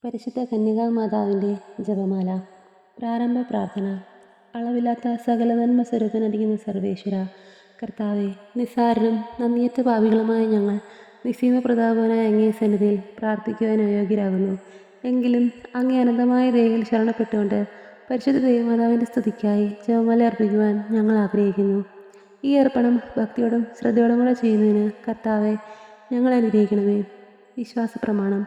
പരിശുദ്ധ കന്യകാമാതാവിൻ്റെ ജപമാല. പ്രാരംഭ പ്രാർത്ഥന. അളവില്ലാത്ത സകല നന്മ സ്വരൂപനടിക്കുന്ന സർവേശ്വര കർത്താവെ, നിസ്സാരനും നന്ദിയറ്റ പാപികളുമായ ഞങ്ങൾ നിസ്സീമ പ്രതാപനായ അങ്ങേ സന്നിധിയിൽ പ്രാർത്ഥിക്കുവാൻ അയോഗ്യരാകുന്നു. എങ്കിലും അങ്ങേ അനന്തമായ ദയയിൽ ശരണപ്പെട്ടുകൊണ്ട് പരിശുദ്ധ ദൈവമാതാവിൻ്റെ സ്തുതിക്കായി ജപമാല അർപ്പിക്കുവാൻ ഞങ്ങൾ ആഗ്രഹിക്കുന്നു. ഈ അർപ്പണം ഭക്തിയോടും ശ്രദ്ധയോടും കൂടെ ചെയ്യുന്നതിന് കർത്താവെ ഞങ്ങൾ അനുഗ്രഹിക്കണമേ. വിശ്വാസ പ്രമാണം.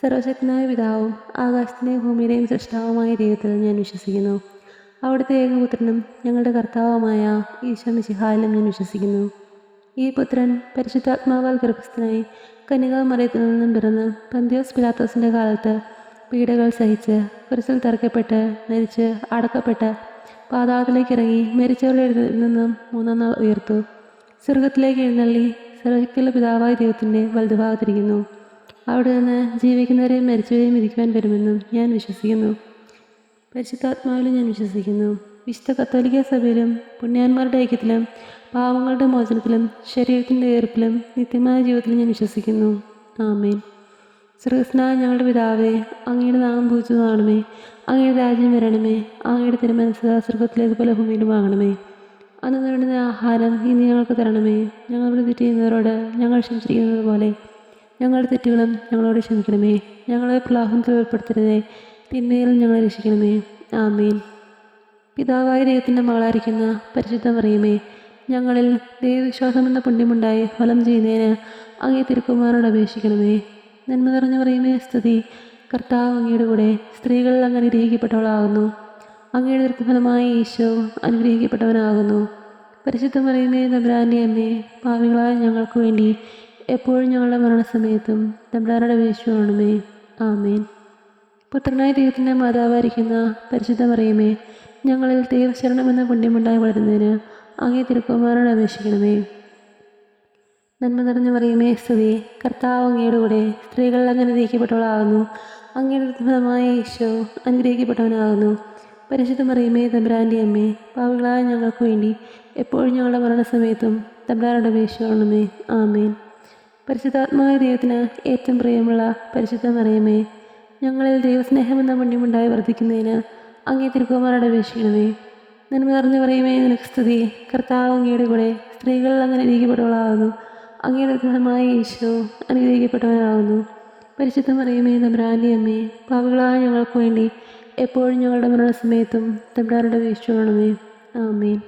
സർവശക്തനായ പിതാവും ആകാശത്തിൻ്റെയും ഭൂമിയുടെയും സൃഷ്ടാവുമായ ദൈവത്തിൽ ഞാൻ വിശ്വസിക്കുന്നു. അവിടുത്തെ ഏകപുത്രനും ഞങ്ങളുടെ കർത്താവുമായ ഈശോ മിശിഹായിലും ഞാൻ വിശ്വസിക്കുന്നു. ഈ പുത്രൻ പരിശുദ്ധാത്മാവാൽ ഗർഭസ്ഥനായി കന്യകാമറിയത്തിൽ നിന്നും പിറന്ന് പന്തിയോസ് പിലാത്തോസിൻ്റെ കാലത്ത് പീഡകൾ സഹിച്ച് കുരിശിൽ തറയ്ക്കപ്പെട്ട് മരിച്ച് അടക്കപ്പെട്ട് പാതാളത്തിലേക്ക് ഇറങ്ങി മരിച്ചവരുടെ നിന്നും മൂന്നാം നാൾ ഉയർത്തു. സ്വർഗത്തിലേക്ക് എഴുന്നള്ളി സർവശക്തിയുള്ള പിതാവായ ദൈവത്തിൻ്റെ വലതുഭാഗത്തിരിക്കുന്നു. അവിടെ നിന്ന് ജീവിക്കുന്നവരെയും മരിച്ചവരെയും വിധിക്കുവാൻ വരുമെന്നും ഞാൻ വിശ്വസിക്കുന്നു. പരിശുദ്ധാത്മാവിലും ഞാൻ വിശ്വസിക്കുന്നു. വിശുദ്ധ കത്തോലിക്ക സഭയിലും പുണ്യാന്മാരുടെ ഐക്യത്തിലും പാവങ്ങളുടെ മോചനത്തിലും ശരീരത്തിൻ്റെ ഉയർപ്പിലും നിത്യമായ ജീവിതത്തിലും ഞാൻ വിശ്വസിക്കുന്നു. ആമേൻ. സ്വർഗ്ഗസ്ഥനായ ഞങ്ങളുടെ പിതാവേ, അങ്ങയുടെ നാമം പൂജിതമാകണമേ. അങ്ങയുടെ രാജ്യം വരണമേ. അങ്ങയുടെ തിരുമനസ്സ് സ്വർഗ്ഗത്തിലേതുപോലെ ഭൂമിയിലുമാകണമേ. അന്ന് വേണ്ടുന്ന ആഹാരം ഇന്ന് ഞങ്ങൾക്ക് തരണമേ. ഞങ്ങളോട് തെറ്റ് ചെയ്യുന്നവരോട് ഞങ്ങൾ ക്ഷമിച്ചിരിക്കുന്നത് പോലെ ഞങ്ങളുടെ തെറ്റുകളും ഞങ്ങളോട് ക്ഷമിക്കണമേ. ഞങ്ങളെ പ്രലോഭനത്തിൽ ഏർപ്പെടുത്തരുതേ, തിന്മയിൽ ഞങ്ങളെ രക്ഷിക്കണമേ. ആമേൻ. പിതാവായ ദൈവത്തിൻ്റെ മകളായിരിക്കുന്ന പരിശുദ്ധ മറിയമേ, ഞങ്ങളിൽ ദൈവവിശ്വാസമെന്ന പുണ്യമുണ്ടായി ഫലം ചെയ്യുന്നതിന് അങ്ങേ തിരുക്കുമാരനോട് അപേക്ഷിക്കണമേ. നന്മ നിറഞ്ഞ മറിയമേ സ്തുതി. കർത്താവ് അങ്ങയുടെ കൂടെ സ്ത്രീകളിൽ അങ്ങ് അനുഗ്രഹിക്കപ്പെട്ടവളാകുന്നു. അങ്ങയുടെ ദൃക്ഫലമായ ഈശോ അനുഗ്രഹിക്കപ്പെട്ടവനാകുന്നു. പരിശുദ്ധ മറിയമേ തമ്പുരാൻ്റെ അമ്മേ, പാപികളായ ഞങ്ങൾക്ക് വേണ്ടി എപ്പോഴും ഞങ്ങളുടെ മരണസമയത്തും തമ്പുരാനോട് അപേക്ഷിക്കണമേ. ആമേൻ. പുത്രനായ ദൈവത്തിൻ്റെ മാതാവായിരിക്കുന്ന പരിശുദ്ധ മറിയമേ, ഞങ്ങളിൽ ദൈവശരണമെന്ന പുണ്യമുണ്ടായി വളരുന്നതിന് അങ്ങേ തിരുക്കുമാരനോട് അപേക്ഷിക്കണമേ. നന്മ നിറഞ്ഞ മറിയമേ സ്തുതി. കർത്താവ് അങ്ങയുടെ കൂടെ സ്ത്രീകളിൽ അങ്ങ് അനുഗ്രഹിക്കപ്പെട്ടവളാകുന്നു. അങ്ങയുടെ ഫലമായ ഈശോ അനുഗ്രഹിക്കപ്പെട്ടവനാകുന്നു. പരിശുദ്ധ മറിയമേ തമ്പുരാൻ്റെ അമ്മേ, പാപികളായ ഞങ്ങൾക്ക് വേണ്ടി എപ്പോഴും ഞങ്ങളുടെ മരണസമയത്തും തമ്പുരാനോട് അപേക്ഷിക്കണമേ. ആമേൻ. പരിശുദ്ധാത്മാവായ ദൈവത്തിന് ഏറ്റവും പ്രിയമുള്ള പരിശുദ്ധ മറിയമേ, ഞങ്ങളിൽ ദൈവസ്നേഹമെന്ന പുണ്യമുണ്ടായി വർദ്ധിക്കുന്നതിന് അങ്ങേ തിരുക്കുമാരനോട് അപേക്ഷിക്കണമേ. നന്മ നിറഞ്ഞ മറിയമേ നിനക്ക് സ്തുതി. കർത്താവ് അങ്ങയുടെ കൂടെ സ്ത്രീകളിൽ അങ്ങ് അനുഗ്രഹിക്കപ്പെട്ടവളാകുന്നു. അങ്ങയുടെ ഫലമായ ഈശോ അനുഗ്രഹിക്കപ്പെട്ടവനാകുന്നു. പരിശുദ്ധ മറിയമേ തമ്പുരാൻ്റെ അമ്മേ, പാപികളായ ഞങ്ങൾക്ക് വേണ്ടി എപ്പോഴും ഞങ്ങളുടെ മരണസമയത്തും തമ്പുരാനോട് അപേക്ഷിക്കണമേ. ആമേൻ.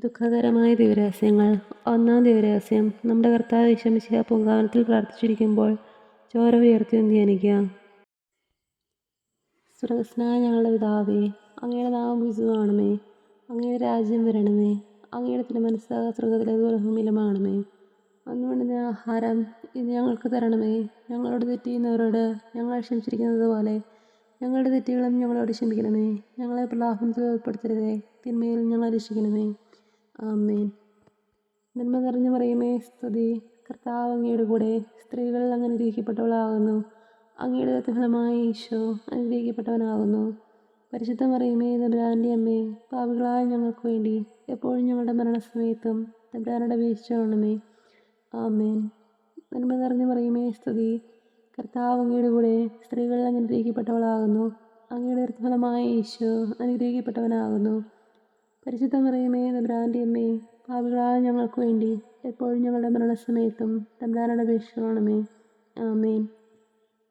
ദുഃഖകരമായ ദിവരഹസ്യങ്ങൾ. ഒന്നാം ദിവരഹസ്യം. നമ്മുടെ കർത്താവ് ഈശോ മിശിഹാ പൂങ്കാവനത്തിൽ പ്രാർത്ഥിച്ചിരിക്കുമ്പോൾ ചോര ഉയർത്തി ധ്യാനിക്കുക. സ്വർഗ്ഗസ്ഥനായ ഞങ്ങളുടെ പിതാവേ, അങ്ങയുടെ നാമം പൂജിതമാകണമേ. അങ്ങയുടെ രാജ്യം വരണമേ. അങ്ങയുടെ തിരുമനസ്സ് സ്വർഗ്ഗത്തിലേതുപോലെ ഭൂമിയിലുമാകണമേ. അന്ന് വേണ്ടുന്ന ആഹാരം ഇന്ന് ഞങ്ങൾക്ക് തരണമേ. ഞങ്ങളോട് തെറ്റ് ചെയ്യുന്നവരോട് ഞങ്ങൾ ക്ഷമിച്ചിരിക്കുന്നത് പോലെ ഞങ്ങളുടെ തെറ്റുകളും ഞങ്ങളോട് ക്ഷമിക്കണമേ. ഞങ്ങളെ പ്രലോഭനത്തിൽ ഏർപ്പെടുത്തരുതേ, തിന്മയിൽ ഞങ്ങളെ രക്ഷിക്കണമേ. ആമേൻ. നന്മ നിറഞ്ഞ മറിയമേ സ്തുതി. കർത്താവ് അങ്ങയുടെ കൂടെ സ്ത്രീകളിൽ അങ്ങ് അനുഗ്രഹിക്കപ്പെട്ടവളാകുന്നു. അങ്ങയുടെ ഫലമായ ഈശോ അനുഗ്രഹിക്കപ്പെട്ടവനാകുന്നു. പരിശുദ്ധ മറിയമേ തമ്പുരാൻ്റെ അമ്മേ, പാപികളായ ഞങ്ങൾക്ക് വേണ്ടി എപ്പോഴും ഞങ്ങളുടെ മരണസമയത്തും തമ്പുരാനോട് അപേക്ഷിക്കണമേ. ആമേൻ. നന്മ നിറഞ്ഞ മറിയമേ സ്തുതി. കർത്താവ് അങ്ങയുടെ കൂടെ സ്ത്രീകളിൽ അങ്ങ് അനുഗ്രഹിക്കപ്പെട്ടവളാകുന്നു. അങ്ങയുടെ ഫലമായ ഈശോ അനുഗ്രഹിക്കപ്പെട്ടവനാകുന്നു. പരിശുദ്ധ മറിയമേ തമ്പുരാൻ്റെ അമ്മേ, പാപികളായ ഞങ്ങൾക്ക് വേണ്ടി എപ്പോഴും ഞങ്ങളുടെ മരണസമയത്തും തമ്പുരാനോട് അപേക്ഷിക്കണമേ. ആമേൻ.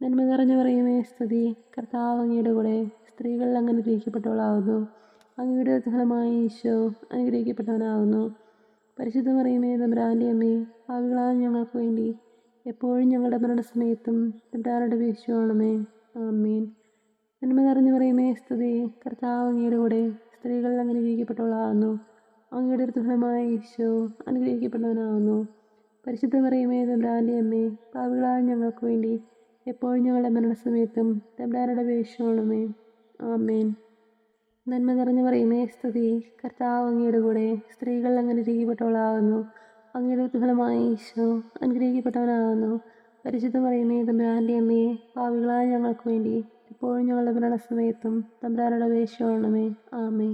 നന്മ നിറഞ്ഞ മറിയമേ സ്തുതി. കർത്താവ് അങ്ങയുടെ കൂടെ സ്ത്രീകളിൽ അങ്ങ് അനുഗ്രഹിക്കപ്പെട്ടവളാകുന്നു. അങ്ങയുടെ ഫലമായ ഈശോ അനുഗ്രഹിക്കപ്പെട്ടവനാകുന്നു. പരിശുദ്ധ മറിയമേ തമ്പുരാൻ്റെ അമ്മേ, പാപികളായ ഞങ്ങൾക്ക് വേണ്ടി എപ്പോഴും ഞങ്ങളുടെ മരണസമയത്തും തമ്പുരാനോട് അപേക്ഷിക്കണമേ. ആമേൻ. നന്മ നിറഞ്ഞ മറിയമേ സ്തുതി. കർത്താവ് അങ്ങയുടെ കൂടെ സ്ത്രീകളിൽ അങ്ങ് അനുഗ്രഹിക്കപ്പെട്ടവളാകുന്നു. അങ്ങയുടെ ഫലമായ ഈശോ അനുഗ്രഹിക്കപ്പെട്ടവനാകുന്നു. പരിശുദ്ധ മറിയമേ തമ്പുരാൻ്റെ അമ്മേ, പാപികളായ ഞങ്ങൾക്ക് വേണ്ടി എപ്പോഴും ഞങ്ങളുടെ മരണസമയത്തും തമ്പുരാനോട് അപേക്ഷിക്കണമേ. ആമേൻ. നന്മ നിറഞ്ഞ മറിയമേ സ്തുതി. കർത്താവ് അങ്ങയുടെ കൂടെ സ്ത്രീകളിൽ അങ്ങ് അനുഗ്രഹിക്കപ്പെട്ടവളാകുന്നു. അങ്ങയുടെ ഫലമായ ഈശോ അനുഗ്രഹിക്കപ്പെട്ടവനാകുന്നു. പരിശുദ്ധ മറിയമേ തമ്പുരാൻ്റെ അമ്മേ, പാപികളായ ഞങ്ങൾക്ക് വേണ്ടി എപ്പോഴും ഞങ്ങളുടെ മരണസമയത്തും തമ്പുരാനോട് അപേക്ഷിക്കണമേ. ആമേൻ.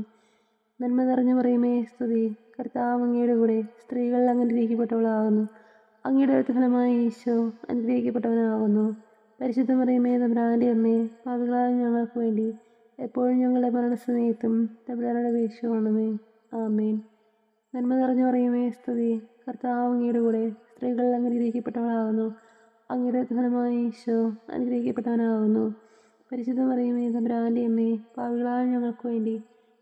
നന്മ നിറഞ്ഞ മറിയമേ സ്തുതി. കർത്താവ് അങ്ങയുടെ കൂടെ സ്ത്രീകളിൽ അങ്ങ് അനുഗ്രഹിക്കപ്പെട്ടവളാകുന്നു. അങ്ങയുടെ ഫലമായ ഈശോ അനുഗ്രഹിക്കപ്പെട്ടവനാകുന്നു. പരിശുദ്ധ മറിയമേ തമ്പുരാൻ്റെ അമ്മേ, പാപികളായ ഞങ്ങൾക്ക് വേണ്ടി എപ്പോഴും ഞങ്ങളുടെ മരണസമയത്തും തമ്പുരാനോട് അപേക്ഷിക്കണമേ. ആമേൻ. നന്മ നിറഞ്ഞു മറിയമേ സ്തുതി, കർത്താവ് അങ്ങയുടെ കൂടെ സ്ത്രീകൾ അനുഗ്രഹിക്കപ്പെട്ടവളാകുന്നു. അങ്ങയുടെ ഫലമായി ഈശോ അനുഗ്രഹിക്കപ്പെട്ടവനാകുന്നു. പരിശുദ്ധ മറിയമേ തമ്പുരാൻ്റെ അമ്മേ, പാപികളായ ഞങ്ങൾക്ക് വേണ്ടി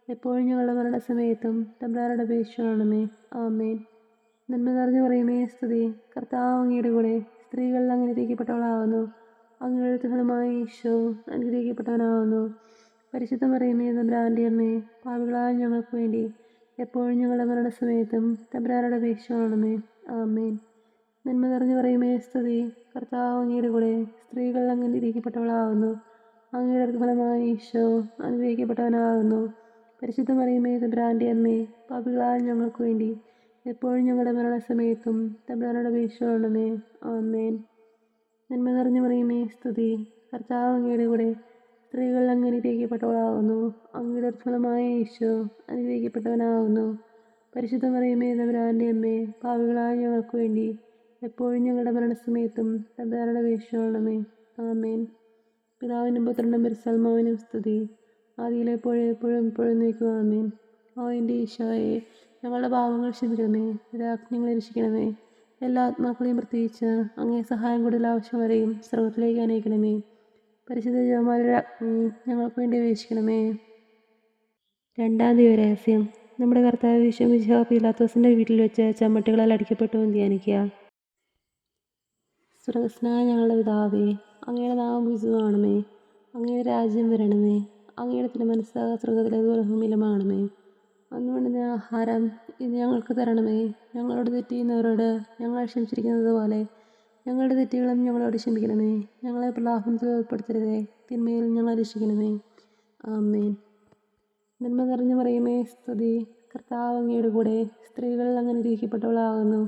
എപ്പോഴും ഞങ്ങളുടെ മരണസമയത്തും തമ്പുരാനോട് അപേക്ഷിക്കണമേ. ആമേൻ. നന്മ നിറഞ്ഞു മറിയമേ സ്തുതി, കർത്താവ് അങ്ങയുടെ കൂടെ സ്ത്രീകൾ അനുഗ്രഹിക്കപ്പെട്ടവളാകുന്നു. അങ്ങയുടെ ഫലമായി ഈശോ അനുഗ്രഹിക്കപ്പെട്ടവനാകുന്നു. പരിശുദ്ധ മറിയമേ തമ്പുരാൻ്റെ അമ്മേ, പാപികളായ ഞങ്ങൾക്ക് വേണ്ടി എപ്പോഴും ഞങ്ങളുടെ മരണസമയത്തും തമ്പുരാനോട് അപേക്ഷിക്കണമേ. ആമേൻ. നന്മ നിറഞ്ഞു മറിയമേ സ്തുതി, കർത്താവ് അങ്ങയുടെ കൂടെ സ്ത്രീകൾ അനുഗ്രഹിക്കപ്പെട്ടവളാകുന്നു. അങ്ങയുടെ ഫലമായി ഈശോ അനുഗ്രഹിക്കപ്പെട്ടവനാകുന്നു. പരിശുദ്ധ മറിയമേ തമ്പുരാൻ്റെ അമ്മേ, പാപികളായ ഞങ്ങൾക്ക് വേണ്ടി എപ്പോഴും ഞങ്ങളുടെ മരണസമയത്തും തമ്പുരാനോട് അപേക്ഷിക്കണമേ. ആമേൻ. നന്മ നിറഞ്ഞു മറിയമേ സ്തുതി, കർത്താവ് അങ്ങയുടെ കൂടെ സ്ത്രീകൾ അനുഗ്രഹിക്കപ്പെട്ടവളാകുന്നു. അങ്ങയുടെ ഫലമായ ഈശോ അനുഗ്രഹിക്കപ്പെട്ടവനാകുന്നു. പരിശുദ്ധ മറിയമേ തമ്പുരാൻ്റെ അമ്മേ, പാപികളായ ഞങ്ങൾക്ക് വേണ്ടി എപ്പോഴും ഞങ്ങളുടെ മരണസമയത്തും തമ്പുരാനോട് അപേക്ഷിക്കണമേ. ആമേൻ. പിതാവിനും പുത്രനും പരിശുദ്ധാത്മാവിനും സ്തുതി, ആദിയിലെപ്പോഴും എപ്പോഴും എപ്പോഴും നീക്കുക. ആമേൻ. ഓ എൻ്റെ ഈശോയെ, ഞങ്ങളുടെ പാപങ്ങൾ ക്ഷമിക്കണമേ, രാജ്ഞങ്ങളെ രക്ഷിക്കണമേ. എല്ലാ ആത്മാക്കളെയും പ്രത്യേകിച്ച് അങ്ങേ സഹായം കൂടുതൽ ആവശ്യം വരെയും സ്വർഗത്തിലേക്ക് അനയിക്കണമേ. പരിശുദ്ധ ജപമാലയുടെ അഗ്നി ഞങ്ങൾക്ക് വേണ്ടി അപേക്ഷിക്കണമേ. രണ്ടാം ദിവരഹസ്യം. നമ്മുടെ കർത്താവ് ഈശോ പീലാത്തോസിൻ്റെ വീട്ടിൽ വെച്ച് ചമ്മട്ടികളാൽ അടിക്കപ്പെട്ടു എന്ന് ധ്യാനിക്കുക. സ്വർഗസ്നായ ഞങ്ങളുടെ പിതാവേ, അങ്ങയുടെ നാമം പൂജിതമാകണമേ. അങ്ങയുടെ രാജ്യം വരണമേ. അങ്ങയുടെ തിരുമനസ്സ് സ്വർഗത്തിലേതുപോലെ ഭൂമിയിലുമാകണമേ. അന്ന് വേണ്ടുന്ന ആഹാരം ഇന്ന് ഞങ്ങൾക്ക് തരണമേ. ഞങ്ങളോട് തെറ്റ് ചെയ്യുന്നവരോട് ഞങ്ങൾ ക്ഷമിച്ചിരിക്കുന്നത് പോലെ ഞങ്ങളുടെ തെറ്റുകളും ഞങ്ങളോട് ക്ഷമിക്കണമേ. ഞങ്ങളെ പ്രലോഭനത്തിൽ ഉൾപ്പെടുത്തരുതേ, തിന്മയിൽ ഞങ്ങളെ രക്ഷിക്കണമേ. ആമേൻ. നന്മ നിറഞ്ഞു മറിയമേ സ്തുതി, കർത്താവ് അങ്ങയുടെ കൂടെ സ്ത്രീകൾ അനുഗ്രഹിക്കപ്പെട്ടവളാകുന്നു.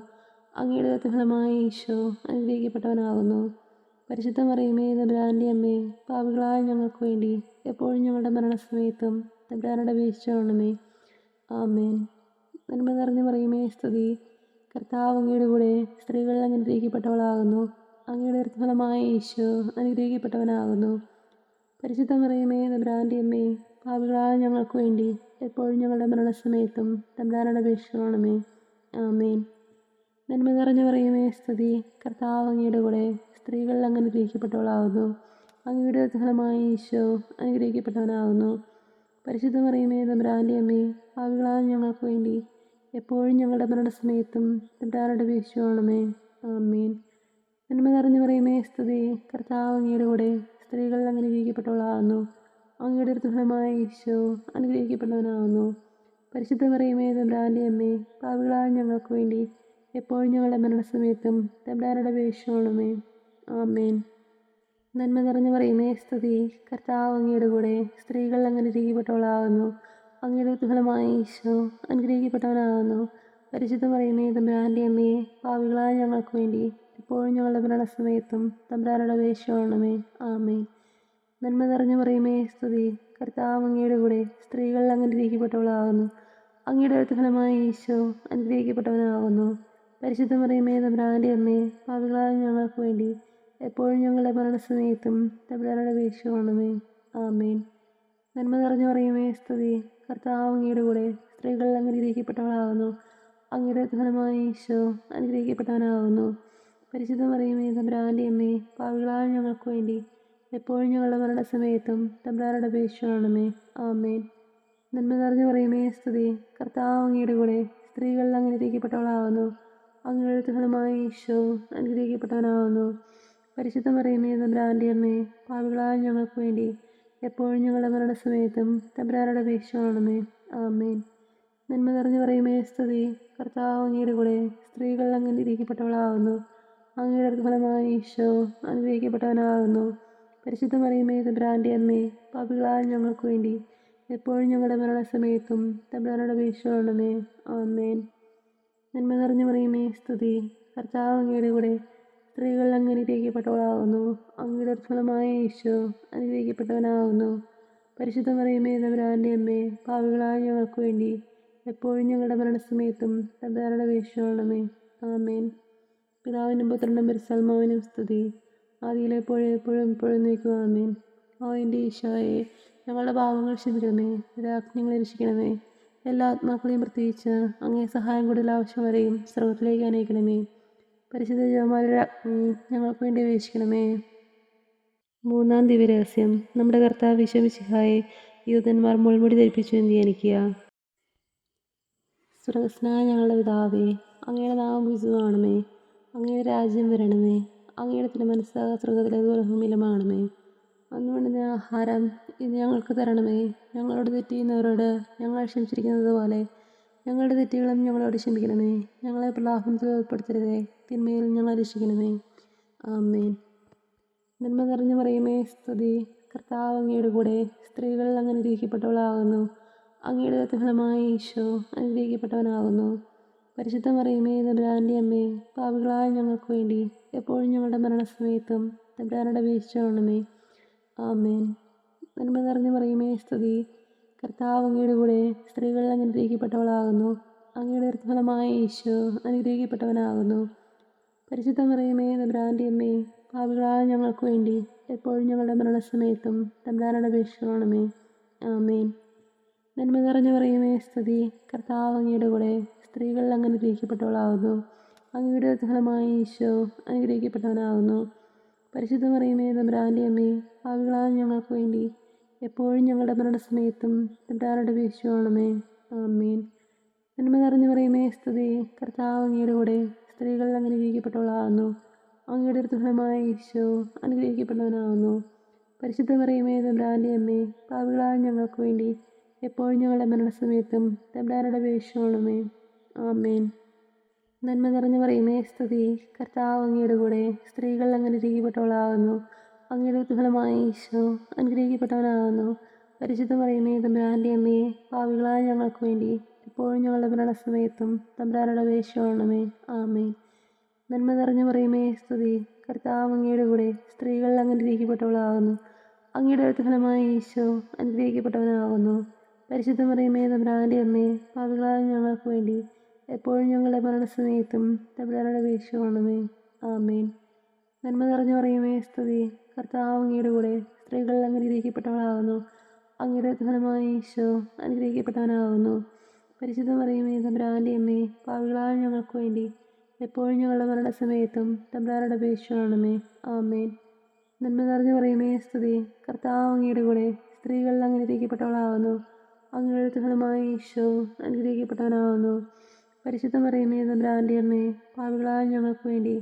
അങ്ങയുടെ ഫലമായി ഈശോ അനുഗ്രഹിക്കപ്പെട്ടവനാകുന്നു. പരിശുദ്ധ മറിയമേ തമ്പുരാൻ്റെ അമ്മേ, പാപികളായ ഞങ്ങൾക്ക് വേണ്ടി എപ്പോഴും ഞങ്ങളുടെ മരണസമയത്തും തമ്പുരാനോട് അപേക്ഷിക്കണമേ. ആമേൻ. നന്മ നിറഞ്ഞു മറിയമേ സ്തുതി, കർത്താവ് അങ്ങയുടെ കൂടെ സ്ത്രീകൾ അനുഗ്രഹിക്കപ്പെട്ടവളാകുന്നു. അങ്ങയുടെ ഫലമായ ഈശോ അനുഗ്രഹിക്കപ്പെട്ടവനാകുന്നു. പരിശുദ്ധ മറിയമേ തമ്പുരാൻ്റെ അമ്മേ, പാപികളായ ഞങ്ങൾക്ക് വേണ്ടി എപ്പോഴും ഞങ്ങളുടെ മരണസമയത്തും തമ്പുരാനോട് അപേക്ഷിക്കണമേ. ആമേൻ. നന്മ നിറഞ്ഞു മറിയമേ സ്തുതി, കർത്താവ് അങ്ങയുടെ കൂടെ സ്ത്രീകൾ അനുഗ്രഹിക്കപ്പെട്ടവളാകുന്നു. അങ്ങയുടെ ഫലമായ ഈശോ അനുഗ്രഹിക്കപ്പെട്ടവനാകുന്നു. പരിശുദ്ധ മറിയമേ തമ്പുരാൻ്റെ അമ്മേ, പാപികളായ ഞങ്ങൾക്ക് വേണ്ടി എപ്പോഴും ഞങ്ങളുടെ മരണസമയത്തും തമ്പുരാനോട് അപേക്ഷിക്കണമേ. ആമേൻ. നന്മ നിറഞ്ഞു മറിയമേ സ്തുതി, കർത്താവ് അങ്ങയുടെ കൂടെ സ്ത്രീകൾ അനുഗ്രഹിക്കപ്പെട്ടവളാകുന്നു. അങ്ങയുടെ ഫലമായ ഈശോ അനുഗ്രഹിക്കപ്പെട്ടവനാകുന്നു. പരിശുദ്ധ മറിയമേ തമ്പുരാൻ്റെ അമ്മേ, പാപികളായ ഞങ്ങൾക്ക് വേണ്ടി എപ്പോഴും ഞങ്ങളുടെ മരണസമയത്തും തമ്പുരാനോട് അപേക്ഷിക്കണമേ. ആമേൻ. നന്മ നിറഞ്ഞു മറിയമേ സ്തുതി, കർത്താവ് അങ്ങയുടെ കൂടെ സ്ത്രീകൾ അനുഗ്രഹിക്കപ്പെട്ടവളാകുന്നു. അങ്ങയുടെ ഫലമായ ഈശോ അനുഗ്രഹിക്കപ്പെട്ടവനാകുന്നു. പരിശുദ്ധ മറിയമേ തമ്പുരാൻ്റെ അമ്മേ, പാപികളായ ഞങ്ങൾക്ക് വേണ്ടി എപ്പോഴും ഞങ്ങളുടെ മരണസമയത്തും തമ്പുരാനോട് അപേക്ഷിക്കണമേ. ആമേൻ. നന്മ നിറഞ്ഞു മറിയമേ സ്തുതി, കർത്താവ് അങ്ങയുടെ കൂടെ സ്ത്രീകൾ അനുഗ്രഹിക്കപ്പെട്ടവളാകുന്നു. അങ്ങയുടെ ഫലമായ ഈശോ അനുഗ്രഹിക്കപ്പെട്ടവനാകുന്നു. പരിശുദ്ധ മറിയമേ തമ്പുരാൻ്റെ അമ്മേ, പാപികളായ ഞങ്ങൾക്ക് വേണ്ടി എപ്പോഴും ഞങ്ങളുടെ മരണസമയത്തും തമ്പുരാനോട് അപേക്ഷിക്കണമേ. ആമേൻ. നന്മ നിറഞ്ഞു മറിയമേ സ്തുതി, കർത്താവ് അങ്ങയുടെ കൂടെ സ്ത്രീകൾ അനുഗ്രഹിക്കപ്പെട്ടവളാകുന്നു. അങ്ങയുടെ ഫലമായ ഈശോ അനുഗ്രഹിക്കപ്പെട്ടവനാകുന്നു. പരിശുദ്ധ മറിയമേ തമ്പുരാൻ്റെ അമ്മേ, പാപികളായ ഞങ്ങൾക്ക് വേണ്ടി എപ്പോഴും ഞങ്ങളുടെ മരണസമയത്തും തമ്പുരാനോട് അപേക്ഷിക്കണമേ. ആമേൻ. നന്മ നിറഞ്ഞു മറിയമേ സ്തുതി, കർത്താവ് അങ്ങയുടെ കൂടെ സ്ത്രീകൾ അനുഗ്രഹിക്കപ്പെട്ടവളാകുന്നു. അങ്ങയുടെ ഫലമായ ഈശോ അനുഗ്രഹിക്കപ്പെട്ടവനാകുന്നു. പരിശുദ്ധ മറിയമേ തമ്പുരാൻ്റെ അമ്മേ, പാപികളായ ഞങ്ങൾക്ക് വേണ്ടി എപ്പോഴും ഞങ്ങളുടെ മരണസമയത്തും തമ്പുരാനോട് അപേക്ഷിക്കണമേ. ആമേൻ. നന്മ നിറഞ്ഞു മറിയമേ സ്തുതി, കർത്താവ് അങ്ങയുടെ കൂടെ സ്ത്രീകൾ അനുഗ്രഹിക്കപ്പെട്ടവളാകുന്നു. അങ്ങയുടെ ഫലമായ ഈശോ അനുഗ്രഹിക്കപ്പെട്ടവനാകുന്നു. പരിശുദ്ധ മറിയമേ തമ്പുരാൻ്റെ അമ്മേ, പാപികളായ ഞങ്ങൾക്ക് വേണ്ടി എപ്പോഴും ഞങ്ങളുടെ മരണസമയത്തും തമ്പുരാനോട് അപേക്ഷിക്കണമേ. ആമേൻ. നന്മ നിറഞ്ഞു മറിയമേ സ്തുതി, കർത്താവ് അങ്ങയുടെ കൂടെ സ്ത്രീകൾ അനുഗ്രഹിക്കപ്പെട്ടവളാകുന്നു. അങ്ങയുടെ ഫലമായ ഈശോ അനുഗ്രഹിക്കപ്പെട്ടവനാകുന്നു. പരിശുദ്ധ മറിയമേ തമ്പുരാൻ്റെ അമ്മേ, പാപികളായ ഞങ്ങൾക്ക് വേണ്ടി എപ്പോഴും ഞങ്ങളുടെ മരണസമയത്തും തമ്പുരാനോട് അപേക്ഷിക്കണമേ. ആമേൻ. പിതാവിനും പുത്രനും പരിശുദ്ധാത്മാവിനും സ്തുതി, ആദിയിലെപ്പോഴും എപ്പോഴും എപ്പോഴും നീക്കുക ആമേൻ. ഓ എൻ്റെ ഈശോയെ, ഞങ്ങളുടെ പാപങ്ങൾ ക്ഷമിക്കണമേ, രാജ്ഞങ്ങളെ രക്ഷിക്കണമേ. എല്ലാ ആത്മാക്കളെയും പ്രത്യേകിച്ച് അങ്ങേ സഹായം കൂടുതൽ ആവശ്യം വരെയും സ്രോതത്തിലേക്ക് അനയിക്കണമേ. പരിശുദ്ധ ജപമാലയുടെ രാജ്ഞി ഞങ്ങൾക്ക് വേണ്ടി അപേക്ഷിക്കണമേ. മൂന്നാം ദിവ്യരഹസ്യം. നമ്മുടെ കർത്താവ് വിശ്വമിശിഹായെ യൂതന്മാർ മുൾമുടി ധരിപ്പിച്ചു എന്ന് ധ്യാനിക്കുക. സ്വർഗസ്നായ ഞങ്ങളുടെ പിതാവേ, അങ്ങയുടെ നാമം പൂജിതമാകണമേ, അങ്ങയുടെ രാജ്യം വരണമേ, അങ്ങയുടെ തിരുമനസ്സ് സ്വർഗത്തിലേതുപോലെ ഭൂമിയിലുമാകണമേ. അന്ന് വേണ്ടുന്ന ആഹാരം ഇന്ന് ഞങ്ങൾക്ക് തരണമേ. ഞങ്ങളോട് തെറ്റ് ചെയ്യുന്നവരോട് ഞങ്ങൾ ക്ഷമിച്ചിരിക്കുന്നത് പോലെ ഞങ്ങളുടെ തെറ്റുകളും ഞങ്ങളോട് ക്ഷമിക്കണമേ. ഞങ്ങളെ പ്രലാപനത്തിൽ ഉൾപ്പെടുത്തരുതേ, തിന്മയിൽ ഞങ്ങളെ രക്ഷിക്കണമേ. ആമേൻ. നന്മ നിറഞ്ഞു പറയുമേ സ്തുതി, കർത്താവ് അങ്ങയുടെ കൂടെ, സ്ത്രീകൾ അങ്ങ് അനുഗ്രഹിക്കപ്പെട്ടവളാകുന്നു. അങ്ങയുടെ ഫലമായ ഈശോ അനുഗ്രഹിക്കപ്പെട്ടവനാകുന്നു. പരിശുദ്ധ മറിയമേ തമ്പുരാൻ്റെ അമ്മേ, പാപികളായ ഞങ്ങൾക്ക് വേണ്ടി എപ്പോഴും ഞങ്ങളുടെ മരണസമയത്തും തമ്പുരാനോട് അപേക്ഷിച്ചുകൊള്ളണമേ. ആമേൻ. നന്മ നിറഞ്ഞു പറയുമേ സ്തുതി, കർത്താവ് അങ്ങയുടെ കൂടെ, സ്ത്രീകൾ അങ്ങ് അനുഗ്രഹിക്കപ്പെട്ടവളാകുന്നു. അങ്ങയുടെ ഫലമായ ഈശോ അനുഗ്രഹിക്കപ്പെട്ടവനാകുന്നു. പരിശുദ്ധ മറിയമേ തമ്പുരാൻ്റെ അമ്മേ, പാപികളായ ഞങ്ങൾക്ക് വേണ്ടി എപ്പോഴും ഞങ്ങളുടെ മരണസമയത്തും തമ്പുരാനോട് അപേക്ഷിച്ചുകൊള്ളണമേ. ആമേൻ. നന്മ നിറഞ്ഞു പറയുമേ സ്തുതി, കർത്താവ് അങ്ങയുടെ കൂടെ, സ്ത്രീകൾ അങ്ങ് അനുഗ്രഹിക്കപ്പെട്ടവളാകുന്നു. അങ്ങയുടെ ഫലമായ ഈശോ അനുഗ്രഹിക്കപ്പെട്ടവനാകുന്നു. പരിശുദ്ധ മറിയമേ തമ്പുരാൻ്റെ അമ്മേ, പാപികളായ ഞങ്ങൾക്ക് വേണ്ടി എപ്പോഴും ഞങ്ങളുടെ മരണസമയത്തും തമ്പുരാനോട് അപേക്ഷിച്ചുകൊള്ളണമേ. ആമേൻ. നന്മ നിറഞ്ഞു പറയുമേ സ്തുതി, കർത്താവ് അങ്ങയുടെ കൂടെ, സ്ത്രീകൾ അങ്ങ് അനുഗ്രഹിക്കപ്പെട്ടവളാകുന്നു. അങ്ങയുടെ ഫലമായ ഈശോ അനുഗ്രഹിക്കപ്പെട്ടവനാകുന്നു. പരിശുദ്ധ മറിയമേ തമ്പുരാൻ്റെ അമ്മേ, പാപികളായ ഞങ്ങൾക്ക് വേണ്ടി എപ്പോഴും ഞങ്ങളുടെ മരണസമയത്തും തമ്പുരാനോട് അപേക്ഷിച്ചുകൊള്ളണമേ. ആമേൻ. നന്മ നിറഞ്ഞു പറയുമേ സ്തുതി, കർത്താവ് അങ്ങയുടെ കൂടെ, സ്ത്രീകൾ അങ്ങ് അനുഗ്രഹിക്കപ്പെട്ടവളാകുന്നു. അങ്ങയുടെ ഫലമായ ഈശോ അനുഗ്രഹിക്കപ്പെട്ടവനാകുന്നു. പരിശുദ്ധ മറിയമേ തമ്പുരാൻ്റെ അമ്മേ, പാപികളായ ഞങ്ങൾക്ക് വേണ്ടി എപ്പോഴും ഞങ്ങളുടെ മരണസമയത്തും തമ്പുരാനോട് അപേക്ഷിച്ചുകൊള്ളണമേ. ആമേൻ. നന്മ നിറഞ്ഞു പറയുമേ സ്തുതി, കർത്താവ് അങ്ങയുടെ കൂടെ, സ്ത്രീകൾ അങ്ങ് അനുഗ്രഹിക്കപ്പെട്ടവളാകുന്നു. അങ്ങയുടെ ഫലമായ ഈശോ അനുഗ്രഹിക്കപ്പെട്ടവനാകുന്നു. പരിശുദ്ധ മറിയമേ തമ്പുരാൻ്റെ അമ്മേ, പാപികളായ ഞങ്ങൾക്ക് വേണ്ടി എപ്പോഴും ഞങ്ങളുടെ മരണസമയത്തും തമ്പുരാനോട് അപേക്ഷിച്ചുകൊള്ളണമേ. ആമേൻ. നന്മ നിറഞ്ഞു പറയുമേ സ്തുതി, കർത്താവ് അങ്ങയുടെ കൂടെ, സ്ത്രീകൾ അങ്ങ് അനുഗ്രഹിക്കപ്പെട്ടവളാകുന്നു. അങ്ങയുടെ ഫലമായ ഈശോ അനുഗ്രഹിക്കപ്പെട്ടവനാകുന്നു. പരിശുദ്ധ മറിയമേ തമ്പുരാൻ്റെ അമ്മേ, പാപികളായ ഞങ്ങൾക്ക് വേണ്ടി എപ്പോഴും ഞങ്ങളുടെ മരണസമയത്തും തമ്പുരാനോട് അപേക്ഷിച്ചുകൊള്ളണമേ. ആമേൻ. നന്മ നിറഞ്ഞു പറയുമേ സ്തുതി, കർത്താവ് അങ്ങയുടെ കൂടെ, സ്ത്രീകൾ അങ്ങ് അനുഗ്രഹിക്കപ്പെട്ടവളാകുന്നു. അങ്ങയുടെ ഫലമായ ഈശോ അനുഗ്രഹിക്കപ്പെട്ടവനാകുന്നു. പരിശുദ്ധ മറിയമേ തമ്പുരാൻ്റെ അമ്മേ, പാപികളായ ഞങ്ങൾക്ക് വേണ്ടി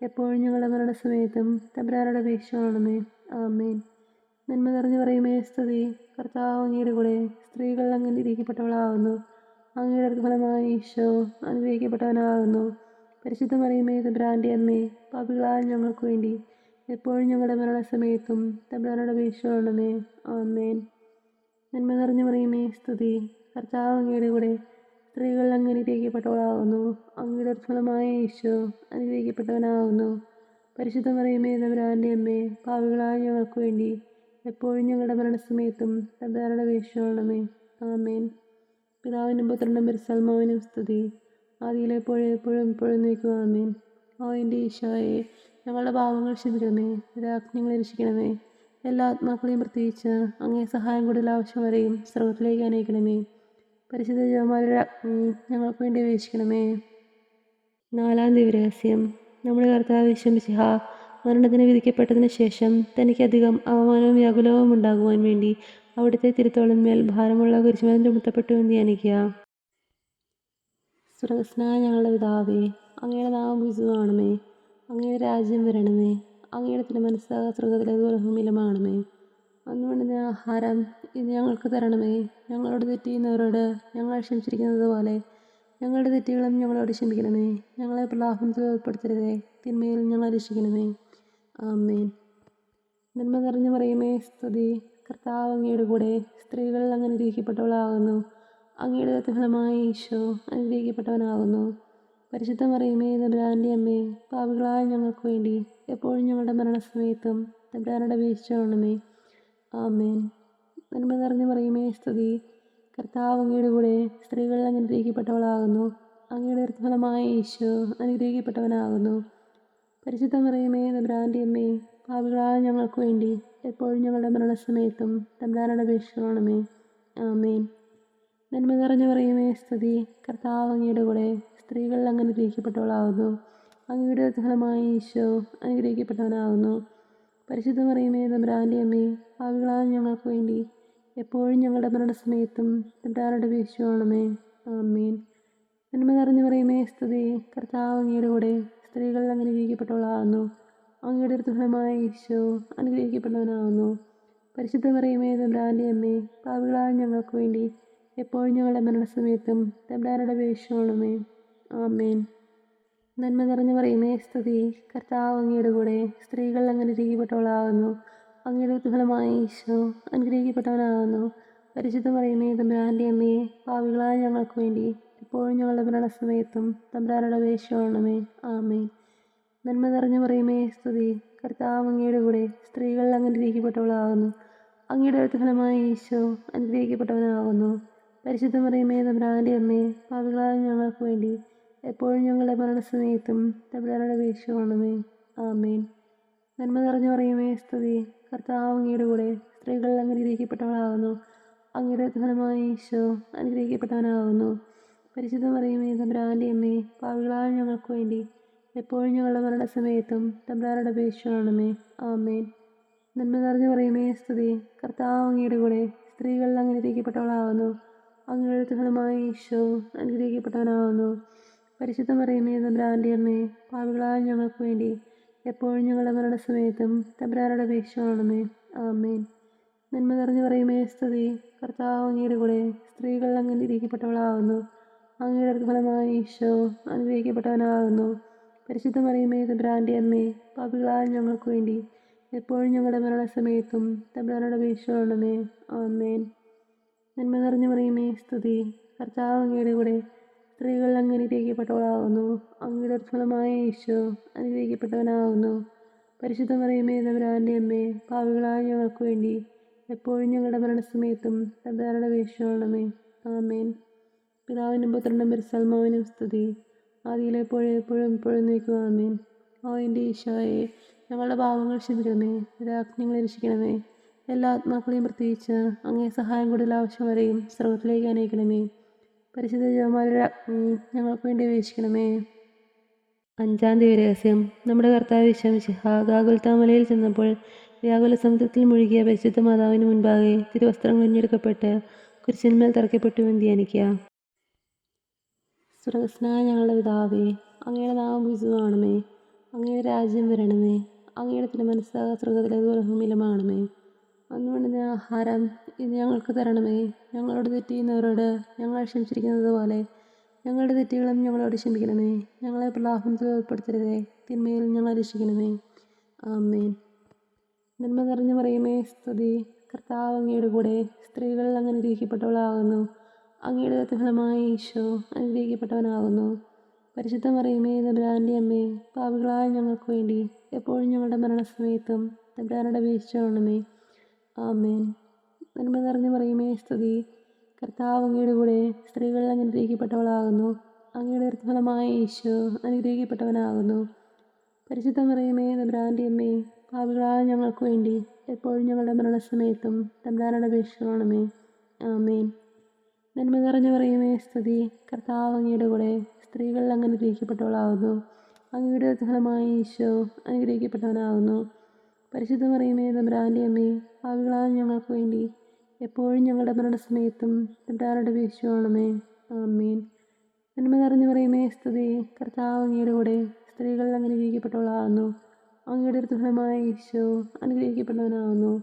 എപ്പോഴും ഞങ്ങളുടെ മരണസമയത്തും തമ്പുരാനോട് അപേക്ഷിച്ചുകൊള്ളണമേ. ആമേൻ. നന്മ നിറഞ്ഞു പറയുമേ സ്തുതി, കർത്താവ് അങ്ങയുടെ കൂടെ, സ്ത്രീകൾ അങ്ങ് അനുഗ്രഹിക്കപ്പെട്ടവളാകുന്നു. അങ്ങയുടെ ഫലമായ ഈശോ അനുഗ്രഹിക്കപ്പെട്ടവനാകുന്നു. പരിശുദ്ധ മറിയമേ തമ്പുരാൻ്റെ അമ്മേ, പാപികളായ ഞങ്ങൾക്ക് വേണ്ടി എപ്പോഴും ഞങ്ങളുടെ മരണസമയത്തും തമ്പുരാനോട് അപേക്ഷിച്ചുകൊള്ളണമേ. ആമേൻ. നന്മ നിറഞ്ഞു പറയുമേ സ്തുതി, കർത്താവ് അങ്ങയുടെ കൂടെ, സ്ത്രീകൾ അങ്ങ് അനുഗ്രഹിക്കപ്പെട്ടവളാകുന്നു. അങ്ങയുടെ ഫലമായ ഈശോ അനുഗ്രഹിക്കപ്പെട്ടവനാകുന്നു. പരിശുദ്ധ മറിയമേ തമ്പുരാൻ്റെ അമ്മേ, പാപികളായ ഞങ്ങൾക്ക് വേണ്ടി എപ്പോഴും ഞങ്ങളുടെ മരണസമയത്തും തമ്പുരാനോട് അപേക്ഷിച്ചുകൊള്ളണമേ. ആമേൻ. പിതാവിനും പുത്രനും പരിശുദ്ധാത്മാവിനും സ്തുതി, ആദിയിലെപ്പോഴും എപ്പോഴും എപ്പോഴും നീക്കുക. ആമേൻ. ഓ എൻ്റെ ഈശോയെ, ഞങ്ങളുടെ പാപങ്ങൾ ക്ഷമിക്കണമേ, രാജ്ഞങ്ങളെ രക്ഷിക്കണമേ. എല്ലാ ആത്മാക്കളെയും പ്രത്യേകിച്ച് അങ്ങേ സഹായം കൂടുതൽ ആവശ്യം വരെയും സ്രോതത്തിലേക്ക് അനയിക്കണമേ. പരിശുദ്ധ ജപമാലയുടെ രാജ്ഞി ഞങ്ങൾക്ക് വേണ്ടി അപേക്ഷിക്കണമേ. നാലാം ദിവ്യരഹസ്യം. നമ്മുടെ കർത്താവ് വിശ്വമിശിഹാ മരണത്തിന് വിധിക്കപ്പെട്ടതിന് ശേഷം തനിക്കധികം അവമാനവും വ്യാകുലവും ഉണ്ടാകുവാൻ വേണ്ടി അവിടുത്തെ തിരുത്തോളിന്മേൽ ഭാരമുള്ള കുരിശുമേൽ ചുമത്തപ്പെട്ടു എന്ന് ധ്യാനിക്കുക. സ്വർഗസ്നായ ഞങ്ങളുടെ പിതാവേ, അങ്ങയുടെ നാമം പൂജിതമാകണമേ, അങ്ങയുടെ രാജ്യം വരണമേ, അങ്ങയുടെ തിരുമനസ്സ് സ്വർഗത്തിലേതുപോലെ ഭൂമിയിലുമാകണമേ. അന്ന് വേണ്ടുന്ന ആഹാരം ഇന്ന് ഞങ്ങൾക്ക് തരണമേ. ഞങ്ങളോട് തെറ്റ് ചെയ്യുന്നവരോട് ഞങ്ങൾ ക്ഷമിച്ചിരിക്കുന്നത് പോലെ ഞങ്ങളുടെ തെറ്റുകളും ഞങ്ങളോട് ക്ഷമിക്കണമേ. ഞങ്ങളെ പ്രലാപനത്തിൽ ഉൾപ്പെടുത്തരുതേ, തിന്മയിൽ ഞങ്ങളെ രക്ഷിക്കണമേ. ആമേൻ. നന്മ നിറഞ്ഞു പറയുമേ സ്തുതി, കർത്താവ് അങ്ങയുടെ കൂടെ, സ്ത്രീകൾ അങ്ങ് അനുഗ്രഹിക്കപ്പെട്ടവളാകുന്നു. അങ്ങയുടെ ഫലമായ ഈശോ അനുഗ്രഹിക്കപ്പെട്ടവനാകുന്നു. പരിശുദ്ധ മറിയമേ തമ്പുരാൻ്റെ അമ്മേ, പാപികളായ ഞങ്ങൾക്ക് വേണ്ടി എപ്പോഴും ഞങ്ങളുടെ മരണസമയത്തും തമ്പുരാനോട് അപേക്ഷിച്ചുകൊള്ളണമേ. ആമേൻ. നന്മ നിറഞ്ഞു പറയുമേ സ്തുതി, കർത്താവ് അങ്ങയുടെ കൂടെ, സ്ത്രീകൾ അങ്ങ് അനുഗ്രഹിക്കപ്പെട്ടവളാകുന്നു. അങ്ങയുടെ ഫലമായ ഈശോ അനുഗ്രഹിക്കപ്പെട്ടവനാകുന്നു. പരിശുദ്ധ മറിയമേ തമ്പുരാൻ്റെ അമ്മേ, പാപികളായ ഞങ്ങൾക്ക് വേണ്ടി എപ്പോഴും ഞങ്ങളുടെ മരണസമയത്തും തമ്പുരാനോട് അപേക്ഷിക്കണമേ. ആമേൻ. നന്മ നിറഞ്ഞു പറയുമേ സ്തുതി. കർത്താവ് അങ്ങയുടെ കൂടെ സ്ത്രീകൾ അങ്ങ് അനുഗ്രഹിക്കപ്പെട്ടവളാകുന്നു. അങ്ങയുടെ ഫലമായ ഈശോ അനുഗ്രഹിക്കപ്പെട്ടവനാകുന്നു. പരിശുദ്ധ മറിയമേ തമ്പുരാൻ്റെ അമ്മേ, പാപികളായ ഞങ്ങൾക്ക് വേണ്ടി എപ്പോഴും ഞങ്ങളുടെ മരണസമയത്തും തമ്പുരാനോട് അപേക്ഷിക്കണമേ. ആമേൻ. നന്മ നിറഞ്ഞു പറയുമേ സ്തുതി. കർത്താവ് അങ്ങയുടെ കൂടെ സ്ത്രീകൾ അങ്ങ് അനുഗ്രഹിക്കപ്പെട്ടവളാകുന്നു. അങ്ങയുടെ ഫലമായ ഈശോ അനുഗ്രഹിക്കപ്പെട്ടവനാകുന്നു. പരിശുദ്ധ മറിയമേ തമ്പുരാൻ്റെ അമ്മേ, പാപികളായ ഞങ്ങൾക്ക് വേണ്ടി എപ്പോഴും ഞങ്ങളുടെ മരണസമയത്തും തമ്പുരാനോട് അപേക്ഷിക്കണമേ. ആമേൻ. നന്മ നിറഞ്ഞു പറയുമേ സ്തുതി. കർത്താവ് അങ്ങയുടെ കൂടെ സ്ത്രീകൾ അങ്ങ് അനുഗ്രഹിക്കപ്പെട്ടവളാകുന്നു. അങ്ങയുടെ ഫലമായ ഈശോ അനുഗ്രഹിക്കപ്പെട്ടവനാകുന്നു. പരിശുദ്ധ മറിയമേ തമ്പുരാൻ്റെ അമ്മേ, പാപികളായ ഞങ്ങൾക്ക് വേണ്ടി എപ്പോഴും ഞങ്ങളുടെ മരണസമയത്തും തമ്പുരാനോട് അപേക്ഷിക്കണമേ. ആമേൻ. നന്മ നിറഞ്ഞു പറയുമേ സ്തുതി. കർത്താവ് അങ്ങയുടെ കൂടെ സ്ത്രീകൾ അങ്ങ് അനുഗ്രഹിക്കപ്പെട്ടവളാകുന്നു. അങ്ങയുടെ ഫലമായ ഈശോ അനുഗ്രഹിക്കപ്പെട്ടവനാകുന്നു. പരിശുദ്ധ മറിയമേ തമ്പുരാൻ്റെ അമ്മേ, പാപികളായ ഞങ്ങൾക്ക് വേണ്ടി എപ്പോഴും ഞങ്ങളുടെ മരണസമയത്തും തമ്പുരാനോട് അപേക്ഷിക്കണമേ. ആമേൻ. നന്മ നിറഞ്ഞു പറയുമേ സ്തുതി. കർത്താവ് അങ്ങയുടെ കൂടെ സ്ത്രീകൾ അങ്ങ് അനുഗ്രഹിക്കപ്പെട്ടവളാകുന്നു. അങ്ങയുടെ ഫലമായ ഈശോ അനുഗ്രഹിക്കപ്പെട്ടവനാകുന്നു. പരിശുദ്ധ മറിയമേ തമ്പുരാൻ്റെ അമ്മേ, പാപികളായ ഞങ്ങൾക്ക് വേണ്ടി എപ്പോഴും ഞങ്ങളുടെ മരണസമയത്തും തമ്പുരാനോട് അപേക്ഷിക്കണമേ. ആമേൻ. നന്മ നിറഞ്ഞു പറയുമേ സ്തുതി. കർത്താവ് അങ്ങയുടെ കൂടെ സ്ത്രീകൾ അങ്ങ് അനുഗ്രഹിക്കപ്പെട്ടവളാകുന്നു. അങ്ങയുടെ ഫലമായ ഈശോ അനുഗ്രഹിക്കപ്പെട്ടവനാകുന്നു. പരിശുദ്ധ മറിയമേ തമ്പുരാൻ്റെ അമ്മേ, പാപികളായ ഞങ്ങൾക്ക് വേണ്ടി എപ്പോഴും ഞങ്ങളുടെ മരണസമയത്തും തമ്പുരാനോട് അപേക്ഷിക്കണമേ. ആമേൻ. നന്മ നിറഞ്ഞു പറയുമേ സ്തുതി. കർത്താവ് അങ്ങയുടെ കൂടെ സ്ത്രീകൾ അങ്ങ് അനുഗ്രഹിക്കപ്പെട്ടവളാകുന്നു. അങ്ങയുടെ ഫലമായ ഈശോ അനുഗ്രഹിക്കപ്പെട്ടവനാകുന്നു. പരിശുദ്ധ മറിയമേ തമ്പുരാൻ്റെ അമ്മേ, പാപികളായ ഞങ്ങൾക്ക് വേണ്ടി എപ്പോഴും ഞങ്ങളുടെ മരണസമയത്തും തമ്പുരാനോട് അപേക്ഷിക്കണമേ. ആമേൻ. നന്മ നിറഞ്ഞു പറയുമേ സ്തുതി. കർത്താവ് അങ്ങയുടെ കൂടെ സ്ത്രീകൾ അങ്ങ് അനുഗ്രഹിക്കപ്പെട്ടവളാകുന്നു. അങ്ങയുടെ ഫലമായ ഈശോ അനുഗ്രഹിക്കപ്പെട്ടവനാകുന്നു. പരിശുദ്ധ മറിയമേ തമ്പുരാൻ്റെ അമ്മേ, പാപികളായ ഞങ്ങൾക്ക് വേണ്ടി എപ്പോഴും ഞങ്ങളുടെ മരണസമയത്തും തമ്പുരാനോട് അപേക്ഷിക്കണമേ. ആമേൻ. പിതാവിനും പുത്രനും പരിശുദ്ധാത്മാവിനും സ്തുതി. ആദിയിലെപ്പോഴും എപ്പോഴും എപ്പോഴും നീക്കുക. ആമേൻ. ഓ എൻ്റെ ഈശോയെ, ഞങ്ങളുടെ പാപങ്ങൾ ക്ഷമിക്കണമേ. രാജ്ഞങ്ങളെ രക്ഷിക്കണമേ. എല്ലാ ആത്മാക്കളെയും പ്രത്യേകിച്ച് അങ്ങേ സഹായം കൂടുതൽ ആവശ്യം വരെയും സ്രോതത്തിലേക്ക് അനയിക്കണമേ. പരിശുദ്ധ ജപമാലയുടെ രാജ്ഞി ഞങ്ങൾക്ക് വേണ്ടി അപേക്ഷിക്കണമേ. 5-ാം ദിവ്യരഹസ്യം. നമ്മുടെ കർത്താവ് ഈശോ മിശിഹ ഗാഗുൽത്താമലയിൽ ചെന്നപ്പോൾ വ്യാകുല സമുദ്രത്തിൽ മുഴുകിയ പരിശുദ്ധ മാതാവിന് മുൻപാകെ തിരുവസ്ത്രങ്ങൾ ഉഞ്ഞെടുക്കപ്പെട്ട് കുരിശിന്മേൽ തറയ്ക്കപ്പെട്ടുവെന്ന് ധ്യാനിക്കുക. സ്വർഗ്ഗസ്ഥനായ ഞങ്ങളുടെ പിതാവേ, അങ്ങയുടെ നാമം പൂജിതമാകണമേ. അങ്ങയുടെ രാജ്യം വരണമേ. അങ്ങയുടെ തിരുമനസ്സ് സ്വർഗ്ഗത്തിലേതുപോലെ ഭൂമിയിലുമാകണമേ. അന്ന് വേണ്ടുന്ന ആഹാരം ഇന്ന് ഞങ്ങൾക്ക് തരണമേ. ഞങ്ങളോട് തെറ്റ് ചെയ്യുന്നവരോട് ഞങ്ങൾ ക്ഷമിച്ചിരിക്കുന്നത് പോലെ ഞങ്ങളുടെ തെറ്റുകളും ഞങ്ങളോട് ക്ഷമിക്കണമേ. ഞങ്ങളെ പ്രലോഭനത്തിൽ ഉൾപ്പെടുത്തരുതേ, തിന്മയിൽ ഞങ്ങളെ രക്ഷിക്കണമേ. ആമേൻ. നന്മ നിറഞ്ഞു പറയുമേ സ്തുതി. കർത്താവ് അങ്ങയുടെ കൂടെ സ്ത്രീകൾ അങ്ങ് അനുഗ്രഹിക്കപ്പെട്ടവളാകുന്നു. അങ്ങയുടെ ഫലമായ ഈശോ അനുഗ്രഹിക്കപ്പെട്ടവനാകുന്നു. പരിശുദ്ധ മറിയമേ തമ്പുരാൻ്റെ അമ്മേ, പാപികളായ ഞങ്ങൾക്ക് വേണ്ടി എപ്പോഴും ഞങ്ങളുടെ മരണസമയത്തും തമ്പുരാനോട് അപേക്ഷിക്കണമേ. ആമേൻ. നന്മ നിറഞ്ഞു പറയുമേ സ്തുതി. കർത്താവ് അങ്ങയുടെ കൂടെ സ്ത്രീകൾ അങ്ങ് അനുഗ്രഹിക്കപ്പെട്ടവളാകുന്നു. അങ്ങയുടെ ഫലമായ ഈശോ അനുഗ്രഹിക്കപ്പെട്ടവനാകുന്നു. പരിശുദ്ധ മറിയമേ തമ്പുരാൻ്റെ അമ്മേ, പാപികളായ ഞങ്ങൾക്ക് വേണ്ടി എപ്പോഴും ഞങ്ങളുടെ മരണസമയത്തും തമ്പുരാനോട് അപേക്ഷിക്കണമേ. ആമേൻ. നന്മ നിറഞ്ഞു പറയുമേ സ്തുതി. കർത്താവ് അങ്ങയുടെ കൂടെ സ്ത്രീകൾ അങ്ങ് അനുഗ്രഹിക്കപ്പെട്ടവളാകുന്നു. അങ്ങയുടെ ഫലമായ ഈശോ അനുഗ്രഹിക്കപ്പെട്ടവനാകുന്നു. പരിശുദ്ധ മറിയമേ തമ്പുരാൻ്റെ അമ്മേ, പാപികളായ ഞങ്ങൾക്ക് വേണ്ടി എപ്പോഴും ഞങ്ങളുടെ മരണസമയത്തും തമ്പുരാനോട് അപേക്ഷിക്കണമേ. ആമേൻ. നന്മ നിറഞ്ഞു പറയുമേ സ്തുതി. കർത്താവ് അങ്ങയുടെ കൂടെ സ്ത്രീകൾ അങ്ങ് അനുഗ്രഹിക്കപ്പെട്ടവളാകുന്നു. അങ്ങയുടെ ഫലമായ ഈശോ അനുഗ്രഹിക്കപ്പെട്ടവനാകുന്നു.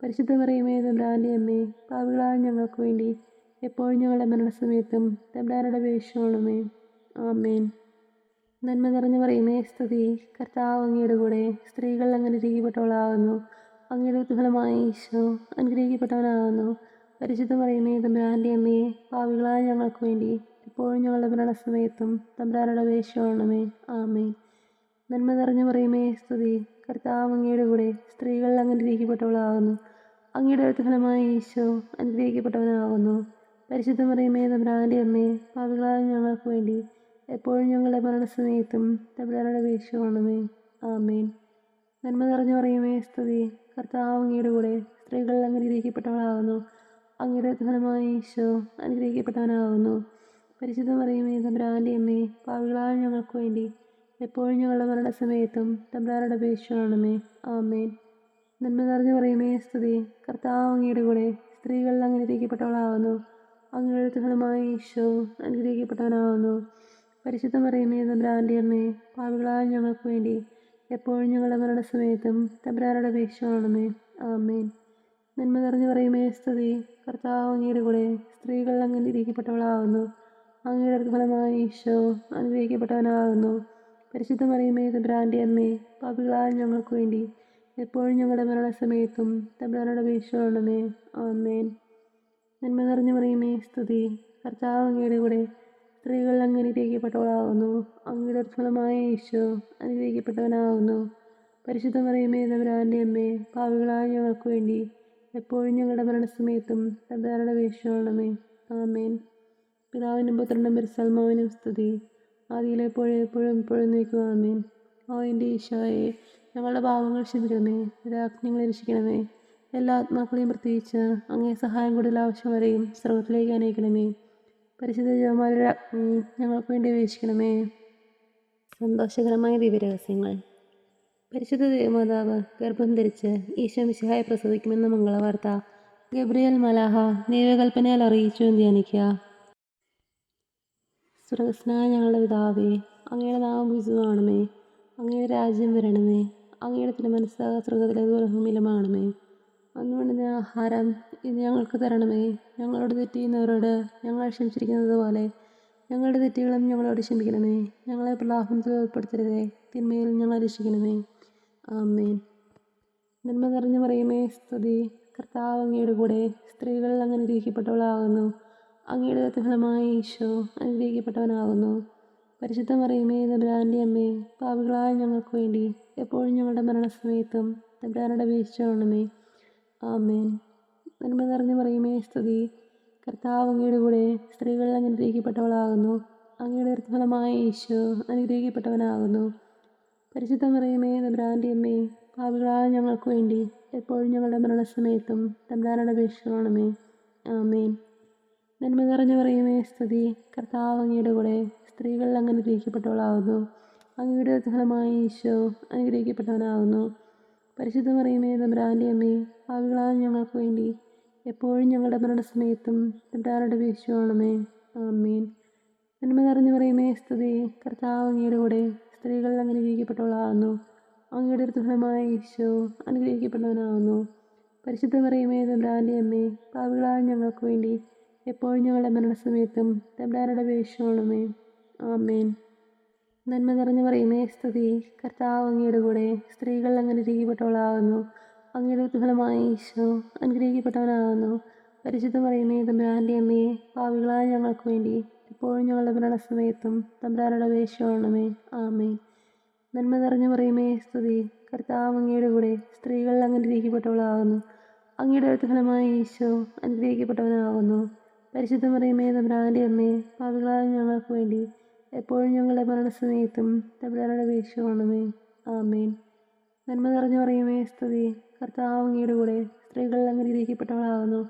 പരിശുദ്ധ മറിയമേ തമ്പുരാൻ്റെ അമ്മേ, പാപികളായ ഞങ്ങൾക്ക് വേണ്ടി എപ്പോഴും ഞങ്ങളുടെ മരണസമയത്തും തമ്പുരാനോട് അപേക്ഷിക്കണമേ. ആമേൻ. നന്മ നിറഞ്ഞു പറയുമേ സ്തുതി. കർത്താവ് അങ്ങയുടെ കൂടെ സ്ത്രീകൾ അങ്ങ് അനുഗ്രഹിക്കപ്പെട്ടവളാകുന്നു. അങ്ങയുടെ ഫലമായ ഈശോ അനുഗ്രഹിക്കപ്പെട്ടവനാകുന്നു. പരിശുദ്ധ മറിയമേ തമ്പുരാൻ്റെ അമ്മേ, പാപികളായ ഞങ്ങൾക്ക് വേണ്ടി എപ്പോഴും ഞങ്ങളുടെ മരണസമയത്തും തമ്പുരാനോട് അപേക്ഷിക്കണമേ. ആമേൻ. നന്മ നിറഞ്ഞു പറയുമേ സ്തുതി. കർത്താവ് അങ്ങയുടെ കൂടെ സ്ത്രീകൾ അങ്ങ് അനുഗ്രഹിക്കപ്പെട്ടവളാകുന്നു. അങ്ങയുടെ ഫലമായ ഈശോ അനുഗ്രഹിക്കപ്പെട്ടവനാകുന്നു. പരിശുദ്ധ മറിയമേ തമ്പുരാൻ്റെ അമ്മേ, പാപികളായ ഞങ്ങൾക്ക് വേണ്ടി എപ്പോഴും ഞങ്ങളുടെ മരണസമയത്തും തമ്പുരാനോട് അപേക്ഷിക്കണമേ. ആമേൻ. നന്മ നിറഞ്ഞു പറയുമേ സ്തുതി. കർത്താവ് അങ്ങയുടെ കൂടെ സ്ത്രീകൾ അനുഗ്രഹിക്കപ്പെട്ടവളാകുന്നു. അങ്ങയുടെ ഫലമായ ഈശോ അനുഗ്രഹിക്കപ്പെട്ടവനാകുന്നു. പരിശുദ്ധ മറിയമേ തമ്പുരാൻ്റെ അമ്മേ, പാപികളായ ഞങ്ങൾക്ക് വേണ്ടി എപ്പോഴും ഞങ്ങളുടെ മരണസമയത്തും തമ്പുരാനോട് അപേക്ഷിക്കണമേ. ആമേൻ. നന്മ നിറഞ്ഞു പറയുമേ സ്തുതി. കർത്താവ് അങ്ങയുടെ കൂടെ സ്ത്രീകൾ അനുഗ്രഹിക്കപ്പെട്ടവളാകുന്നു. അങ്ങയുടെ ഫലമായ ഈശോ അനുഗ്രഹിക്കപ്പെട്ടവനാകുന്നു. പരിശുദ്ധ മറിയമേ തമ്പുരാൻ്റെ അമ്മേ, പാപികളായ ഞങ്ങൾക്ക് വേണ്ടി എപ്പോഴും ഞങ്ങളുടെ മരണസമയത്തും തമ്പുരാനോട് അപേക്ഷിക്കണമേ. ആമേൻ. നന്മ നിറഞ്ഞു പറയുമേ സ്തുതി. കർത്താവ് അങ്ങയുടെ കൂടെ സ്ത്രീകൾ അനുഗ്രഹിക്കപ്പെട്ടവളാകുന്നു. അങ്ങയുടെ ഫലമായ ഈശോ അനുഗ്രഹിക്കപ്പെട്ടവനാകുന്നു. പരിശുദ്ധ മറിയമേ തമ്പുരാൻ്റെ അമ്മേ, പാപികളായ ഞങ്ങൾക്ക് വേണ്ടി എപ്പോഴും ഞങ്ങളുടെ മരണസമയത്തും തമ്പുരാനോട് അപേക്ഷിക്കണമേ. ആമേൻ. നന്മ നിറഞ്ഞു പറയുമേ സ്തുതി. കർത്താവ് അങ്ങയുടെ കൂടെ സ്ത്രീകൾ അനുഗ്രഹിക്കപ്പെട്ടവളാകുന്നു. അങ്ങയുടെ ഫലമായ ഈശോ അനുഗ്രഹിക്കപ്പെട്ടവനാകുന്നു. പരിശുദ്ധ മറിയമേ തമ്പുരാൻ്റെ അമ്മേ, പാപികളായ ഞങ്ങൾക്ക് വേണ്ടി എപ്പോഴും ഞങ്ങളുടെ മരണസമയത്തും തമ്പുരാനോട് അപേക്ഷിക്കണമേ. ആമേൻ. പിതാവിനും പുത്രനും പരിശുദ്ധാത്മാവിനും സ്തുതി. ആദിയിലെപ്പോഴും എപ്പോഴും എപ്പോഴും നീക്കുക. ആമേൻ. ഓ എൻ്റെ ഈശോയെ, ഞങ്ങളുടെ പാപങ്ങൾ ക്ഷമിക്കണമേ, രാജ്ഞങ്ങളെ രക്ഷിക്കണമേ. എല്ലാ ആത്മാക്കളെയും പ്രത്യേകിച്ച് അങ്ങേ സഹായം കൂടുതൽ ആവശ്യം വരെയും സ്വർഗത്തിലേക്ക് അനയിക്കണമേ. പരിശുദ്ധ ജപമാലയുടെ അഗ്നി ഞങ്ങൾക്ക് വേണ്ടി അപേക്ഷിക്കണമേ. സന്തോഷകരമായ ദിവ്യരഹസ്യങ്ങൾ. പരിശുദ്ധ ദേവമാതാവ് ഗർഭം ധരിച്ച് ഈശോ മിശിഹായെ പ്രസവിക്കുമെന്ന മംഗളവാർത്ത ഗബ്രിയേൽ മലാഹ ദൈവകൽപ്പനയാൽ അറിയിച്ചു എന്ന് ധ്യാനിക്കുക. സ്വർഗസ്നായ ഞങ്ങളുടെ പിതാവേ, അങ്ങയുടെ നാമം പൂജിതമാകണമേ. അങ്ങയുടെ രാജ്യം വരണമേ. അങ്ങയുടെ തിരുമനസ്സ് സ്വർഗത്തിലേതുപോലെ ഭൂമിയിലുമാകണമേ. അന്ന് വേണ്ടുന്ന ആഹാരം ഇന്ന് ഞങ്ങൾക്ക് തരണമേ. ഞങ്ങളോട് തെറ്റ് ചെയ്യുന്നവരോട് ഞങ്ങൾ ക്ഷമിച്ചിരിക്കുന്നത് പോലെ ഞങ്ങളുടെ തെറ്റുകളും ഞങ്ങളോട് ക്ഷമിക്കണമേ. ഞങ്ങളെ പ്രലാപനത്തിൽ ഉൾപ്പെടുത്തരുതേ, തിന്മയിൽ ഞങ്ങളെ രക്ഷിക്കണമേ. ആമേൻ. നന്മ നിറഞ്ഞു പറയുമേ സ്തുതി. കർത്താവ് അങ്ങയുടെ കൂടെ സ്ത്രീകൾ അനുഗ്രഹിക്കപ്പെട്ടവളാകുന്നു. അങ്ങയുടെ ഫലമായ ഈശോ അനുഗ്രഹിക്കപ്പെട്ടവനാകുന്നു. പരിശുദ്ധ മറിയമേ തമ്പുരാൻ്റെ അമ്മേ, പാപികളായ ഞങ്ങൾക്ക് വേണ്ടി എപ്പോഴും ഞങ്ങളുടെ മരണസമയത്തും തമ്പുരാനോട് അപേക്ഷിക്കണമേ. ആമേൻ. നന്മ നിറഞ്ഞു പറയുമേ സ്തുതി. കർത്താവ് അങ്ങയുടെ കൂടെ സ്ത്രീകൾ അനുഗ്രഹിക്കപ്പെട്ടവളാകുന്നു. അങ്ങയുടെ ഫലമായ ഈശോ അനുഗ്രഹിക്കപ്പെട്ടവനാകുന്നു. പരിശുദ്ധ മറിയമേ തമ്പുരാൻ്റെ അമ്മേ, പാപികളായ ഞങ്ങൾക്ക് വേണ്ടി എപ്പോഴും ഞങ്ങളുടെ മരണസമയത്തും തമ്പുരാനോട് അപേക്ഷിക്കണമേ. ആമേൻ. നന്മ നിറഞ്ഞു പറയുമേ സ്തുതി. കർത്താവ് അങ്ങയുടെ കൂടെ സ്ത്രീകൾ അനുഗ്രഹിക്കപ്പെട്ടവളാകുന്നു. അങ്ങയുടെ ഫലമായ ഈശോ അനുഗ്രഹിക്കപ്പെട്ടവനാകുന്നു. പരിശുദ്ധ മറിയമേ തമ്പുരാൻ്റെ അമ്മേ, പാപികളായ ഞങ്ങൾക്ക് വേണ്ടി എപ്പോഴും ഞങ്ങളുടെ മരണസമയത്തും തമ്പുരാനോട് അപേക്ഷിക്കണമേ. ആമേൻ. നന്മ നിറഞ്ഞു പറയുമേ സ്തുതി. കർത്താവ് അങ്ങയുടെ കൂടെ സ്ത്രീകൾ അനുഗ്രഹിക്കപ്പെട്ടവളാകുന്നു. അങ്ങയുടെ ഫലമായ ഈശോ അനുഗ്രഹിക്കപ്പെട്ടവനാകുന്നു. പരിശുദ്ധ മറിയമേ തമ്പുരാൻ്റെ അമ്മേ, പാപികളായ ഞങ്ങൾക്ക് വേണ്ടി എപ്പോഴും ഞങ്ങളുടെ മരണസമയത്തും തമ്പുരാനോട് അപേക്ഷിക്കണമേ. ആമേൻ. നന്മ നിറഞ്ഞു പറയുമേ സ്തുതി. കർത്താവ് അങ്ങയുടെ കൂടെ സ്ത്രീകൾ അനുഗ്രഹിക്കപ്പെട്ടവളാകുന്നു. അങ്ങയുടെ ഫലമായ ഈശോ അനുഗ്രഹിക്കപ്പെട്ടവനാകുന്നു. പരിശുദ്ധ മറിയമേ തമ്പുരാൻ്റെ അമ്മേ, പാപികളായ ഞങ്ങൾക്ക് വേണ്ടി എപ്പോഴും ഞങ്ങളുടെ മരണസമയത്തും തമ്പുരാനോട് അപേക്ഷിക്കണമേ. ആമേൻ. നന്മ നിറഞ്ഞു പറയുമേ സ്തുതി. കർത്താവ് അങ്ങയുടെ കൂടെ സ്ത്രീകൾ അനുഗ്രഹിക്കപ്പെട്ടവളാകുന്നു. അങ്ങയുടെ ഫലമായ ഈശോ അനുഗ്രഹിക്കപ്പെട്ടവനാകുന്നു. പരിശുദ്ധ മറിയമേ തമ്പുരാൻ്റെ അമ്മേ, പാപികളായ ഞങ്ങൾക്ക് വേണ്ടി എപ്പോഴും ഞങ്ങളുടെ മരണസമയത്തും തമ്പുരാനോട് അപേക്ഷിക്കണമേ. ആമേൻ. നന്മ നിറഞ്ഞു പറയുമേ സ്തുതി. കർത്താവ് അങ്ങയുടെ കൂടെ സ്ത്രീകൾ അനുഗ്രഹിക്കപ്പെട്ടവളാകുന്നു.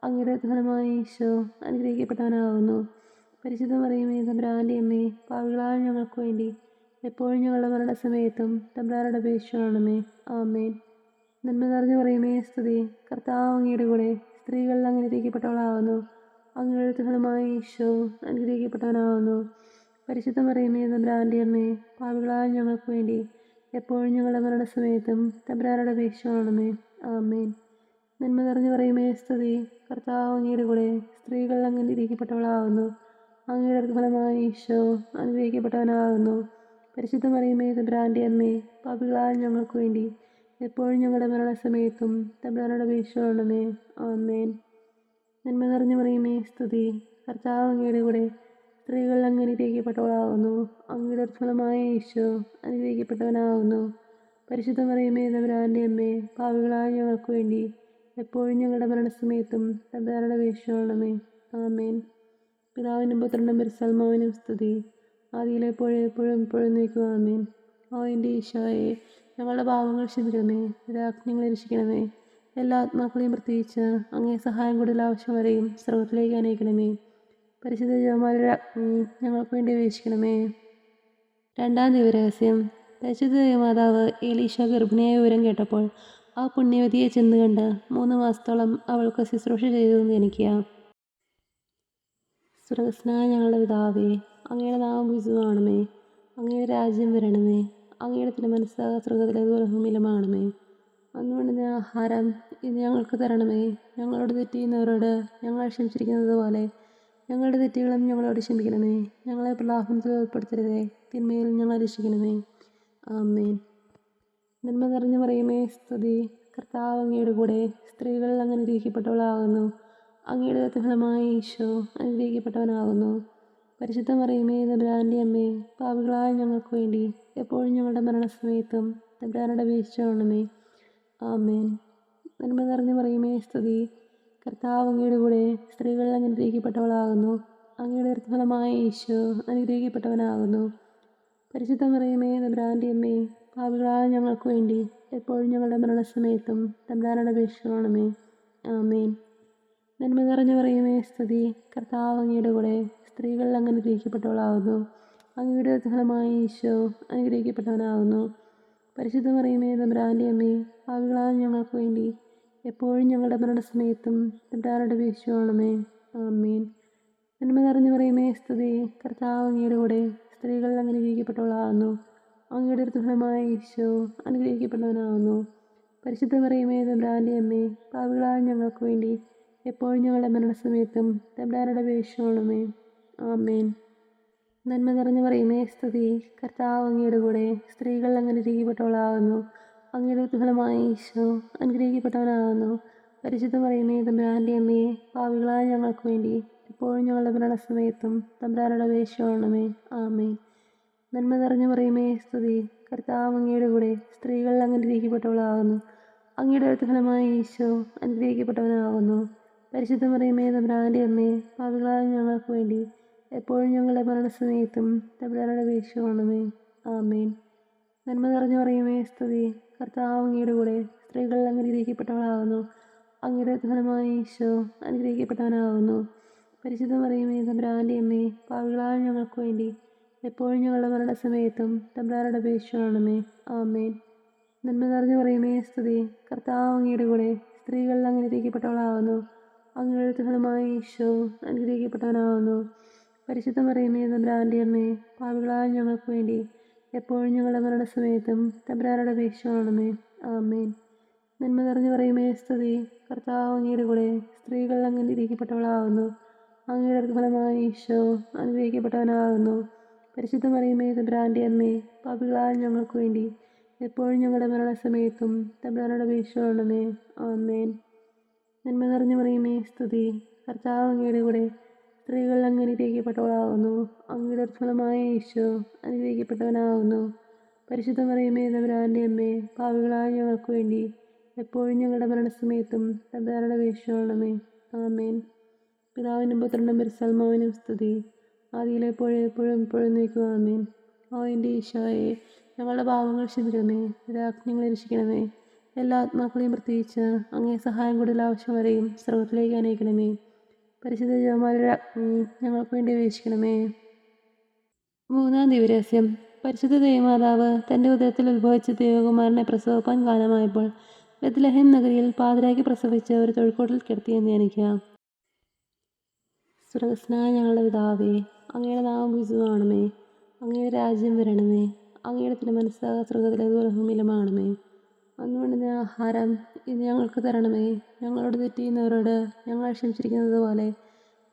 അങ്ങയുടെ ഫലമായ ഈശോ അനുഗ്രഹിക്കപ്പെട്ടവനാകുന്നു. പരിശുദ്ധ മറിയമേ തമ്പുരാൻ്റെ അമ്മേ, പാപികളായ ഞങ്ങൾക്ക് വേണ്ടി എപ്പോഴും ഞങ്ങളുടെ മരണസമയത്തും തമ്പുരാനോട് അപേക്ഷിക്കണമേ. ആമേൻ. നന്മ നിറഞ്ഞു പറയുമേ സ്തുതി. കർത്താവ് അങ്ങയുടെ കൂടെ സ്ത്രീകൾ അനുഗ്രഹിക്കപ്പെട്ടവളാകുന്നു. അങ്ങയുടെ ഫലമായ ഈശോ അനുഗ്രഹിക്കപ്പെട്ടവനാകുന്നു. പരിശുദ്ധ മറിയമേ തമ്പുരാൻ്റെ അമ്മേ, പാപികളായ ഞങ്ങൾക്ക് വേണ്ടി എപ്പോഴും ഞങ്ങളുടെ മരണസമയത്തും തമ്പുരാനോട് അപേക്ഷിക്കണമേ. ആമേൻ. നന്മ നിറഞ്ഞു പറയുമേ സ്തുതി. കർത്താവ് അങ്ങയുടെ കൂടെ സ്ത്രീകൾ അനുഗ്രഹിക്കപ്പെട്ടവളാകുന്നു. അങ്ങയുടെ ഫലമായ ഈശോ അനുഗ്രഹിക്കപ്പെട്ടവനാകുന്നു. പരിശുദ്ധ മറിയമേ തമ്പുരാൻ്റെ അമ്മേ, പാപികളായ ഞങ്ങൾക്ക് വേണ്ടി എപ്പോഴും ഞങ്ങളുടെ മരണസമയത്തും തമ്പുരാനോട് അപേക്ഷിക്കണമേ. ആമേൻ. നന്മ നിറഞ്ഞു പറയുമേ സ്തുതി. കർത്താവ് അങ്ങയുടെ കൂടെ സ്ത്രീകൾ അനുഗ്രഹിക്കപ്പെട്ടവളാകുന്നു. അങ്ങയുടെ ഫലമായ ഈശോ അനുഗ്രഹിക്കപ്പെട്ടവനാകുന്നു. പരിശുദ്ധ മറിയമേ തമ്പുരാൻ്റെ അമ്മേ, പാപികളായ ഞങ്ങൾക്ക് വേണ്ടി എപ്പോഴും ഞങ്ങളുടെ മരണസമയത്തും തമ്പുരാനോട് അപേക്ഷിക്കണമേ. ആമേൻ. പിതാവിനും പുത്രനും പരിശുദ്ധാത്മാവിനും സ്തുതി. ആദിയിലെപ്പോഴും എപ്പോഴും എപ്പോഴും നീക്കുക. ആമേൻ. ഓ എൻ്റെ ഈശോയെ, ഞങ്ങളുടെ പാപങ്ങൾ ക്ഷമിക്കണമേ. രാജ്ഞങ്ങളെ രക്ഷിക്കണമേ. എല്ലാ ആത്മാക്കളെയും പ്രത്യേകിച്ച് അങ്ങേ സഹായം കൂടുതൽ ആവശ്യം വരെയും സ്രോതത്തിലേക്ക് അനയിക്കണമേ. പരിശുദ്ധ ജപമാലയുടെ രാജ്ഞി ഞങ്ങൾക്ക് വേണ്ടി അപേക്ഷിക്കണമേ. രണ്ടാം ദിവരഹസ്യം. പരിശുദ്ധ ദേവമാതാവ് എലീശ ഗർഭിണിയായ വിവരം കേട്ടപ്പോൾ ആ പുണ്യവതിയെ ചെന്ന് കണ്ട് 3 മാസത്തോളം അവൾക്ക് ശുശ്രൂഷ ചെയ്തതെന്ന് ധ്യാനിക്കുക. സ്വർഗസ്നായ ഞങ്ങളുടെ പിതാവേ, അങ്ങയുടെ നാമം പൂജിതമാകണമേ. അങ്ങയുടെ രാജ്യം വരണമേ. അങ്ങയുടെ തിരുമനസ്സ് സ്വർഗത്തിലേതുപോലെ ഭൂമിയിലുമാകണമേ. അന്ന് വേണ്ടുന്ന ആഹാരം ഇന്ന് ഞങ്ങൾക്ക് തരണമേ. ഞങ്ങളോട് തെറ്റ് ചെയ്യുന്നവരോട് ഞങ്ങൾ ക്ഷമിച്ചിരിക്കുന്നത് പോലെ ഞങ്ങളുടെ തെറ്റുകളും ഞങ്ങളോട് ക്ഷമിക്കണമേ. ഞങ്ങളെ പ്രലാപനത്തിൽ ഉൾപ്പെടുത്തരുതേ, തിന്മയിൽ ഞങ്ങളെ രക്ഷിക്കണമേ. ആമേൻ. നന്മ നിറഞ്ഞു പറയുമേ സ്തുതി. കർത്താവ് അങ്ങയുടെ കൂടെ, സ്ത്രീകൾ അങ്ങ് അനുഗ്രഹിക്കപ്പെട്ടവളാകുന്നു. അങ്ങയുടെ ഫലമായി ഈശോ അനുഗ്രഹിക്കപ്പെട്ടവനാകുന്നു. പരിശുദ്ധ മറിയമേ, തമ്പുരാൻ്റെ അമ്മേ, പാപികളായ ഞങ്ങൾക്ക് വേണ്ടി എപ്പോഴും ഞങ്ങളുടെ മരണസമയത്തും തമ്പുരാനോട് അപേക്ഷിച്ചുകൊള്ളണമേ. ആമേൻ. നന്മ നിറഞ്ഞു പറയുമേ സ്തുതി. കർത്താവ് അങ്ങയുടെ കൂടെ, സ്ത്രീകൾ അങ്ങ് അനുഗ്രഹിക്കപ്പെട്ടവളാകുന്നു. അങ്ങയുടെ ഫലമായി ഈശോ അനുഗ്രഹിക്കപ്പെട്ടവനാകുന്നു. പരിശുദ്ധ മറിയമേ, തമ്പുരാൻ്റെ അമ്മേ, പാപികളായ ഞങ്ങൾക്ക് വേണ്ടി എപ്പോഴും ഞങ്ങളുടെ മരണസമയത്തും തമ്പുരാനോട് അപേക്ഷിച്ചുകൊള്ളണമേ. ആമേൻ. നന്മ നിറഞ്ഞു പറയുമേ സ്തുതി. കർത്താവ് അങ്ങയുടെ കൂടെ, സ്ത്രീകൾ അങ്ങ് അനുഗ്രഹിക്കപ്പെട്ടവളാകുന്നു. അങ്ങയുടെ ഫലമായി ഈശോ അനുഗ്രഹിക്കപ്പെട്ടവനാകുന്നു. പരിശുദ്ധ മറിയമേ, തമ്പുരാൻ്റെ അമ്മേ, പാപികളായ ഞങ്ങൾക്ക് വേണ്ടി എപ്പോഴും ഞങ്ങളുടെ മരണസമയത്തും തമ്പുരാനോട് അപേക്ഷിച്ചുകൊള്ളണമേ. ആമേൻ. നന്മ നിറഞ്ഞു പറയുമേ സ്തുതി. കർത്താവ് അങ്ങയുടെ കൂടെ, സ്ത്രീകൾ അങ്ങ് അനുഗ്രഹിക്കപ്പെട്ടവളാകുന്നു. അങ്ങയുടെ ഫലമായ ഈശോ അനുഗ്രഹിക്കപ്പെട്ടവനാകുന്നു. പരിശുദ്ധ മറിയമേ, തമ്പുരാൻ്റെ അമ്മേ, പാപികളായ ഞങ്ങൾക്ക് വേണ്ടി എപ്പോഴും ഞങ്ങളുടെ മരണസമയത്തും തമ്പുരാനോട് അപേക്ഷിച്ചുകൊള്ളണമേ. ആമേൻ. നന്മ നിറഞ്ഞു പറയുമേ സ്തുതി. കർത്താവ് അങ്ങയുടെ കൂടെ, സ്ത്രീകൾ അങ്ങ് അനുഗ്രഹിക്കപ്പെട്ടവളാകുന്നു. അങ്ങയുടെ ഫലമായ ഈശോ അനുഗ്രഹിക്കപ്പെട്ടവനാകുന്നു. പരിശുദ്ധ മറിയമേ, തമ്പുരാൻ്റെ അമ്മേ, പാപികളായ ഞങ്ങൾക്ക് വേണ്ടി എപ്പോഴും ഞങ്ങളുടെ മരണസമയത്തും തമ്പുരാനോട് അപേക്ഷിച്ചുകൊള്ളണമേ. ആമേൻ. നന്മ നിറഞ്ഞു പറയുമേ സ്തുതി. കർത്താവ് അങ്ങയുടെ കൂടെ, സ്ത്രീകൾ അങ്ങ് അനുഗ്രഹിക്കപ്പെട്ടവളാകുന്നു. അങ്ങയുടെ ഫലമായ ഈശോ അനുഗ്രഹിക്കപ്പെട്ടവനാകുന്നു. പരിശുദ്ധ മറിയമേ, തമ്പുരാൻ്റെ അമ്മേ, പാപികളായ ഞങ്ങൾക്ക് വേണ്ടി എപ്പോഴും ഞങ്ങളുടെ മരണസമയത്തും തമ്പുരാനോട് അപേക്ഷിച്ചുകൊള്ളണമേ. ആമേൻ. നന്മ നിറഞ്ഞു പറയുമേ സ്തുതി. കർത്താവ് അങ്ങയുടെ കൂടെ, സ്ത്രീകൾ അങ്ങ് അനുഗ്രഹിക്കപ്പെട്ടവളാകുന്നു. അങ്ങയുടെ ഫലമായ ഈശോ അനുഗ്രഹിക്കപ്പെട്ടവനാകുന്നു. പരിശുദ്ധ മറിയമേ, തമ്പുരാൻ്റെ അമ്മേ, പാപികളായ ഞങ്ങൾക്ക് വേണ്ടി എപ്പോഴും ഞങ്ങളുടെ മരണസമയത്തും തമ്പുരാനോട് അപേക്ഷിച്ചുകൊള്ളണമേ. ആമേൻ. നന്മ നിറഞ്ഞു പറയുമേ സ്തുതി. കർത്താവ് അങ്ങയുടെ കൂടെ, സ്ത്രീകൾ അങ്ങ് അനുഗ്രഹിക്കപ്പെട്ടവളാകുന്നു. അങ്ങയുടെ ഫലമായ ഈശോ അനുഗ്രഹിക്കപ്പെട്ടവനാകുന്നു. പരിശുദ്ധ മറിയമേ, തമ്പുരാൻ്റെ അമ്മേ, പാപികളായ ഞങ്ങൾക്ക് വേണ്ടി എപ്പോഴും ഞങ്ങളുടെ മരണസമയത്തും തമ്പുരാനോട് അപേക്ഷിച്ചുകൊള്ളണമേ. ആമേൻ. നന്മ നിറഞ്ഞു പറയുമേ സ്തുതി. കർത്താവ് അങ്ങയുടെ കൂടെ, സ്ത്രീകൾ അങ്ങ് അനുഗ്രഹിക്കപ്പെട്ടവളാകുന്നു. അങ്ങയുടെ ഫലമായ ഈശോ അനുഗ്രഹിക്കപ്പെട്ടവനാകുന്നു. പരിശുദ്ധ മറിയമേ, തമ്പുരാൻ്റെ അമ്മേ, പാപികളായ ഞങ്ങൾക്ക് വേണ്ടി എപ്പോഴും ഞങ്ങളുടെ മരണസമയത്തും തമ്പുരാനോട് അപേക്ഷിച്ചുകൊള്ളണമേ. ആമേൻ. നന്മ നിറഞ്ഞു പറയുമേ സ്തുതി. കർത്താവ് അങ്ങയുടെ കൂടെ, സ്ത്രീകൾ അങ്ങ് അനുഗ്രഹിക്കപ്പെട്ടവളാകുന്നു. അങ്ങയുടെ ഫലമായ ഈശോ അനുഗ്രഹിക്കപ്പെട്ടവനാകുന്നു. പരിശുദ്ധ മറിയമേ, തമ്പുരാൻ്റെ അമ്മേ, പാപികളായ ഞങ്ങൾക്ക് വേണ്ടി എപ്പോഴും ഞങ്ങളുടെ മരണസമയത്തും തമ്പുരാനോട് അപേക്ഷിച്ചുകൊള്ളണമേ. ആമേൻ. പിതാവിനും പുത്രനും പരിശുദ്ധാത്മാവിനും സ്തുതി. ആദിയിലെപ്പോഴും എപ്പോഴും എപ്പോഴും നീക്കുക. ആമേൻ. ഓ എൻ്റെ ഈശോയെ, ഞങ്ങളുടെ പാപങ്ങൾ ക്ഷമിക്കണമേ. രാജ്ഞങ്ങളെ രക്ഷിക്കണമേ. എല്ലാ ആത്മാക്കളെയും പ്രത്യേകിച്ച് അങ്ങേ സഹായം കൂടുതൽ ആവശ്യം വരെയും സ്രോതത്തിലേക്ക് അനയിക്കണമേ. പരിശുദ്ധ ജപമാലയുടെ രാജ്ഞി ഞങ്ങൾക്ക് വേണ്ടി അപേക്ഷിക്കണമേ. മൂന്നാം ദിവരഹസ്യം. പരിശുദ്ധ ദേവമാതാവ് തൻ്റെ ഉദരത്തിൽ ഉത്ഭവിച്ച ദൈവകുമാരനെ പ്രസവിപ്പാൻ കാലമായപ്പോൾ ബെത്ലഹേം നഗരിയിൽ പാതിരായ്ക്ക് പ്രസവിച്ച് ഒരു തൊഴുക്കോട്ടിൽ കിടത്തിയെന്ന് ധ്യാനിക്കുക. സ്വർഗസ്നായ ഞങ്ങളുടെ പിതാവേ, അങ്ങയുടെ നാമം പൂജിതമാകണമേ. അങ്ങയുടെ രാജ്യം വരണമേ. അങ്ങയുടെ തിരുമനസ്സ് സ്വർഗത്തിലേതുപോലെ ഭൂമിയിലുമാകണമേ. അന്ന് വേണ്ടുന്ന ആഹാരം ഇന്ന് ഞങ്ങൾക്ക് തരണമേ. ഞങ്ങളോട് തെറ്റ് ചെയ്യുന്നവരോട് ഞങ്ങൾ ക്ഷമിച്ചിരിക്കുന്നത് പോലെ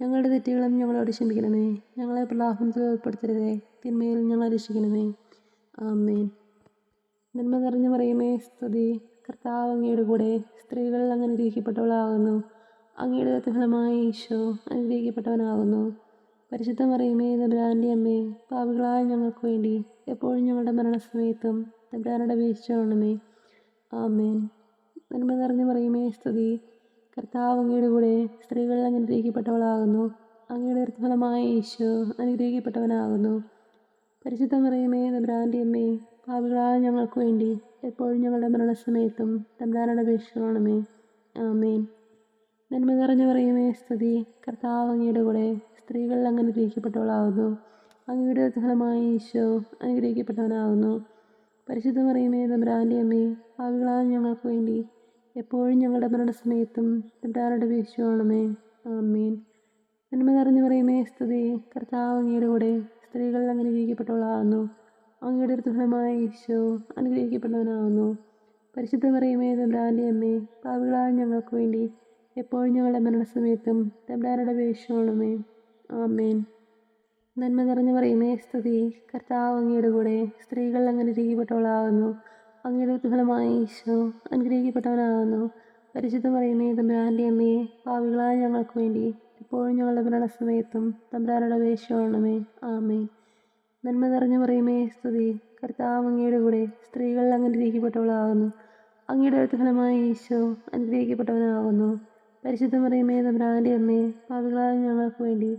ഞങ്ങളുടെ തെറ്റുകളും ഞങ്ങളോട് ക്ഷമിക്കണമേ. ഞങ്ങളെ പ്രലാപനത്തിൽ ഉൾപ്പെടുത്തരുതേ, തിന്മയിൽ ഞങ്ങളെ രക്ഷിക്കണമേ. ആമേൻ. നന്മ നിറഞ്ഞു പറയുമേ സ്തുതി. കർത്താവ് അങ്ങയുടെ കൂടെ, സ്ത്രീകൾ അങ്ങ് അനുഗ്രഹിക്കപ്പെട്ടവളാകുന്നു. അങ്ങയുടെ ഫലമായ ഈശോ അനുഗ്രഹിക്കപ്പെട്ടവനാകുന്നു. പരിശുദ്ധ മറിയമേ, തമ്പുരാൻ്റെ അമ്മേ, പാപികളായ ഞങ്ങൾക്ക് വേണ്ടി എപ്പോഴും ഞങ്ങളുടെ മരണസമയത്തും തമ്പുരാനോട് അപേക്ഷിച്ചുകൊള്ളണമേ. ആമേൻ. നന്മ നിറഞ്ഞു പറയുമേ സ്തുതി. കർത്താവ് അങ്ങയുടെ കൂടെ, സ്ത്രീകൾ അങ്ങ് അനുഗ്രഹിക്കപ്പെട്ടവളാകുന്നു. അങ്ങയുടെ ഫലമായ ഈശോ അനുഗ്രഹിക്കപ്പെട്ടവനാകുന്നു. പരിശുദ്ധ മറിയമേ, തമ്പുരാൻ്റെ അമ്മേ, പാപികളായ ഞങ്ങൾക്ക് വേണ്ടി എപ്പോഴും ഞങ്ങളുടെ മരണസമയത്തും തമ്പുരാനോട് അപേക്ഷിക്കണമേ. ആമേൻ. നന്മ നിറഞ്ഞു പറയുമേ സ്തുതി. കർത്താവ് അങ്ങയുടെ കൂടെ സ്ത്രീകൾ അങ്ങ് അനുഗ്രഹിക്കപ്പെട്ടവളാകുന്നു. അങ്ങയുടെ ഫലമായി ഈശോ അനുഗ്രഹിക്കപ്പെട്ടവനാകുന്നു. പരിശുദ്ധ മറിയമേ തമ്പുരാൻ്റെ അമ്മേ, പാപികളായ ഞങ്ങൾക്ക് വേണ്ടി എപ്പോഴും ഞങ്ങളുടെ മരണസമയത്തും തമ്പുരാനോട് അപേക്ഷിക്കണമേ. ആമേൻ. നന്മ നിറഞ്ഞു പറയുമേ സ്തുതി. കർത്താവ് അങ്ങയുടെ കൂടെ സ്ത്രീകൾ അങ്ങ് അനുഗ്രഹിക്കപ്പെട്ടവളാകുന്നു. അങ്ങയുടെ ഫലമായി ഈശോ അനുഗ്രഹിക്കപ്പെട്ടവനാകുന്നു. പരിശുദ്ധ മറിയമേ തമ്പുരാൻ്റെ അമ്മേ, പാപികളായ ഞങ്ങൾക്ക് വേണ്ടി എപ്പോഴും ഞങ്ങളുടെ മരണസമയത്തും തമ്പുരാനോട് അപേക്ഷിക്കണമേ. ആമേൻ. നന്മ നിറഞ്ഞു പറയുമേ സ്തുതി. കർത്താവ് അങ്ങയുടെ കൂടെ സ്ത്രീകൾ അങ്ങ് അനുഗ്രഹിക്കപ്പെട്ടവളാകുന്നു. അങ്ങയുടെ ഫലമായി ഈശോ അനുഗ്രഹിക്കപ്പെട്ടവനാകുന്നു. പരിശുദ്ധ മറിയമേ തമ്പുരാൻ്റെ അമ്മേ, പാപികളായ ഞങ്ങൾക്ക് വേണ്ടി എപ്പോഴും ഞങ്ങളുടെ മരണസമയത്തും തമ്പുരാനോട് അപേക്ഷിക്കണമേ. ആമേൻ. നന്മ നിറഞ്ഞു പറയുമേ സ്തുതി. കർത്താവ് അങ്ങയുടെ കൂടെ സ്ത്രീകൾ അങ്ങ് അനുഗ്രഹിക്കപ്പെട്ടവളാകുന്നു. അങ്ങയുടെ ഫലമായി ഈശോ അനുഗ്രഹിക്കപ്പെട്ടവനാകുന്നു. പരിശുദ്ധ മറിയമേ തമ്പുരാൻ്റെ അമ്മേ, പാപികളായ ഞങ്ങൾക്ക് വേണ്ടി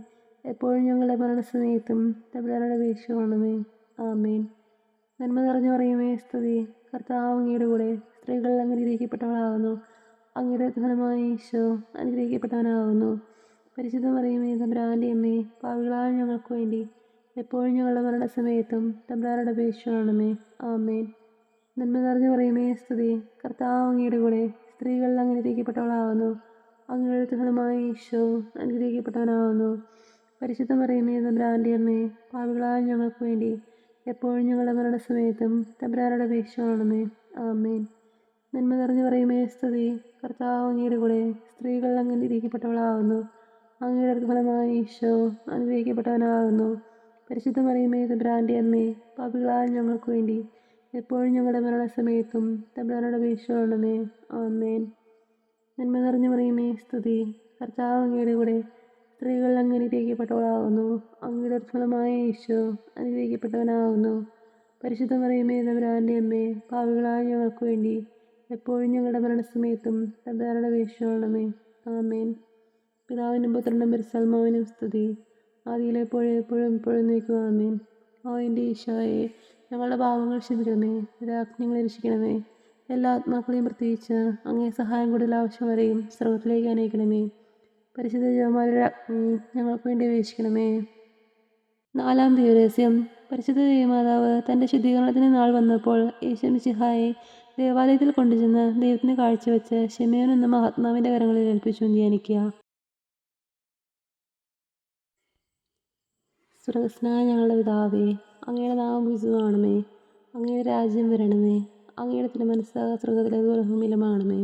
എപ്പോഴും ഞങ്ങളുടെ മരണസമയത്തും തമ്പുരാനോട് അപേക്ഷിക്കണമേ. ആമേൻ. നന്മ നിറഞ്ഞു പറയുമേ സ്തുതി. കർത്താവ് അങ്ങയുടെ കൂടെ സ്ത്രീകൾ അങ്ങ് അനുഗ്രഹിക്കപ്പെട്ടവളാകുന്നു. അങ്ങയുടെ ഫലമായി ഈശോ അനുഗ്രഹിക്കപ്പെട്ടവനാകുന്നു. പരിശുദ്ധ മറിയമേ തമ്പുരാൻ്റെ അമ്മേ, പാപികളായ ഞങ്ങൾക്ക് വേണ്ടി എപ്പോഴും ഞങ്ങളുടെ മരണസമയത്തും തമ്പുരാനോട് അപേക്ഷിക്കണമേ. ആമേൻ. നന്മ നിറഞ്ഞു പറയുമേ സ്തുതി. കർത്താവ് അങ്ങയുടെ കൂടെ സ്ത്രീകൾ അങ്ങ് അനുഗ്രഹിക്കപ്പെട്ടവളാകുന്നു. അങ്ങയുടെ ഫലമായി ഈശോ അനുഗ്രഹിക്കപ്പെട്ടവനാകുന്നു. പരിശുദ്ധ മറിയമേ തമ്പുരാൻ്റെ അമ്മേ, പാപികളായ ഞങ്ങൾക്ക് വേണ്ടി എപ്പോഴും ഞങ്ങളുടെ മരണസമയത്തും തമ്പുരാനോട് അപേക്ഷിക്കണമേ. ആമേൻ. നന്മ നിറഞ്ഞു പറയുമേ സ്തുതി. കർത്താവ് അങ്ങയുടെ കൂടെ സ്ത്രീകൾ അങ്ങ് അനുഗ്രഹിക്കപ്പെട്ടവളാകുന്നു. അങ്ങയുടെ ഫലമായി ഈശോ അനുഗ്രഹിക്കപ്പെട്ടവനാകുന്നു. പരിശുദ്ധ മറിയമേ തമ്പുരാൻ്റെ അമ്മേ, പാപികളായ ഞങ്ങൾക്ക് വേണ്ടി എപ്പോഴും ഞങ്ങളുടെ മരണസമയത്തും തമ്പുരാനോട് അപേക്ഷിക്കണമേ. ആമേൻ. നന്മ നിറഞ്ഞു പറയുമേ സ്തുതി. കർത്താവ് അങ്ങയുടെ കൂടെ സ്ത്രീകൾ അങ്ങ് അനുഗ്രഹിക്കപ്പെട്ടവളാകുന്നു. അങ്ങയുടെ ഫലമായ ഈശോ അനുഗ്രഹിക്കപ്പെട്ടവനാകുന്നു. പരിശുദ്ധ മറിയമേ തമ്പുരാൻ്റെ അമ്മേ, പാപികളായ ഞങ്ങൾക്ക് വേണ്ടി എപ്പോഴും ഞങ്ങളുടെ മരണസമയത്തും തമ്പുരാനോട് അപേക്ഷിക്കണമേ. ആമേൻ. പിതാവിനും പുത്രനും പരിശുദ്ധാത്മാവിനും സ്തുതി. ആദിയിലെപ്പോഴും എപ്പോഴും എപ്പോഴും നീക്കുക. ആമേൻ. എൻ്റെ ഈശോയെ, ഞങ്ങളുടെ പാപങ്ങൾ ക്ഷമിക്കണമേ. രാജ്ഞങ്ങളെ രക്ഷിക്കണമേ. എല്ലാ ആത്മാക്കളെയും പ്രത്യേകിച്ച് അങ്ങേ സഹായം കൂടുതൽ ആവശ്യവരെയും സ്വർഗത്തിലേക്ക് അനയിക്കണമേ. പരിശുദ്ധ ജപമാലയുടെ അഗ്നി ഞങ്ങൾക്ക് വേണ്ടി അപേക്ഷിക്കണമേ. 4-ാം ദിവരഹസ്യം. പരിശുദ്ധ ദേവമാതാവ് തൻ്റെ ശുദ്ധീകരണത്തിന് നാൾ വന്നപ്പോൾ യേശു മിശിഹായെ ദേവാലയത്തിൽ കൊണ്ടുചെന്ന് ദൈവത്തിന് കാഴ്ചവെച്ച് ശിമയോൻ എന്ന മഹാത്മാവിൻ്റെ കരങ്ങളിൽ ഏൽപ്പിച്ചു. ധ്യാനിക്കുക. സ്വർഗസ്ഥനായ ഞങ്ങളുടെ പിതാവേ, അങ്ങയുടെ നാമം പൂജിതമാകണമേ. അങ്ങയുടെ രാജ്യം വരണമേ. അങ്ങയുടെ തിരുമനസ്സ് സ്വർഗത്തിലേതുപോലെ ഭൂമിയിലുമാകണമേ.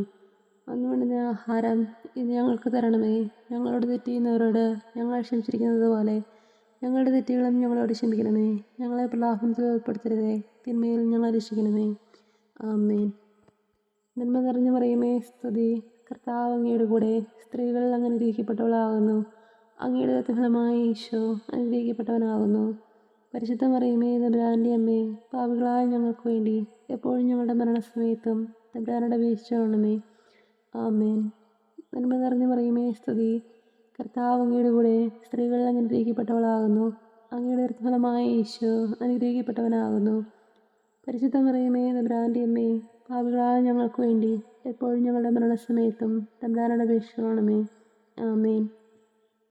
അന്ന് വേണ്ടുന്ന ആഹാരം ഇത് ഞങ്ങൾക്ക് തരണമേ. ഞങ്ങളോട് തെറ്റ് ചെയ്യുന്നവരോട് ഞങ്ങൾ ക്ഷമിച്ചിരിക്കുന്നത് പോലെ ഞങ്ങളുടെ തെറ്റുകളും ഞങ്ങളോട് ക്ഷമിക്കണമേ. ഞങ്ങളെ പ്രലോഭനത്തിൽ ഉൾപ്പെടുത്തരുതേ, തിന്മയിൽ ഞങ്ങളെ രക്ഷിക്കണമേ. ആമേൻ. നന്മ നിറഞ്ഞു പറയുമേ സ്തുതി. കർത്താവ് അങ്ങയുടെ കൂടെ സ്ത്രീകൾ അങ്ങ് അനുഗ്രഹിക്കപ്പെട്ടവളാകുന്നു. അങ്ങയുടെ ഫലമായി ഈശോ അനുഗ്രഹിക്കപ്പെട്ടവനാകുന്നു. പരിശുദ്ധ മറിയമേ തമ്പുരാൻ്റെ അമ്മേ, പാപികളായ ഞങ്ങൾക്ക് വേണ്ടി എപ്പോഴും ഞങ്ങളുടെ മരണസമയത്തും തമ്പുരാനോട് അപേക്ഷിക്കണമേ. ആമേൻ. നന്മ നിറഞ്ഞു പറയുമേ സ്തുതി. കർത്താവ് അങ്ങയുടെ കൂടെ സ്ത്രീകൾ അങ്ങ് അനുഗ്രഹിക്കപ്പെട്ടവളാകുന്നു. അങ്ങയുടെ ഫലമായ ഈശോ അനുഗ്രഹിക്കപ്പെട്ടവനാകുന്നു. പരിശുദ്ധ മറിയമേ തമ്പുരാൻ്റെ അമ്മേ, പാപികളായ ഞങ്ങൾക്ക് വേണ്ടി എപ്പോഴും ഞങ്ങളുടെ മരണസമയത്തും തമ്പുരാനോട് അപേക്ഷിക്കണമേ. ആമേൻ.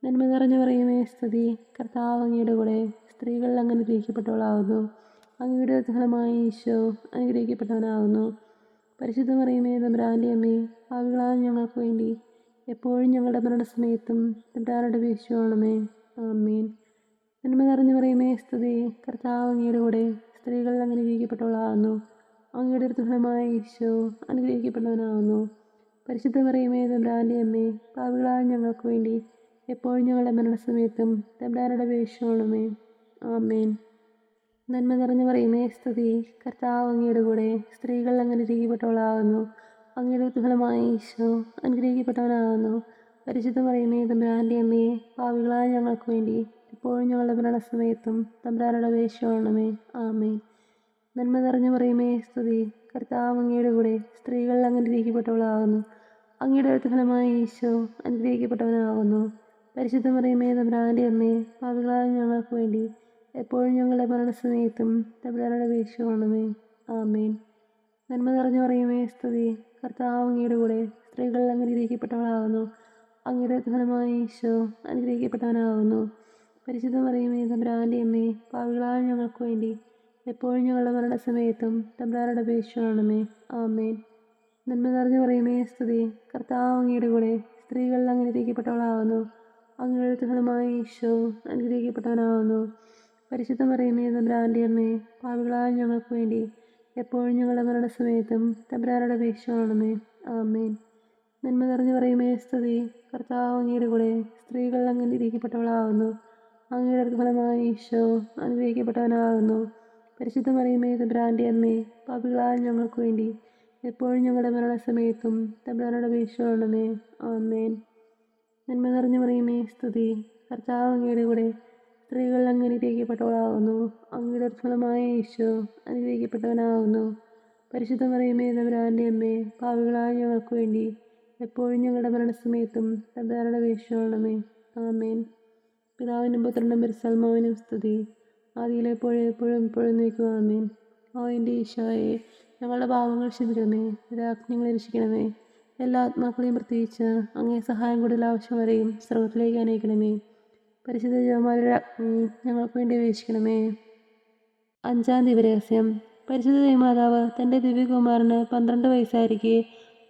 നന്മ നിറഞ്ഞു പറയുമേ സ്തുതി. കർത്താവ് അങ്ങയുടെ കൂടെ സ്ത്രീകൾ അങ്ങ് അനുഗ്രഹിക്കപ്പെട്ടവളാകുന്നു. അങ്ങയുടെ ഫലമായ ഈശോ അനുഗ്രഹിക്കപ്പെട്ടവനാകുന്നു. പരിശുദ്ധ മറിയമേ തമ്പുരാൻ്റെ അമ്മേ, പാപികളായ ഞങ്ങൾക്ക് വേണ്ടി എപ്പോഴും ഞങ്ങളുടെ മരണസമയത്തും തമ്പുരാനോട് അപേക്ഷിക്കണമേ. ആമേൻ. നന്മ നിറഞ്ഞു പറയുമേ സ്തുതി. കർത്താവ് അങ്ങയുടെ കൂടെ സ്ത്രീകൾ അങ്ങ് അനുഗ്രഹിക്കപ്പെട്ടവളാകുന്നു. അങ്ങയുടെ ഫലമായ ഈശോ അനുഗ്രഹിക്കപ്പെട്ടവനാകുന്നു. പരിശുദ്ധ മറിയമേ തമ്പുരാൻ്റെ അമ്മേ, പാപികളായ ഞങ്ങൾക്ക് വേണ്ടി എപ്പോഴും ഞങ്ങളുടെ മരണസമയത്തും തമ്പുരാനോട് അപേക്ഷിക്കണമേ. ആമേൻ. നന്മ നിറഞ്ഞു പറയുമേ സ്തുതി. കർത്താവ് അങ്ങയുടെ കൂടെ സ്ത്രീകൾ അങ്ങ് അനുഗ്രഹിക്കപ്പെട്ടവളാകുന്നു. അങ്ങയുടെ ഫലമായ ഈശോ അനുഗ്രഹിക്കപ്പെട്ടവനാകുന്നു. പരിശുദ്ധ മറിയമേ തമ്പുരാൻ്റെ അമ്മേ, പാപികളായ ഞങ്ങൾക്ക് വേണ്ടി എപ്പോഴും ഞങ്ങളുടെ മരണസമയത്തും തമ്പുരാനോട് അപേക്ഷിക്കണമേ. ആമേൻ. നന്മ നിറഞ്ഞു പറയുമേ സ്തുതി. കർത്താവ് അങ്ങയുടെ കൂടെ സ്ത്രീകൾ അങ്ങ് അനുഗ്രഹിക്കപ്പെട്ടവളാകുന്നു. അങ്ങയുടെ ഫലമായ ഈശോ അനുഗ്രഹിക്കപ്പെട്ടവനാകുന്നു. പരിശുദ്ധ മറിയമേ തമ്പുരാൻ്റെ അമ്മേ, പാപികളായ ഞങ്ങൾക്ക് വേണ്ടി എപ്പോഴും ഞങ്ങളുടെ മരണസമയത്തും തമ്പുരാനോട് അപേക്ഷിക്കണമേ. ആമേൻ. നന്മ നിറഞ്ഞു പറയുമേ സ്തുതി. കർത്താവ് അങ്ങയുടെ കൂടെ സ്ത്രീകൾ അനുഗ്രഹിക്കപ്പെട്ടവളാകുന്നു. അങ്ങയുടെ ഫലമായി ഈശോ അനുഗ്രഹിക്കപ്പെട്ടവനാകുന്നു. പരിശുദ്ധ മറിയമേ തമ്പുരാൻ്റെ അമ്മേ, പാപികളായ ഞങ്ങൾക്ക് വേണ്ടി എപ്പോഴും ഞങ്ങളുടെ മരണസമയത്തും തമ്പുരാനോട് അപേക്ഷിക്കണമേ. ആമേൻ. നന്മ നിറഞ്ഞു പറയുമേ സ്തുതി. കർത്താവ് അങ്ങയുടെ കൂടെ സ്ത്രീകൾ അനുഗ്രഹിക്കപ്പെട്ടവളാകുന്നു. അങ്ങയുടെ ഫലമായി ഈശോ അനുഗ്രഹിക്കപ്പെട്ടവനാകുന്നു. പരിശുദ്ധ മറിയമേ തമ്പുരാൻ്റെ അമ്മേ, പാപികളായ ഞങ്ങൾക്ക് വേണ്ടി എപ്പോഴും ഞങ്ങളുടെ മരണസമയത്തും തമ്പുരാനോട് അപേക്ഷിക്കണമേ. ആമേൻ. നന്മ നിറഞ്ഞു പറയുമേ സ്തുതി. കർത്താവ് അങ്ങയുടെ കൂടെ സ്ത്രീകൾ അനുഗ്രഹിക്കപ്പെട്ടവളാകുന്നു. അങ്ങയുടെ ഫലമായി ഈശോ അനുഗ്രഹിക്കപ്പെട്ടവനാകുന്നു. പരിശുദ്ധ മറിയമേ തമ്പുരാൻ്റെ അമ്മേ, പാപികളായ ഞങ്ങൾക്ക് വേണ്ടി എപ്പോഴും ഞങ്ങളുടെ മരണസമയത്തും തമ്പുരാനോട് അപേക്ഷിക്കണമേ. ആമേൻ. നന്മ നിറഞ്ഞു പറയുമേ സ്തുതി. കർത്താവ് അങ്ങയുടെ കൂടെ സ്ത്രീകൾ അനുഗ്രഹിക്കപ്പെട്ടവളാകുന്നു. അങ്ങയുടെ ഫലമായ ഈശോ അനുഗ്രഹിക്കപ്പെട്ടവനാകുന്നു. പരിശുദ്ധ മറിയമേ തമ്പുരാൻ്റെ അമ്മേ, പാപികളായ ഞങ്ങൾക്ക് വേണ്ടി എപ്പോഴും ഞങ്ങളുടെ മരണസമയത്തും തമ്പുരാനോട് അപേക്ഷിക്കണമേ. ആമേൻ. പിതാവിനും പുത്രനും പരിശുദ്ധാത്മാവിനും സ്തുതി. ആദിയിലെപ്പോഴും എപ്പോഴും എപ്പോഴും നീക്കുക. ആമേൻ. ഓ എൻ്റെ ഈശോയെ, ഞങ്ങളുടെ പാപങ്ങൾ ക്ഷമിക്കണമേ, രാജ്ഞങ്ങളെ രക്ഷിക്കണമേ. എല്ലാ ആത്മാക്കളെയും പ്രത്യേകിച്ച് അങ്ങേ സഹായം കൂടുതൽ ആവശ്യം വരെയും സ്വർഗത്തിലേക്ക് അനയിക്കണമേ. പരിശുദ്ധ ജപമാലയുടെ അഗ്നി ഞങ്ങൾക്ക് വേണ്ടി അപേക്ഷിക്കണമേ. 5-ാം ദിവരഹസ്യം. പരിശുദ്ധ ദൈവമാതാവ് തൻ്റെ ദിവ്യകുമാരന് 12 വയസ്സായിരിക്കെ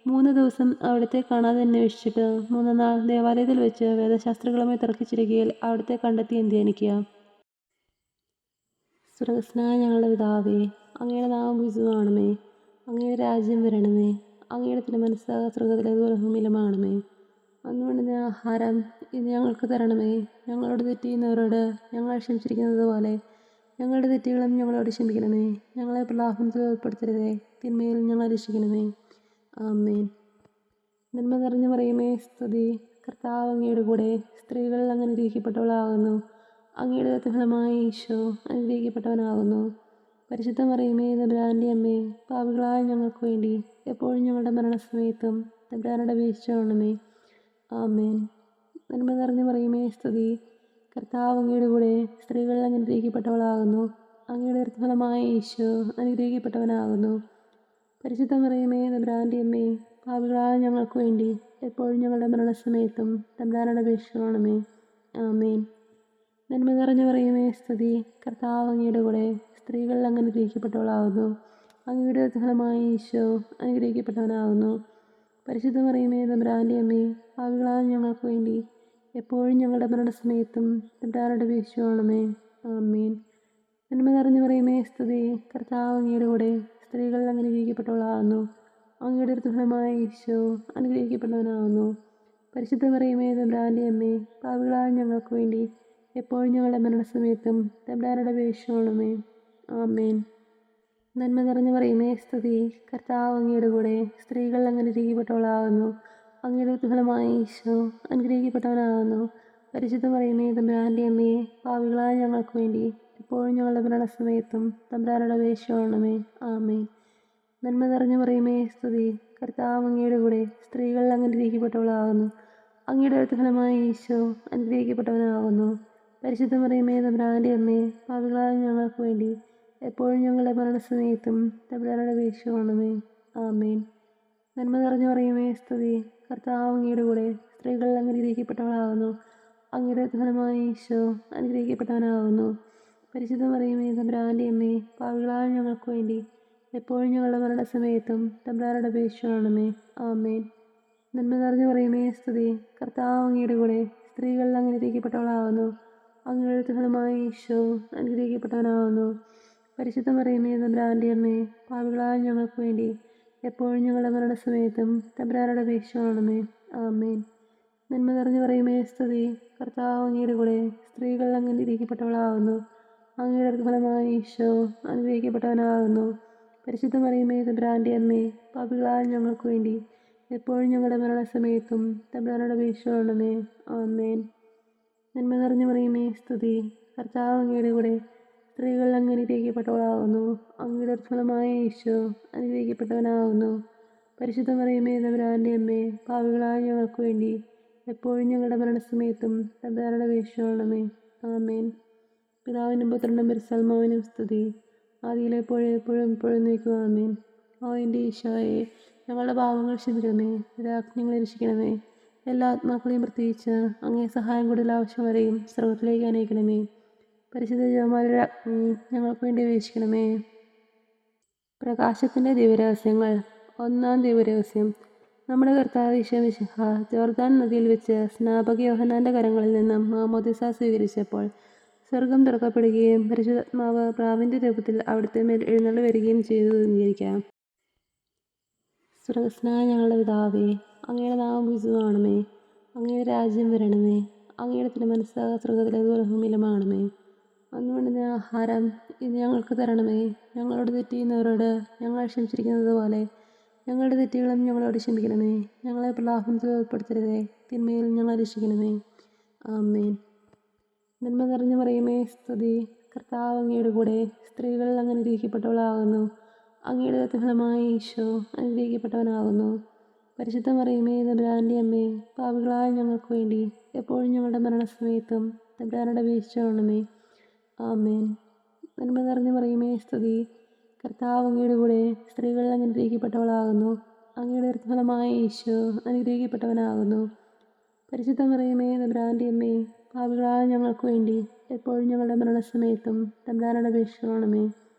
3 ദിവസം അവിടുത്തെ കാണാതെ അന്വേഷിച്ചിട്ട് 3-ാം നാൾ ദേവാലയത്തിൽ വെച്ച് വേദശാസ്ത്രികളുമായി തർക്കിച്ചിരിക്കയിൽ അവിടുത്തെ കണ്ടെത്തി ധ്യാനിക്കുക. സ്വർഗസ്നായ ഞങ്ങളുടെ പിതാവേ, അങ്ങയുടെ നാമം പൂജിതമാകണമേ. അങ്ങയുടെ രാജ്യം വരണമേ. അങ്ങയുടെ തിരുമനസ്സ് സ്വർഗത്തിലേതുപോലെ ഭൂമിയിലുമാകണമേ. അന്ന് വേണ്ടുന്ന ആഹാരം ഇന്ന് ഞങ്ങൾക്ക് തരണമേ. ഞങ്ങളോട് തെറ്റ് ചെയ്യുന്നവരോട് ഞങ്ങൾ ക്ഷമിച്ചിരിക്കുന്നത് പോലെ ഞങ്ങളുടെ തെറ്റുകളും ഞങ്ങളോട് ക്ഷമിക്കണമേ. ഞങ്ങളെ പ്രലാപനത്തിൽ ഉൾപ്പെടുത്തരുതേ, തിന്മയിൽ ഞങ്ങളെ രക്ഷിക്കണമേ. ആമേൻ. നന്മ നിറഞ്ഞു പറയുമേ സ്തുതി. കർത്താവ് അങ്ങയുടെ കൂടെ സ്ത്രീകൾ അനുഗ്രഹിക്കപ്പെട്ടവളാകുന്നു. അങ്ങയുടെ ഫലമായി ഈശോ അനുഗ്രഹിക്കപ്പെട്ടവനാകുന്നു. പരിശുദ്ധ മറിയമേ തമ്പുരാൻ്റെ അമ്മേ, പാപികളായ ഞങ്ങൾക്ക് വേണ്ടി എപ്പോഴും ഞങ്ങളുടെ മരണസമയത്തും തമ്പുരാനോട് അപേക്ഷിക്കണമേ. ആമേൻ. നന്മ നിറഞ്ഞു പറയുമേ സ്തുതി. കർത്താവ് അങ്ങയുടെ കൂടെ സ്ത്രീകൾ അനുഗ്രഹിക്കപ്പെട്ടവളാകുന്നു. അങ്ങയുടെ ഫലമായ ഈശോ അനുഗ്രഹിക്കപ്പെട്ടവനാകുന്നു. പരിശുദ്ധ മറിയമേ തമ്പുരാൻ്റെ അമ്മേ, പാപികളായ ഞങ്ങൾക്ക് വേണ്ടി എപ്പോഴും ഞങ്ങളുടെ മരണസമയത്തും തമ്പുരാനോട് അപേക്ഷിക്കണമേ. ആമേൻ. നന്മ നിറഞ്ഞു പറയുമേ സ്തുതി. കർത്താവ് അങ്ങയുടെ കൂടെ സ്ത്രീകൾ അനുഗ്രഹിക്കപ്പെട്ടവളാകുന്നു. അങ്ങയുടെ ഫലമായ ഈശോ അനുഗ്രഹിക്കപ്പെട്ടവനാകുന്നു. പരിശുദ്ധ മറിയമേ തമ്പുരാൻ്റെ അമ്മേ, പാപികളായ ഞങ്ങൾക്ക് വേണ്ടി എപ്പോഴും ഞങ്ങളുടെ മരണസമയത്തും തമ്പുരാനോട് അപേക്ഷിക്കണമേ. ആമേൻ. നന്മ നിറഞ്ഞു പറയുമേ സ്തുതി. കർത്താവ് അങ്ങയുടെ കൂടെ സ്ത്രീകൾ അനുഗ്രഹിക്കപ്പെട്ടവളാകുന്നു. അങ്ങയുടെ ഫലമായ ഈശോ അനുഗ്രഹിക്കപ്പെട്ടവനാകുന്നു. പരിശുദ്ധ മറിയമേ തമ്പുരാൻ്റെ അമ്മേ, പാപികളായ ഞങ്ങൾക്ക് വേണ്ടി എപ്പോഴും ഞങ്ങളുടെ മരണസമയത്തും തമ്പുരാനോട് അപേക്ഷിക്കണമേ. ആമേൻ. നന്മ നിറഞ്ഞു പറയുമേ സ്തുതി. കർത്താവ് അങ്ങയുടെ കൂടെ സ്ത്രീകൾ അനുഗ്രഹിക്കപ്പെട്ടവളാകുന്നു. അങ്ങയുടെ ഫലമായ ഈശോ അനുഗ്രഹിക്കപ്പെട്ടവനാകുന്നു. പരിശുദ്ധ മറിയമേ തമ്പുരാൻ്റെ അമ്മേ, പാപികളായ ഞങ്ങൾക്ക് വേണ്ടി എപ്പോഴും ഞങ്ങളുടെ മരണസമയത്തും തമ്പുരാനോട് അപേക്ഷിക്കണമേ. ആമേൻ. നന്മ നിറഞ്ഞു പറയുമേ സ്തുതി. കർത്താവ് അങ്ങയുടെ കൂടെ സ്ത്രീകൾ അനുഗ്രഹിക്കപ്പെട്ടവളാകുന്നു. അങ്ങയുടെ ഫലമായ ഈശോ അനുഗ്രഹിക്കപ്പെട്ടവനാകുന്നു. പരിശുദ്ധ മറിയമേ തമ്പുരാൻ്റെ അമ്മേ, പാപികളായ ഞങ്ങൾക്ക് വേണ്ടി എപ്പോഴും ഞങ്ങളുടെ മരണസമയത്തും തമ്പുരാനോട് അപേക്ഷിക്കണമേ. ആമേൻ. നന്മ നിറഞ്ഞു പറയുമേ സ്തുതി. കർത്താവ് അങ്ങയുടെ കൂടെ സ്ത്രീകൾ അനുഗ്രഹിക്കപ്പെട്ടവളാകുന്നു. അങ്ങയുടെ ഫലമായ ഈശോ അനുഗ്രഹിക്കപ്പെട്ടവനാകുന്നു. പരിശുദ്ധ മറിയമേ തമ്പുരാൻ്റെ അമ്മേ, പാപികളായ ഞങ്ങൾക്ക് വേണ്ടി എപ്പോഴും ഞങ്ങളുടെ മരണസമയത്തും തമ്പുരാനോട് അപേക്ഷിക്കണമേ. ആമേൻ. നന്മ നിറഞ്ഞു പറയുമേ സ്തുതി. കർത്താവ് അങ്ങയുടെ കൂടെ സ്ത്രീകൾ അനുഗ്രഹിക്കപ്പെട്ടവളാകുന്നു. അങ്ങയുടെ ഫലമായ ഈശോ അനുഗ്രഹിക്കപ്പെട്ടവനാകുന്നു. പരിശുദ്ധ മറിയമേ തമ്പുരാൻ്റെ അമ്മേ, പാപികളായ ഞങ്ങൾക്ക് വേണ്ടി എപ്പോഴും ഞങ്ങളുടെ മരണസമയത്തും തമ്പുരാനോട് അപേക്ഷിക്കണമേ. ആമേൻ. നന്മ നിറഞ്ഞു പറയുമേ സ്തുതി. കർത്താവ് അങ്ങയുടെ കൂടെ സ്ത്രീകൾ അനുഗ്രഹിക്കപ്പെട്ടവളാകുന്നു. അങ്ങയുടെ ഫലമായ ഈശോ അനുഗ്രഹിക്കപ്പെട്ടവനാകുന്നു. പരിശുദ്ധ മറിയമേ തമ്പുരാൻ്റെ അമ്മേ, പാപികളായ ഞങ്ങൾക്ക് വേണ്ടി എപ്പോഴും ഞങ്ങളുടെ മരണസമയത്തും തമ്പുരാനോട് അപേക്ഷിക്കണമേ. ആമേൻ. നന്മ നിറഞ്ഞു പറയുമേ സ്തുതി. കർത്താവ് അങ്ങയുടെ കൂടെ സ്ത്രീകൾ അനുഗ്രഹിക്കപ്പെട്ടവളാകുന്നു. അങ്ങയുടെ ഫലമായ ഈശോ അനുഗ്രഹിക്കപ്പെട്ടവനാകുന്നു. പരിശുദ്ധ മറിയമേ തമ്പുരാൻ്റെ അമ്മേ, പാപികളായ ഞങ്ങൾക്ക് വേണ്ടി എപ്പോഴും ഞങ്ങളുടെ മരണസമയത്തും തമ്പുരാനോട് അപേക്ഷിക്കണമേ. ആമേൻ. പിതാവിനും പുത്രനും പരിശുദ്ധാത്മാവിനും സ്തുതി. ആദിയിലെപ്പോഴും എപ്പോഴും എപ്പോഴും നീക്കുക. ആമേൻ. ഓ എൻ്റെ ഈശോയെ, ഞങ്ങളുടെ പാപങ്ങൾ ക്ഷമിക്കണമേ, രാജ്ഞങ്ങളെ രക്ഷിക്കണമേ. എല്ലാ ആത്മാക്കളെയും പ്രത്യേകിച്ച് അങ്ങേ സഹായം കൂടുതൽ ആവശ്യം വരെയും സ്രോതത്തിലേക്ക് അനയിക്കണമേ. പരിശുദ്ധ ജപമാലയുടെ അഗ്നി ഞങ്ങൾക്ക് വേണ്ടി അപേക്ഷിക്കണമേ. പ്രകാശത്തിൻ്റെ ദിവ്യരഹസ്യങ്ങൾ. ഒന്നാം ദിവ്യരഹസ്യം. നമ്മുടെ കർത്താവ് ഈശോ മിശിഹ ജോർദാൻ നദിയിൽ വെച്ച് സ്നാപക യോഹന്നാൻ്റെ കരങ്ങളിൽ നിന്നും മാമോദിസ സ്വീകരിച്ചപ്പോൾ സ്വർഗം തുറക്കപ്പെടുകയും പരിശുദ്ധാത്മാവ് പ്രാവിൻ്റെ രൂപത്തിൽ അവിടുത്തെ മേൽ എഴുന്നള്ളി വരികയും ചെയ്തു എന്ന് വിചാരിക്കാം. സ്വർഗസ്നായ ഞങ്ങളുടെ പിതാവേ, അങ്ങയുടെ നാമം പൂജിതമാകണമേ. അങ്ങയുടെ രാജ്യം വരണമേ. അങ്ങയുടെ തിരുമനസ്സ് സ്വർഗത്തിലേതുപോലെ ഭൂമിയിലുമാകണമേ. അന്ന് വേണ്ടുന്ന ആഹാരം ഇന്ന് ഞങ്ങൾക്ക് തരണമേ. ഞങ്ങളോട് തെറ്റ് ചെയ്യുന്നവരോട് ഞങ്ങൾ ക്ഷമിച്ചിരിക്കുന്നത് പോലെ ഞങ്ങളുടെ തെറ്റുകളും ഞങ്ങളോട് ക്ഷമിക്കണമേ. ഞങ്ങളെ പ്രലാപനത്തിൽ ഉൾപ്പെടുത്തരുതേ, തിന്മയിൽ ഞങ്ങളെ രക്ഷിക്കണമേ. ആമേൻ. നന്മ നിറഞ്ഞു പറയുമേ സ്തുതി. കർത്താവ് അങ്ങയുടെ കൂടെ, സ്ത്രീകൾ അങ്ങ് അനുഗ്രഹിക്കപ്പെട്ടവളാകുന്നു. അങ്ങയുടെ ഫലമായി ഈശോ അനുഗ്രഹിക്കപ്പെട്ടവനാകുന്നു. പരിശുദ്ധ മറിയമേ തമ്പുരാൻ്റെ അമ്മേ, പാപികളായ ഞങ്ങൾക്ക് വേണ്ടി എപ്പോഴും ഞങ്ങളുടെ മരണസമയത്തും തമ്പുരാനോട് അപേക്ഷിച്ചുകൊള്ളണമേ. ആമേൻ. നന്മ നിറഞ്ഞു പറയുമേ സ്തുതി. കർത്താവ് അങ്ങയുടെ കൂടെ, സ്ത്രീകൾ അങ്ങ് അനുഗ്രഹിക്കപ്പെട്ടവളാകുന്നു. അങ്ങയുടെ ഫലമായ ഈശോ അനുഗ്രഹിക്കപ്പെട്ടവനാകുന്നു. പരിശുദ്ധ മറിയമേ തമ്പുരാൻ്റെ അമ്മേ, പാപികളായ ഞങ്ങൾക്ക് വേണ്ടി എപ്പോഴും ഞങ്ങളുടെ മരണസമയത്തും തമ്പുരാനോട് അപേക്ഷിച്ചുകൊള്ളണമേ.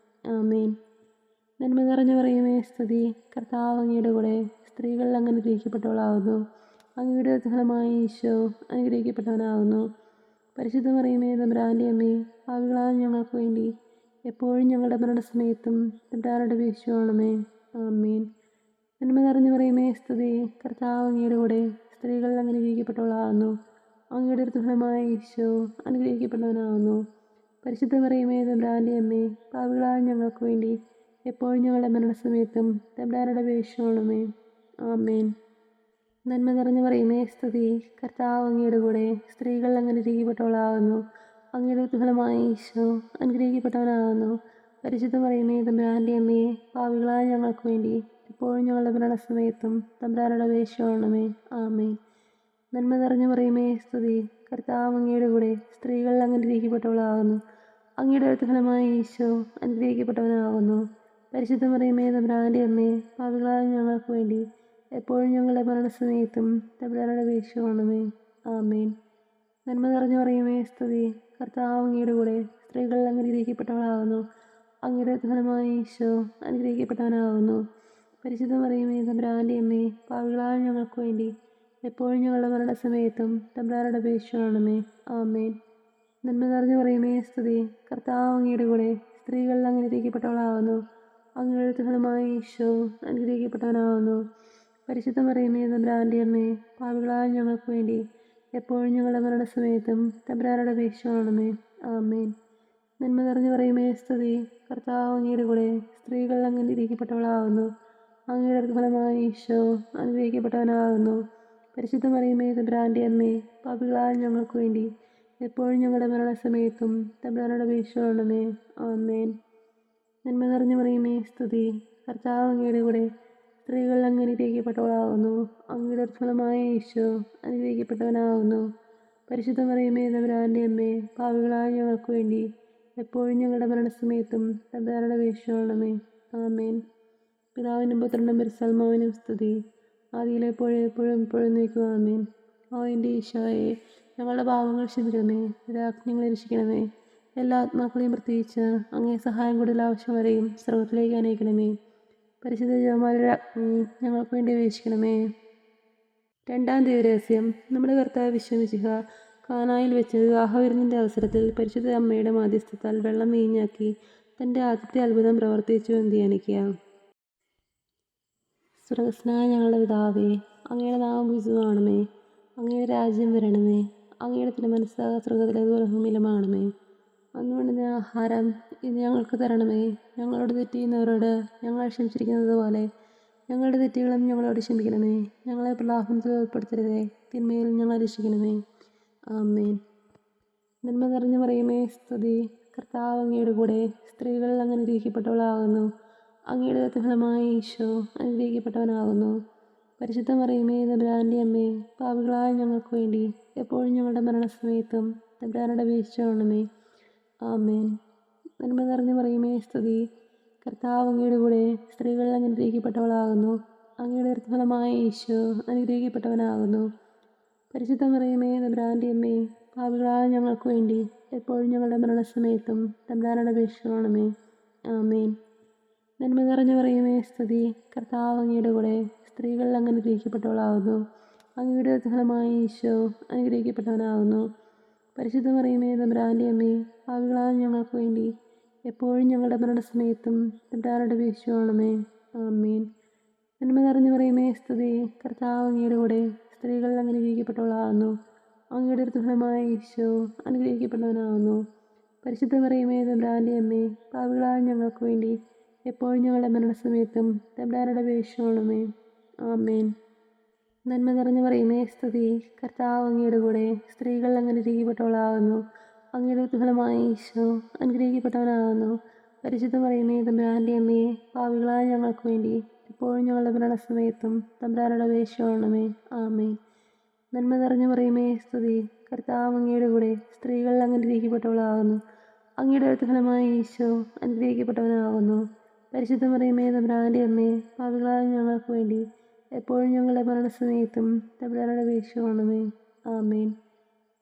ആമേൻ. നന്മ നിറഞ്ഞു പറയുമേ സ്തുതി. കർത്താവ് അങ്ങയുടെ കൂടെ, സ്ത്രീകൾ അങ്ങ് അനുഗ്രഹിക്കപ്പെട്ടവളാകുന്നു. അങ്ങയുടെ ഫലമായ ഈശോ അനുഗ്രഹിക്കപ്പെട്ടവനാകുന്നു. പരിശുദ്ധ മറിയമേ തമ്പുരാൻ്റെ അമ്മേ, പാപികളായ ഞങ്ങൾക്ക് വേണ്ടി എപ്പോഴും ഞങ്ങളുടെ മരണസമയത്തും തമ്പുരാനോട് അപേക്ഷിച്ചുകൊള്ളണമേ. ആമേൻ. നന്മ നിറഞ്ഞു പറയുമേ സ്തുതി. കർത്താവ് അങ്ങയുടെ കൂടെ, സ്ത്രീകൾ അങ്ങ് അനുഗ്രഹിക്കപ്പെട്ടവളാകുന്നു. അങ്ങയുടെ ഫലമായ ഈശോ അനുഗ്രഹിക്കപ്പെട്ടവനാകുന്നു. പരിശുദ്ധ മറിയമേ തമ്പുരാൻ്റെ അമ്മേ, പാപികളായ ഞങ്ങൾക്ക് വേണ്ടി എപ്പോഴും ഞങ്ങളുടെ മരണസമയത്തും തമ്പുരാനോട് അപേക്ഷിച്ചുകൊള്ളണമേ. ആമേൻ. നന്മ നിറഞ്ഞു പറയുമേ സ്തുതി. കർത്താവ് അങ്ങയുടെ കൂടെ, സ്ത്രീകൾ അങ്ങ് അനുഗ്രഹിക്കപ്പെട്ടവളാകുന്നു. അങ്ങയുടെ ഫലമായ ഈശോ അനുഗ്രഹിക്കപ്പെട്ടവനാകുന്നു. പരിശുദ്ധ മറിയമേ തമ്പുരാൻ്റെ അമ്മയെ, പാപികളായ ഞങ്ങൾക്ക് വേണ്ടി എപ്പോഴും ഞങ്ങളുടെ മരണസമയത്തും തമ്പുരാനോട് അപേക്ഷിച്ചുകൊള്ളണമേ. ആമേൻ. നന്മ നിറഞ്ഞു പറയുമേ സ്തുതി. കർത്താവ് അങ്ങയുടെ കൂടെ, സ്ത്രീകൾ അങ്ങ് അനുഗ്രഹിക്കപ്പെട്ടവളാകുന്നു. അങ്ങയുടെ ഫലമായ ഈശോ അനുഗ്രഹിക്കപ്പെട്ടവനാകുന്നു. പരിശുദ്ധ മറിയമേ തമ്പുരാൻ്റെ അമ്മയെ, പാപികളായ ഞങ്ങൾക്ക് വേണ്ടി എപ്പോഴും ഞങ്ങളുടെ മരണസമയത്തും തമ്പുരാനോട് അപേക്ഷിച്ചുകൊള്ളണമേ. ആമേൻ. നന്മ നിറഞ്ഞു പറയുമേ സ്തുതി. കർത്താവ് അങ്ങയുടെ കൂടെ, സ്ത്രീകൾ അങ്ങ് അനുഗ്രഹിക്കപ്പെട്ടവളാകുന്നു. അങ്ങയുടെ ഫലമായ ഈശോ അനുഗ്രഹിക്കപ്പെട്ടവനാകുന്നു. പരിശുദ്ധ മറിയമേ തമ്പുരാൻ്റെ അമ്മയെ, പാപികളായ ഞങ്ങൾക്ക് വേണ്ടി എപ്പോഴും ഞങ്ങളുടെ മരണസമയത്തും തമ്പുരാനോട് അപേക്ഷിച്ചുകൊള്ളണമേ. ആമേൻ. നന്മ നിറഞ്ഞു പറയുമേ സ്തുതി. കർത്താവ് അങ്ങയുടെ കൂടെ, സ്ത്രീകൾ അങ്ങ് അനുഗ്രഹിക്കപ്പെട്ടവളാകുന്നു. അങ്ങയുടെ ഫലമായ ഈശോ അനുഗ്രഹിക്കപ്പെട്ടവനാകുന്നു. പരിശുദ്ധ മറിയമേ തമ്പുരാൻ്റെ അമ്മയെ, പാപികളായ ഞങ്ങൾക്ക് വേണ്ടി എപ്പോഴും ഞങ്ങളുടെ മരണസമയത്തും തമ്പുരാനോട് അപേക്ഷിച്ചുകൊള്ളണമേ. ആമേൻ. നന്മ നിറഞ്ഞു പറയുമേ സ്തുതി. കർത്താവ് അങ്ങയുടെ കൂടെ, സ്ത്രീകൾ അങ്ങ് അനുഗ്രഹിക്കപ്പെട്ടവളാകുന്നു. അങ്ങയുടെ ഫലമായ ഈശോ അനുഗ്രഹിക്കപ്പെട്ടവനാകുന്നു. പരിശുദ്ധ മറിയമേ തമ്പുരാൻ്റെ അമ്മയെ, പാപികളായ ഞങ്ങൾക്ക് വേണ്ടി എപ്പോഴും ഞങ്ങളുടെ മരണസമയത്തും തമ്പുരാനോട് അപേക്ഷിച്ചുകൊള്ളണമേ. ആമേൻ. നന്മ നിറഞ്ഞു പറയുമേ സ്തുതി. കർത്താവ് അങ്ങയുടെ കൂടെ, സ്ത്രീകൾ അങ്ങ് അനുഗ്രഹിക്കപ്പെട്ടവളാകുന്നു. അങ്ങയുടെ ഫലമായ ഈശോ അനുഗ്രഹിക്കപ്പെട്ടവനാകുന്നു. പരിശുദ്ധ മറിയമേ തമ്പുരാൻ്റെ അമ്മയെ, പാപികളായ ഞങ്ങൾക്ക് വേണ്ടി എപ്പോഴും ഞങ്ങളുടെ മരണസമയത്തും തമ്പുരാനോട് അപേക്ഷിച്ചുകൊള്ളണമേ. ആമേൻ. പിതാവിനും പുത്രനും പരിശുദ്ധാത്മാവിനും സ്തുതി. ആദിയിലെപ്പോഴും എപ്പോഴും എപ്പോഴും നീക്കുക. ആമേൻ. ഓ എൻ്റെ ഈശോയെ, ഞങ്ങളുടെ പാപങ്ങൾ ക്ഷമിക്കണമേ, രാജ്ഞങ്ങളെ രക്ഷിക്കണമേ. എല്ലാ ആത്മാക്കളെയും പ്രത്യേകിച്ച് അങ്ങേ സഹായം കൂടുതൽ ആവശ്യം വരെയും സ്രോതത്തിലേക്ക് അനയിക്കണമേ. പരിശുദ്ധ ജപമാലയുടെ അഗ്നി ഞങ്ങൾക്ക് വേണ്ടി അപേക്ഷിക്കണമേ. രണ്ടാം ദിവ്യരഹസ്യം. നമ്മുടെ കർത്താവ് ഈശോ മിശിഹ കാനായിൽ വെച്ച് വിവാഹവിരുന്നിൻ്റെ അവസരത്തിൽ പരിശുദ്ധ അമ്മയുടെ മാധ്യസ്ഥത്താൽ വെള്ളം വീഞ്ഞാക്കി തൻ്റെ ആദ്യത്തെ അത്ഭുതം പ്രവർത്തിച്ചു എന്ന് ധ്യാനിക്കുക. സ്വർഗസ്നായ ഞങ്ങളുടെ പിതാവേ, അങ്ങയുടെ നാമം പൂജിതമാകണമേ. അങ്ങയുടെ രാജ്യം വരണമേ. അങ്ങയുടെ തിരുമനസ്സ് സ്വർഗത്തിലേതുപോലെ ഭൂമിയിലുമാകണമേ. അന്ന് വേണ്ടുന്ന ആഹാരം ഇന്ന് ഞങ്ങൾക്ക് തരണമേ. ഞങ്ങളോട് തെറ്റ് ചെയ്യുന്നവരോട് ഞങ്ങൾ ക്ഷമിച്ചിരിക്കുന്നത് പോലെ ഞങ്ങളുടെ തെറ്റുകളും ഞങ്ങളോട് ക്ഷമിക്കണമേ. ഞങ്ങളെ പ്രലാപനത്തിൽ ഉൾപ്പെടുത്തരുതേ, തിന്മയിൽ ഞങ്ങളെ രക്ഷിക്കണമേ. ആമേൻ. നന്മ നിറഞ്ഞു പറയുമേ സ്തുതി. കർത്താവ് അങ്ങയുടെ കൂടെ, സ്ത്രീകൾ അങ്ങ് അനുഗ്രഹിക്കപ്പെട്ടവളാകുന്നു. അങ്ങയുടെ ഫലമായ ഈശോ അനുഗ്രഹിക്കപ്പെട്ടവനാകുന്നു. പരിശുദ്ധ മറിയമേ തമ്പുരാൻ്റെ അമ്മയെ, പാപികളായ ഞങ്ങൾക്ക് വേണ്ടി എപ്പോഴും ഞങ്ങളുടെ മരണസമയത്തും തമ്പുരാനോട് അപേക്ഷിച്ചുകൊള്ളണമേ. ആമേൻ. നന്മ നിറഞ്ഞു പറയുമേ സ്തുതി. കർത്താവ് അങ്ങയുടെ കൂടെ സ്ത്രീകൾ അനുഗ്രഹിക്കപ്പെട്ടവളാകുന്നു. അങ്ങയുടെ ഫലമായ ഈശോ അനുഗ്രഹിക്കപ്പെട്ടവനാകുന്നു. പരിശുദ്ധ മറിയമേ, തമ്പുരാൻ്റെ അമ്മേ, പാപികളായ ഞങ്ങൾക്ക് വേണ്ടി എപ്പോഴും ഞങ്ങളുടെ മരണസമയത്തും തമ്പുരാനോട് അപേക്ഷിക്കണമേ. ആമേൻ. നന്മ നിറഞ്ഞു മറിയമേ, സ്തുതി. കർത്താവ് അങ്ങയുടെ കൂടെ സ്ത്രീകൾ അനുഗ്രഹിക്കപ്പെട്ടവളാകുന്നു. അങ്ങയുടെ ഫലമായ ഈശോ അനുഗ്രഹിക്കപ്പെട്ടവനാകുന്നു. പരിശുദ്ധ മറിയമേ, തമ്പുരാൻ്റെ അമ്മേ, പാപികളായ ഞങ്ങൾക്ക് വേണ്ടി എപ്പോഴും ഞങ്ങളുടെ മരണസമയത്തും തമ്പുരാനോട് അപേക്ഷിക്കണമേ. ആമേൻ. നന്മ നിറഞ്ഞു മറിയമേ, സ്തുതി. കർത്താവ് അങ്ങയുടെ കൂടെ സ്ത്രീകൾ അനുഗ്രഹിക്കപ്പെട്ടവളാകുന്നു. അങ്ങയുടെ ഫലമായ ഈശോ അനുഗ്രഹിക്കപ്പെട്ടവനാകുന്നു. പരിശുദ്ധ മറിയമേ, തമ്പുരാൻ്റെ അമ്മേ, പാപികളായ ഞങ്ങൾക്ക് വേണ്ടി എപ്പോഴും ഞങ്ങളുടെ മരണസമയത്തും തമ്പുരാനോട് അപേക്ഷിക്കണമേ. ആമേൻ. നന്മ നിറഞ്ഞു മറിയമേ, സ്തുതി. കർത്താവ് അങ്ങയുടെ കൂടെ സ്ത്രീകൾ അനുഗ്രഹിക്കപ്പെട്ടവളാകുന്നു. അങ്ങയുടെ ഫലമായ ഈശോ അനുഗ്രഹിക്കപ്പെട്ടവനാകുന്നു. പരിശുദ്ധ മറിയമേ, തമ്പുരാൻ്റെ അമ്മേ, പാപികളായ ഞങ്ങൾക്ക് വേണ്ടി എപ്പോഴും ഞങ്ങളുടെ മരണസമയത്തും തമ്പുരാനോട് അപേക്ഷിക്കണമേ. ആമേൻ. നന്മ നിറഞ്ഞു മറിയമേ, സ്തുതി. കർത്താവ് അങ്ങയുടെ കൂടെ സ്ത്രീകൾ അനുഗ്രഹിക്കപ്പെട്ടവളാകുന്നു. അങ്ങയുടെ ഫലമായ ഈശോ അനുഗ്രഹിക്കപ്പെട്ടവനാകുന്നു. പരിശുദ്ധ മറിയമേ, തമ്പുരാൻ്റെ അമ്മേ, പാപികളായ ഞങ്ങൾക്ക് വേണ്ടി എപ്പോഴും ഞങ്ങളുടെ മരണസമയത്തും തമ്പുരാനോട് അപേക്ഷിക്കണമേ. ആമേൻ.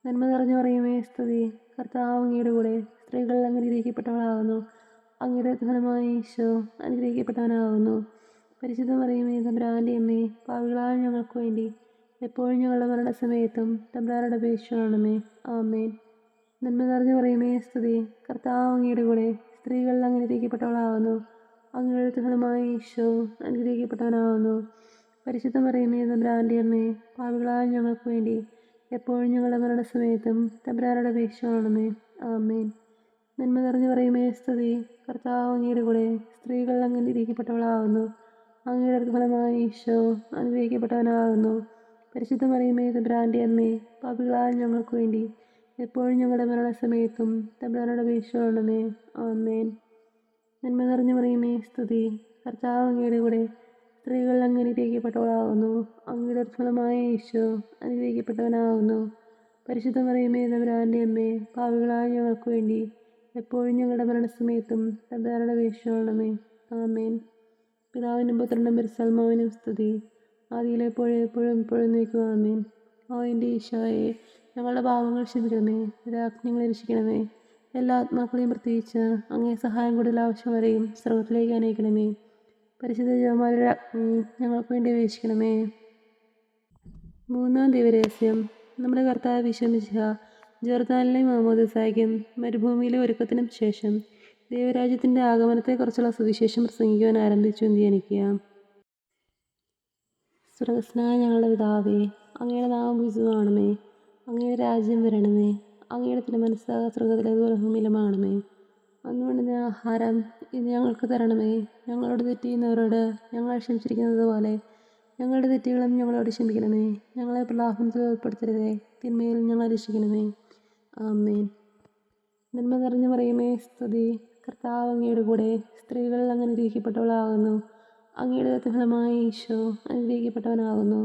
നന്മ നിറഞ്ഞു മറിയമേ, സ്തുതി. കർത്താവ് അങ്ങയുടെ കൂടെ സ്ത്രീകൾ അനുഗ്രഹിക്കപ്പെട്ടവളാകുന്നു. അങ്ങയുടെ ഫലമായ ഈശോ അനുഗ്രഹിക്കപ്പെട്ടവനാകുന്നു. പരിശുദ്ധ മറിയമേ, തമ്പുരാൻ്റെ അമ്മേ, പാപികളായ ഞങ്ങൾക്ക് വേണ്ടി എപ്പോഴും ഞങ്ങളുടെ മരണസമയത്തും തമ്പുരാനോട് അപേക്ഷിക്കണമേ. ആമേൻ. നന്മ നിറഞ്ഞു മറിയമേ, സ്തുതി. കർത്താവ് അങ്ങയുടെ കൂടെ സ്ത്രീകൾ അനുഗ്രഹിക്കപ്പെട്ടവളാകുന്നു. അങ്ങയുടെ ഫലമായ ഈശോ അനുഗ്രഹിക്കപ്പെട്ടവനാകുന്നു. പരിശുദ്ധ മറിയമേ, തമ്പുരാൻ്റെ അമ്മേ, പാപികളായ ഞങ്ങൾക്ക് വേണ്ടി എപ്പോഴും ഞങ്ങളുടെ മരണസമയത്തും തമ്പുരാനോട് അപേക്ഷിക്കണമേ. ആമേൻ. നന്മ നിറഞ്ഞു മറിയമേ, സ്തുതി. കർത്താവ് അങ്ങയുടെ കൂടെ സ്ത്രീകൾ അനുഗ്രഹിക്കപ്പെട്ടവളാകുന്നു. അങ്ങയുടെ ഫലമായ ഈശോ അനുഗ്രഹിക്കപ്പെട്ടവനാകുന്നു. പരിശുദ്ധ മറിയമേ, തമ്പുരാൻ്റെ അമ്മേ, പാപികളായ ഞങ്ങൾക്ക് വേണ്ടി എപ്പോഴും ഞങ്ങളുടെ മരണസമയത്തും തമ്പുരാനോട് അപേക്ഷിക്കണമേ. ആമേൻ. നന്മ നിറഞ്ഞു മറിയമേ, സ്തുതി. കർത്താവ് അങ്ങയുടെ കൂടെ സ്ത്രീകൾ അനുഗ്രഹിക്കപ്പെട്ടവളാകുന്നു. അങ്ങയുടെ ഫലമായ ഈശോ അനുഗ്രഹിക്കപ്പെട്ടവനാകുന്നു. പരിശുദ്ധ മറിയമേ, തമ്പുരാൻ്റെ അമ്മേ, പാപികളായ ഞങ്ങൾക്ക് വേണ്ടി എപ്പോഴും ഞങ്ങളുടെ മരണസമയത്തും തമ്പുരാനോട് അപേക്ഷിക്കണമേ. ആമേൻ. പിതാവിനും പുത്രനും പരിശുദ്ധാത്മാവിനും സ്തുതി. ആദിയിലെപ്പോഴും എപ്പോഴും എപ്പോഴും നീക്കുക. ആമേൻ. ഓ എൻ്റെ ഈശോയെ, ഞങ്ങളുടെ പാപങ്ങൾ ക്ഷമിക്കണമേ, രാജ്ഞങ്ങളെ രക്ഷിക്കണമേ. എല്ലാ ആത്മാക്കളെയും പ്രത്യേകിച്ച് അങ്ങേ സഹായം കൂടുതൽ ആവശ്യം വരെയും സ്വർഗത്തിലേക്ക് അനയിക്കണമേ. പരിശുദ്ധ ജപമാലയുടെ അഗ്നി ഞങ്ങൾക്ക് വേണ്ടി അപേക്ഷിക്കണമേ. മൂന്നാം ദിവരഹസ്യം. നമ്മുടെ കർത്താവ് വിശ്വമിശിഹ ജോർദാനിലെ മാമോദിസായ്ക്കും മരുഭൂമിയിലെ ഒരുക്കത്തിനും ശേഷം ദൈവരാജ്യത്തിൻ്റെ ആഗമനത്തെക്കുറിച്ചുള്ള സുവിശേഷം പ്രസംഗിക്കുവാൻ ആരംഭിച്ചു എന്ന് ധ്യാനിക്കുക. സ്വർഗസ്നായ ഞങ്ങളുടെ പിതാവേ, അങ്ങയുടെ നാമം പൂജിതമാകണമേ. അങ്ങയുടെ രാജ്യം വരണമേ. അങ്ങയുടെ തിരുമനസ്സ് സ്വർഗത്തിലേതുപോലെ ഭൂമിയിലുമാകണമേ. അന്ന് വേണ്ടുന്ന ആഹാരം ഇന്ന് ഞങ്ങൾക്ക് തരണമേ. ഞങ്ങളോട് തെറ്റ് ചെയ്യുന്നവരോട് ഞങ്ങൾ ക്ഷമിച്ചിരിക്കുന്നത് പോലെ ഞങ്ങളുടെ തെറ്റുകളും ഞങ്ങളോട് ക്ഷമിക്കണമേ. ഞങ്ങളെ പ്രലോഭനത്തിൽ ഉൾപ്പെടുത്തരുതേ, തിന്മയിൽ ഞങ്ങളെ രക്ഷിക്കണമേ. ആമേൻ. നന്മ നിറഞ്ഞു മറിയമേ, സ്തുതി. കർത്താവ് അങ്ങയുടെ കൂടെ സ്ത്രീകൾ അനുഗ്രഹിക്കപ്പെട്ടവളാകുന്നു. അങ്ങയുടെ ഫലമായ ഈശോ അനുഗ്രഹിക്കപ്പെട്ടവനാകുന്നു.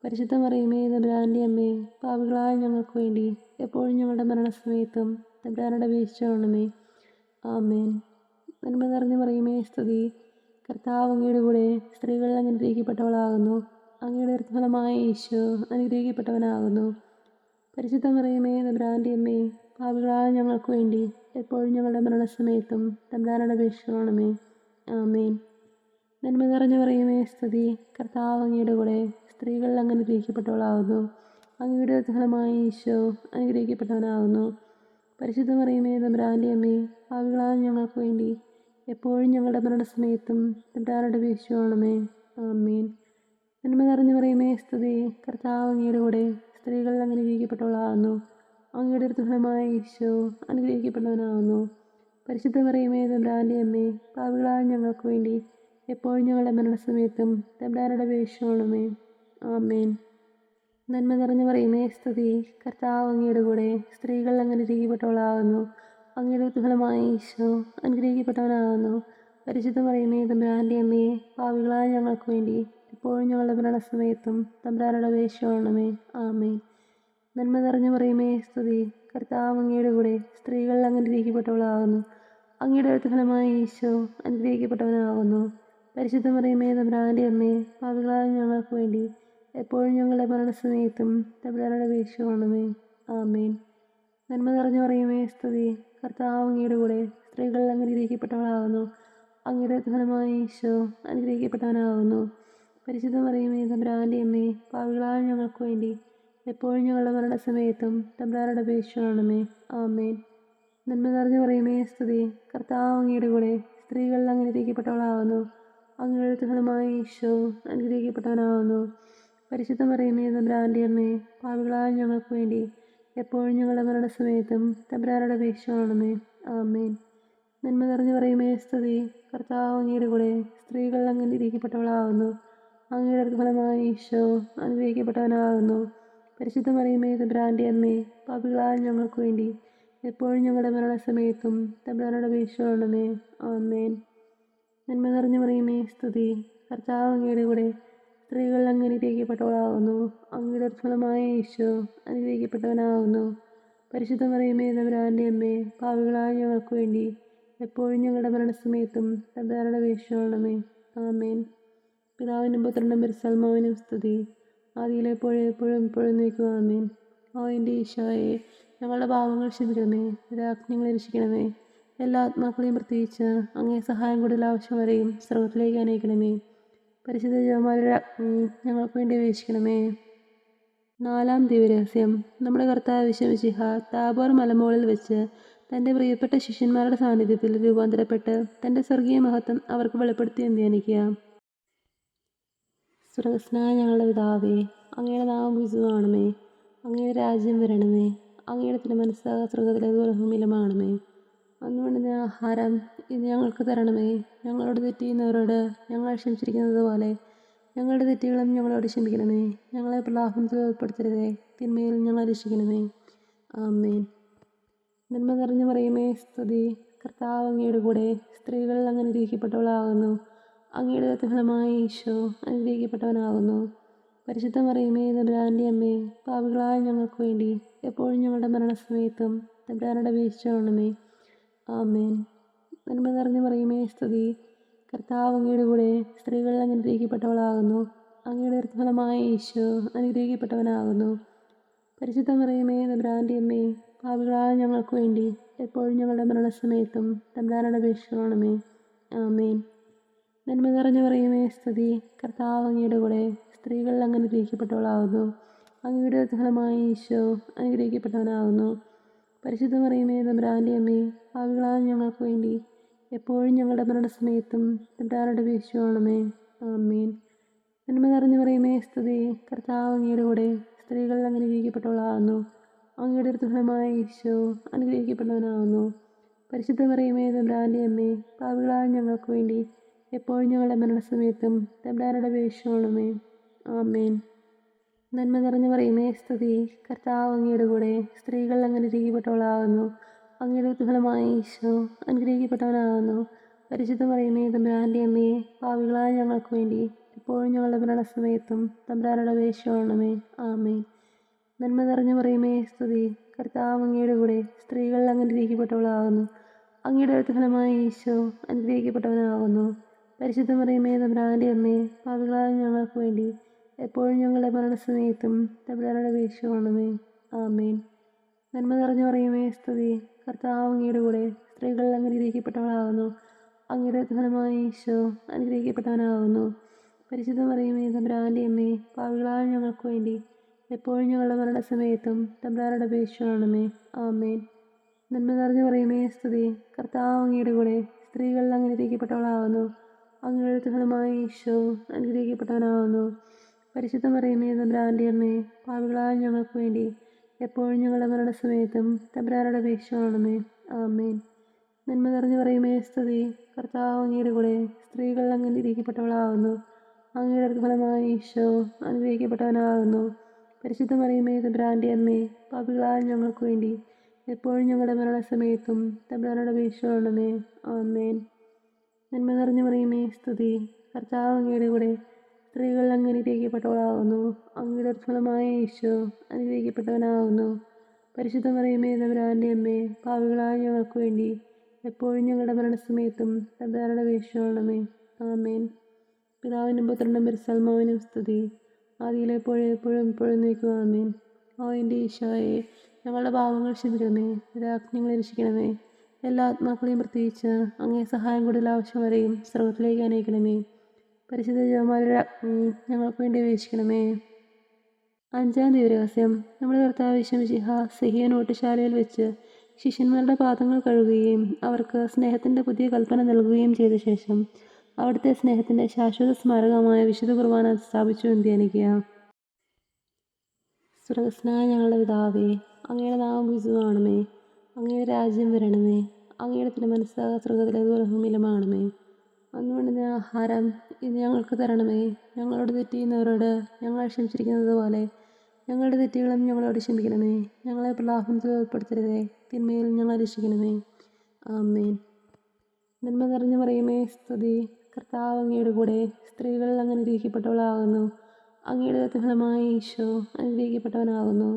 പരിശുദ്ധ മറിയമേ, തമ്പുരാൻ്റെ അമ്മേ, പാപികളായ ഞങ്ങൾക്ക് വേണ്ടി എപ്പോഴും ഞങ്ങളുടെ മരണസമയത്തും തമ്പുരാനോട് അപേക്ഷിക്കണമേ. ആമേൻ. നന്മ നിറഞ്ഞു മറിയമേ, സ്തുതി. കർത്താവ് അങ്ങയുടെ കൂടെ സ്ത്രീകൾ അനുഗ്രഹിക്കപ്പെട്ടവളാകുന്നു. അങ്ങയുടെ ഫലമായ ഈശോ അനുഗ്രഹിക്കപ്പെട്ടവനാകുന്നു. പരിശുദ്ധ മറിയമേ, തമ്പുരാൻ്റെ അമ്മേ, പാപികളായ ഞങ്ങൾക്ക് വേണ്ടി എപ്പോഴും ഞങ്ങളുടെ മരണസമയത്തും തമ്പുരാനോട് അപേക്ഷിക്കണമേ. ആമേൻ. നന്മ നിറഞ്ഞു മറിയമേ, സ്തുതി. കർത്താവ് അങ്ങയുടെ കൂടെ സ്ത്രീകൾ അനുഗ്രഹിക്കപ്പെട്ടവളാകുന്നു. അങ്ങയുടെ ഫലമായ ഈശോ അനുഗ്രഹിക്കപ്പെട്ടവനാകുന്നു. പരിശുദ്ധ മറിയമേ, തമ്പുരാൻ്റെ അമ്മേ, പാപികളായ ഞങ്ങൾക്ക് വേണ്ടി എപ്പോഴും ഞങ്ങളുടെ മരണസമയത്തും തമ്പുരാനോട് അപേക്ഷിക്കണമേ. ആമേൻ. നന്മ നിറഞ്ഞു മറിയമേ, സ്തുതി. കർത്താവ് അങ്ങയുടെ കൂടെ സ്ത്രീകൾ അനുഗ്രഹിക്കപ്പെട്ടവളാകുന്നു. അങ്ങയുടെ ഫലമായ ഈശോ അനുഗ്രഹിക്കപ്പെട്ടവനാകുന്നു. പരിശുദ്ധ മറിയമേ, തമ്പുരാൻ്റെ അമ്മേ, പാപികളായ ഞങ്ങൾക്ക് വേണ്ടി എപ്പോഴും ഞങ്ങളുടെ മരണസമയത്തും തമ്പുരാനോട് അപേക്ഷിക്കണമേ. ആമേൻ. നന്മ നിറഞ്ഞു മറിയമേ, സ്തുതി. കർത്താവ് അങ്ങയുടെ കൂടെ സ്ത്രീകൾ അനുഗ്രഹിക്കപ്പെട്ടവളാകുന്നു. അങ്ങയുടെ ഫലമായ ഈശോ അനുഗ്രഹിക്കപ്പെട്ടവനാകുന്നു. പരിശുദ്ധ മറിയമേ, തമ്പുരാൻ്റെ അമ്മേ, പാപികളായ ഞങ്ങൾക്ക് വേണ്ടി എപ്പോഴും ഞങ്ങളുടെ മരണസമയത്തും തമ്പുരാനോട് അപേക്ഷിക്കണമേ. ആമേൻ. നന്മ നിറഞ്ഞു മറിയമേ, സ്തുതി. കർത്താവ് അങ്ങയുടെ കൂടെ സ്ത്രീകൾ അനുഗ്രഹിക്കപ്പെട്ടവളാകുന്നു. അങ്ങയുടെ എഴുത്തുഫലമായ ഈശോ അനുഗ്രഹിക്കപ്പെട്ടവനാകുന്നു. പരിശുദ്ധ മറിയമേ തമ്പുരാൻ്റെ അമ്മേ, പാപികളായ ഞങ്ങൾക്ക് വേണ്ടി എപ്പോഴും ഞങ്ങളുടെ മരണസമയത്തും തമ്പുരാനോട് അപേക്ഷിക്കണമേ. ആമേൻ. നന്മ നിറഞ്ഞു പറയുമേ സ്തുതി, കർത്താവ് അങ്ങയുടെ കൂടെ സ്ത്രീകൾ അനുഗ്രഹിക്കപ്പെട്ടവളാകുന്നു. അങ്ങയുടെ ഫലമായ ഈശോ അനുഗ്രഹിക്കപ്പെട്ടവനാകുന്നു. പരിശുദ്ധ മറിയമേ തമ്പുരാൻ്റെ അമ്മേ, പാപികളായ ഞങ്ങൾക്ക് വേണ്ടി എപ്പോഴും ഞങ്ങളുടെ മരണസമയത്തും തമ്പുരാനോട് അപേക്ഷിക്കണമേ. ആമേൻ. നന്മ നിറഞ്ഞു പറയുമേ സ്തുതി, കർത്താവ് അങ്ങയുടെ കൂടെ സ്ത്രീകൾ അനുഗ്രഹിക്കപ്പെട്ടവളാകുന്നു. അങ്ങയുടെ ഫലമായ ഈശോ അനുഗ്രഹിക്കപ്പെട്ടവനാകുന്നു. പരിശുദ്ധ മറിയമേ തമ്പുരാൻ്റെ അമ്മേ, പാപികളായ ഞങ്ങൾക്ക് വേണ്ടി എപ്പോഴും ഞങ്ങളുടെ മരണസമയത്തും തമ്പുരാനോട് അപേക്ഷിക്കണമേ. ആമേൻ. നന്മ നിറഞ്ഞു പറയുമേ സ്തുതി, കർത്താവ് അങ്ങയുടെ കൂടെ സ്ത്രീകൾ അനുഗ്രഹിക്കപ്പെട്ടവളാകുന്നു. അങ്ങയുടെ ഫലമായ ഈശോ അനുഗ്രഹിക്കപ്പെട്ടവനാകുന്നു. പരിശുദ്ധ മറിയമേ തമ്പുരാൻ്റെ അമ്മേ, പാപികളായ ഞങ്ങൾക്ക് വേണ്ടി എപ്പോഴും ഞങ്ങളുടെ മരണസമയത്തും തമ്പുരാനോട് അപേക്ഷിക്കണമേ. ആമേൻ. നന്മ നിറഞ്ഞു പറയുമേ സ്തുതി, കർത്താവ് അങ്ങയുടെ കൂടെ സ്ത്രീകൾ അനുഗ്രഹിക്കപ്പെട്ടവളാകുന്നു. അങ്ങയുടെ ഫലമായ ഈശോ അനുഗ്രഹിക്കപ്പെട്ടവനാകുന്നു. പരിശുദ്ധ മറിയമേ തമ്പുരാൻ്റെ അമ്മേ, പാപികളായ ഞങ്ങൾക്ക് വേണ്ടി എപ്പോഴും ഞങ്ങളുടെ മരണസമയത്തും തമ്പുരാനോട് അപേക്ഷിക്കണമേ. ആമേൻ. പിതാവിനും പുത്രനും പരിശുദ്ധാത്മാവിനും സ്തുതി, ആദിയിലെപ്പോഴും എപ്പോഴും എപ്പോഴും നീക്കുക. ആമേൻ. ഓ എൻ്റെ ഈശോയെ, ഞങ്ങളുടെ പാപങ്ങൾ ക്ഷമിക്കണമേ, രാജ്ഞങ്ങളെ രക്ഷിക്കണമേ. എല്ലാ ആത്മാക്കളെയും പ്രത്യേകിച്ച് അങ്ങേ സഹായം കൂടുതൽ ആവശ്യവരെയും സ്വർഗത്തിലേക്ക് അനയിക്കണമേ. പരിശുദ്ധ ജപമാലയുടെ അഗ്നി ഞങ്ങൾക്ക് വേണ്ടി അപേക്ഷിക്കണമേ. 4-ാം ദിവ്യരഹസ്യം. നമ്മുടെ കർത്താവ് വിശുമിശിഹ താബോർ മലമുകളിൽ വെച്ച് തൻ്റെ പ്രിയപ്പെട്ട ശിഷ്യന്മാരുടെ സാന്നിധ്യത്തിൽ രൂപാന്തരപ്പെട്ട് തൻ്റെ സ്വർഗീയ മഹത്വം അവർക്ക് വെളിപ്പെടുത്തി ധ്യാനിക്കുക. സ്വർഗസ്നായ ഞങ്ങളുടെ പിതാവേ, അങ്ങയുടെ നാമം പൂജിതമാകണമേ. അങ്ങയുടെ രാജ്യം വരണമേ. അങ്ങയുടെ തിരുമനസ്സ് സ്വർഗത്തിലേതുപോലെ ഭൂമിയിലുമാകണമേ. അന്ന് വേണ്ടുന്ന ആഹാരം ഇത് ഞങ്ങൾക്ക് തരണമേ. ഞങ്ങളോട് തെറ്റ് ചെയ്യുന്നവരോട് ഞങ്ങൾ ക്ഷമിച്ചിരിക്കുന്നത് പോലെ ഞങ്ങളുടെ തെറ്റുകളും ഞങ്ങളോട് ക്ഷമിക്കണമേ. ഞങ്ങളെ പ്രലോഭനത്തിൽ ഉൾപ്പെടുത്തരുതേ, തിന്മയിൽ ഞങ്ങളെ രക്ഷിക്കണമേ. ആമേൻ. നന്മ നിറഞ്ഞു പറയുമേ സ്തുതി, കർത്താവ് അങ്ങയുടെ കൂടെ സ്ത്രീകൾ അനുഗ്രഹിക്കപ്പെട്ടവളാകുന്നു. അങ്ങയുടെ ഫലമായ ഈശോ അനുഗ്രഹിക്കപ്പെട്ടവനാകുന്നു. പരിശുദ്ധ മറിയമേ തമ്പുരാൻ്റെ അമ്മേ, പാപികളായ ഞങ്ങൾക്ക് വേണ്ടി എപ്പോഴും ഞങ്ങളുടെ മരണസമയത്തും തമ്പുരാനോട് അപേക്ഷിക്കണമേ. ആമേൻ. നന്മ നിറഞ്ഞു പറയുമേ സ്തുതി, കർത്താവ് അങ്ങയുടെ കൂടെ സ്ത്രീകൾ അനുഗ്രഹിക്കപ്പെട്ടവളാകുന്നു. അങ്ങയുടെ ഫലമായ ഈശോ അനുഗ്രഹിക്കപ്പെട്ടവനാകുന്നു. പരിശുദ്ധ മറിയമേ തമ്പുരാൻ്റെ അമ്മേ, പാപികളായ ഞങ്ങൾക്ക് വേണ്ടി എപ്പോഴും ഞങ്ങളുടെ മരണസമയത്തും തമ്പുരാനോട് അപേക്ഷിക്കണമേ. ആമേൻ. നന്മ നിറഞ്ഞു പറയുമേ സ്തുതി, കർത്താവ് അങ്ങയുടെ കൂടെ സ്ത്രീകൾ അനുഗ്രഹിക്കപ്പെട്ടവളാകുന്നു. അങ്ങയുടെ ഫലമായ ഈശോ അനുഗ്രഹിക്കപ്പെട്ടവനാകുന്നു. പരിശുദ്ധ മറിയമേ തമ്പുരാൻ്റെ അമ്മേ, പാപികളായ ഞങ്ങൾക്ക് വേണ്ടി എപ്പോഴും ഞങ്ങളുടെ മരണസമയത്തും തമ്പുരാനോട് അപേക്ഷിക്കണമേ. ആമേൻ. നന്മ നിറഞ്ഞു പറയുമേ സ്തുതി, കർത്താവ് അങ്ങയുടെ കൂടെ സ്ത്രീകൾ അനുഗ്രഹിക്കപ്പെട്ടവളാകുന്നു. അങ്ങയുടെ ഫലമായ ഈശോ അനുഗ്രഹിക്കപ്പെട്ടവനാകുന്നു. പരിശുദ്ധ മറിയമേ തമ്പുരാൻ്റെ അമ്മേ, പാപികളായ ഞങ്ങൾക്ക് വേണ്ടി എപ്പോഴും ഞങ്ങളുടെ മരണസമയത്തും തമ്പുരാനോട് അപേക്ഷിക്കണമേ. ആമേൻ. നന്മ നിറഞ്ഞു പറയുമേ സ്തുതി, കർത്താവ് അങ്ങയുടെ കൂടെ സ്ത്രീകൾ അനുഗ്രഹിക്കപ്പെട്ടവളാകുന്നു. അങ്ങയുടെ ഫലമായ ഈശോ അനുഗ്രഹിക്കപ്പെട്ടവനാകുന്നു. പരിശുദ്ധ മറിയമേ തമ്പുരാൻ്റെ അമ്മേ, പാപികളായ ഞങ്ങൾക്ക് വേണ്ടി എപ്പോഴും ഞങ്ങളുടെ മരണസമയത്തും തമ്പുരാനോട് അപേക്ഷിക്കണമേ. ആമേൻ. നന്മ നിറഞ്ഞു പറയുമേ സ്തുതി, കർത്താവ് അങ്ങയുടെ കൂടെ സ്ത്രീകൾ അനുഗ്രഹിക്കപ്പെട്ടവളാകുന്നു. അങ്ങയുടെ ഫലമായ ഈശോ അനുഗ്രഹിക്കപ്പെട്ടവനാകുന്നു. പരിശുദ്ധ മറിയമേ തമ്പുരാൻ്റെ അമ്മേ, പാപികളായ ഞങ്ങൾക്ക് വേണ്ടി എപ്പോഴും ഞങ്ങളുടെ മരണസമയത്തും തമ്പുരാനോട് അപേക്ഷിക്കണമേ. ആമേൻ. നന്മ നിറഞ്ഞു പറയുമേ സ്തുതി, കർത്താവ് അങ്ങയുടെ കൂടെ സ്ത്രീകൾ അനുഗ്രഹിക്കപ്പെട്ടവളാകുന്നു. അങ്ങയുടെ ഫലമായ ഈശോ അനുഗ്രഹിക്കപ്പെട്ടവനാകുന്നു. പരിശുദ്ധ മറിയമേ തമ്പുരാൻ്റെ അമ്മേ, പാപികളായ ഞങ്ങൾക്ക് വേണ്ടി എപ്പോഴും ഞങ്ങളുടെ മരണസമയത്തും തമ്പുരാനോട് അപേക്ഷിക്കണമേ. ആമേൻ. നന്മ നിറഞ്ഞു പറയുമേ സ്തുതി, കർത്താവ് അങ്ങയുടെ കൂടെ സ്ത്രീകൾ അനുഗ്രഹിക്കപ്പെട്ടവളാകുന്നു. അങ്ങയുടെ ഫലമായ ഈശോ അനുഗ്രഹിക്കപ്പെട്ടവനാകുന്നു. പരിശുദ്ധ മറിയമേ തമ്പുരാൻ്റെ അമ്മേ, പാപികളായ ഞങ്ങൾക്ക് വേണ്ടി എപ്പോഴും ഞങ്ങളുടെ മരണസമയത്തും തമ്പുരാനോട് അപേക്ഷിക്കണമേ. ആമേൻ. നന്മ നിറഞ്ഞു പറയുമേ സ്തുതി, കർത്താവ് അങ്ങയുടെ കൂടെ സ്ത്രീകൾ അനുഗ്രഹിക്കപ്പെട്ടവളാകുന്നു. അങ്ങയുടെ ഫലമായ ഈശോ അനുഗ്രഹിക്കപ്പെട്ടവനാകുന്നു. പരിശുദ്ധ മറിയമേ തമ്പുരാൻ്റെ അമ്മേ, പാപികളായ ഞങ്ങൾക്ക് വേണ്ടി എപ്പോഴും ഞങ്ങളുടെ മരണസമയത്തും തമ്പുരാനോട് അപേക്ഷിക്കണമേ. ആമേൻ. നന്മ നിറഞ്ഞു പറയുമേ സ്തുതി, കർത്താവ് അങ്ങയുടെ കൂടെ സ്ത്രീകൾ അനുഗ്രഹിക്കപ്പെട്ടവളാകുന്നു. അങ്ങയുടെ ഫലമായ ഈശോ അനുഗ്രഹിക്കപ്പെട്ടവനാകുന്നു. പരിശുദ്ധ മറിയമേ തമ്പുരാൻ്റെ അമ്മേ, പാപികളായ ഞങ്ങൾക്ക് വേണ്ടി എപ്പോഴും ഞങ്ങളുടെ മരണസമയത്തും തമ്പുരാനോട് അപേക്ഷിച്ചുകൊള്ളണമേ. ആമേൻ. പിതാവിനും പുത്രനും പരിശുദ്ധാത്മാവിനും സ്തുതി. ആദിയിലെപ്പോഴും എപ്പോഴും എപ്പോഴും എന്നേക്കും ആമേൻ. ഓ എൻ്റെ ഈശോയെ, ഞങ്ങളുടെ പാപങ്ങൾ ക്ഷമിക്കണമേ, രാജ്ഞങ്ങളെ രക്ഷിക്കണമേ. എല്ലാ ആത്മാക്കളെയും പ്രത്യേകിച്ച് അങ്ങേ സഹായം കൂടുതൽ ആവശ്യം വരെയും സ്രോതത്തിലേക്ക് അനയിക്കണമേ. പരിശുദ്ധ ജപമാലയുടെ അഗ്നി ഞങ്ങൾക്ക് വേണ്ടി അപേക്ഷിക്കണമേ. അഞ്ചാം ദിവരഹസ്യം. നമ്മുടെ കർത്താവ് യേശുമിശിഹ സിഹിയോൻ ഓട്ടുശാലയിൽ വെച്ച് ശിഷ്യന്മാരുടെ പാദങ്ങൾ കഴുകുകയും അവർക്ക് സ്നേഹത്തിൻ്റെ പുതിയ കൽപ്പന നൽകുകയും ചെയ്ത ശേഷം അവിടുത്തെ സ്നേഹത്തിൻ്റെ ശാശ്വത സ്മാരകമായ വിശുദ്ധ കുർബാന സ്ഥാപിച്ചു എന്ന് ധ്യാനിക്കുക. സ്വർഗ്ഗസ്ഥനായ ഞങ്ങളുടെ പിതാവേ, അങ്ങയുടെ നാമം പൂജിതമാകണമേ. അങ്ങയുടെ രാജ്യം വരണമേ. അങ്ങയുടെ തിരുമനസ്സ് സ്വർഗ്ഗത്തിലേതുപോലെ ഭൂമിയിലുമാകണമേ. അന്ന് വേണ്ടുന്ന ആഹാരം ഇന്ന് ഞങ്ങൾക്ക് തരണമേ. ഞങ്ങളോട് തെറ്റ് ചെയ്യുന്നവരോട് ഞങ്ങൾ ക്ഷമിച്ചിരിക്കുന്നത് പോലെ ഞങ്ങളുടെ തെറ്റുകളും ഞങ്ങളോട് ക്ഷമിക്കണമേ. ഞങ്ങളെ പ്രലോഭനത്തിൽ ഉൾപ്പെടുത്തരുതേ, തിന്മയിൽ ഞങ്ങളെ രക്ഷിക്കണമേ. ആമേൻ. നന്മ നിറഞ്ഞു മറിയമേ, സ്തുതി. കർത്താവ് അങ്ങയുടെ കൂടെ സ്ത്രീകൾ അങ്ങ് അനുഗ്രഹിക്കപ്പെട്ടവളാകുന്നു. അങ്ങയുടെ ഫലമായി ഈശോ അനുഗ്രഹിക്കപ്പെട്ടവനാകുന്നു.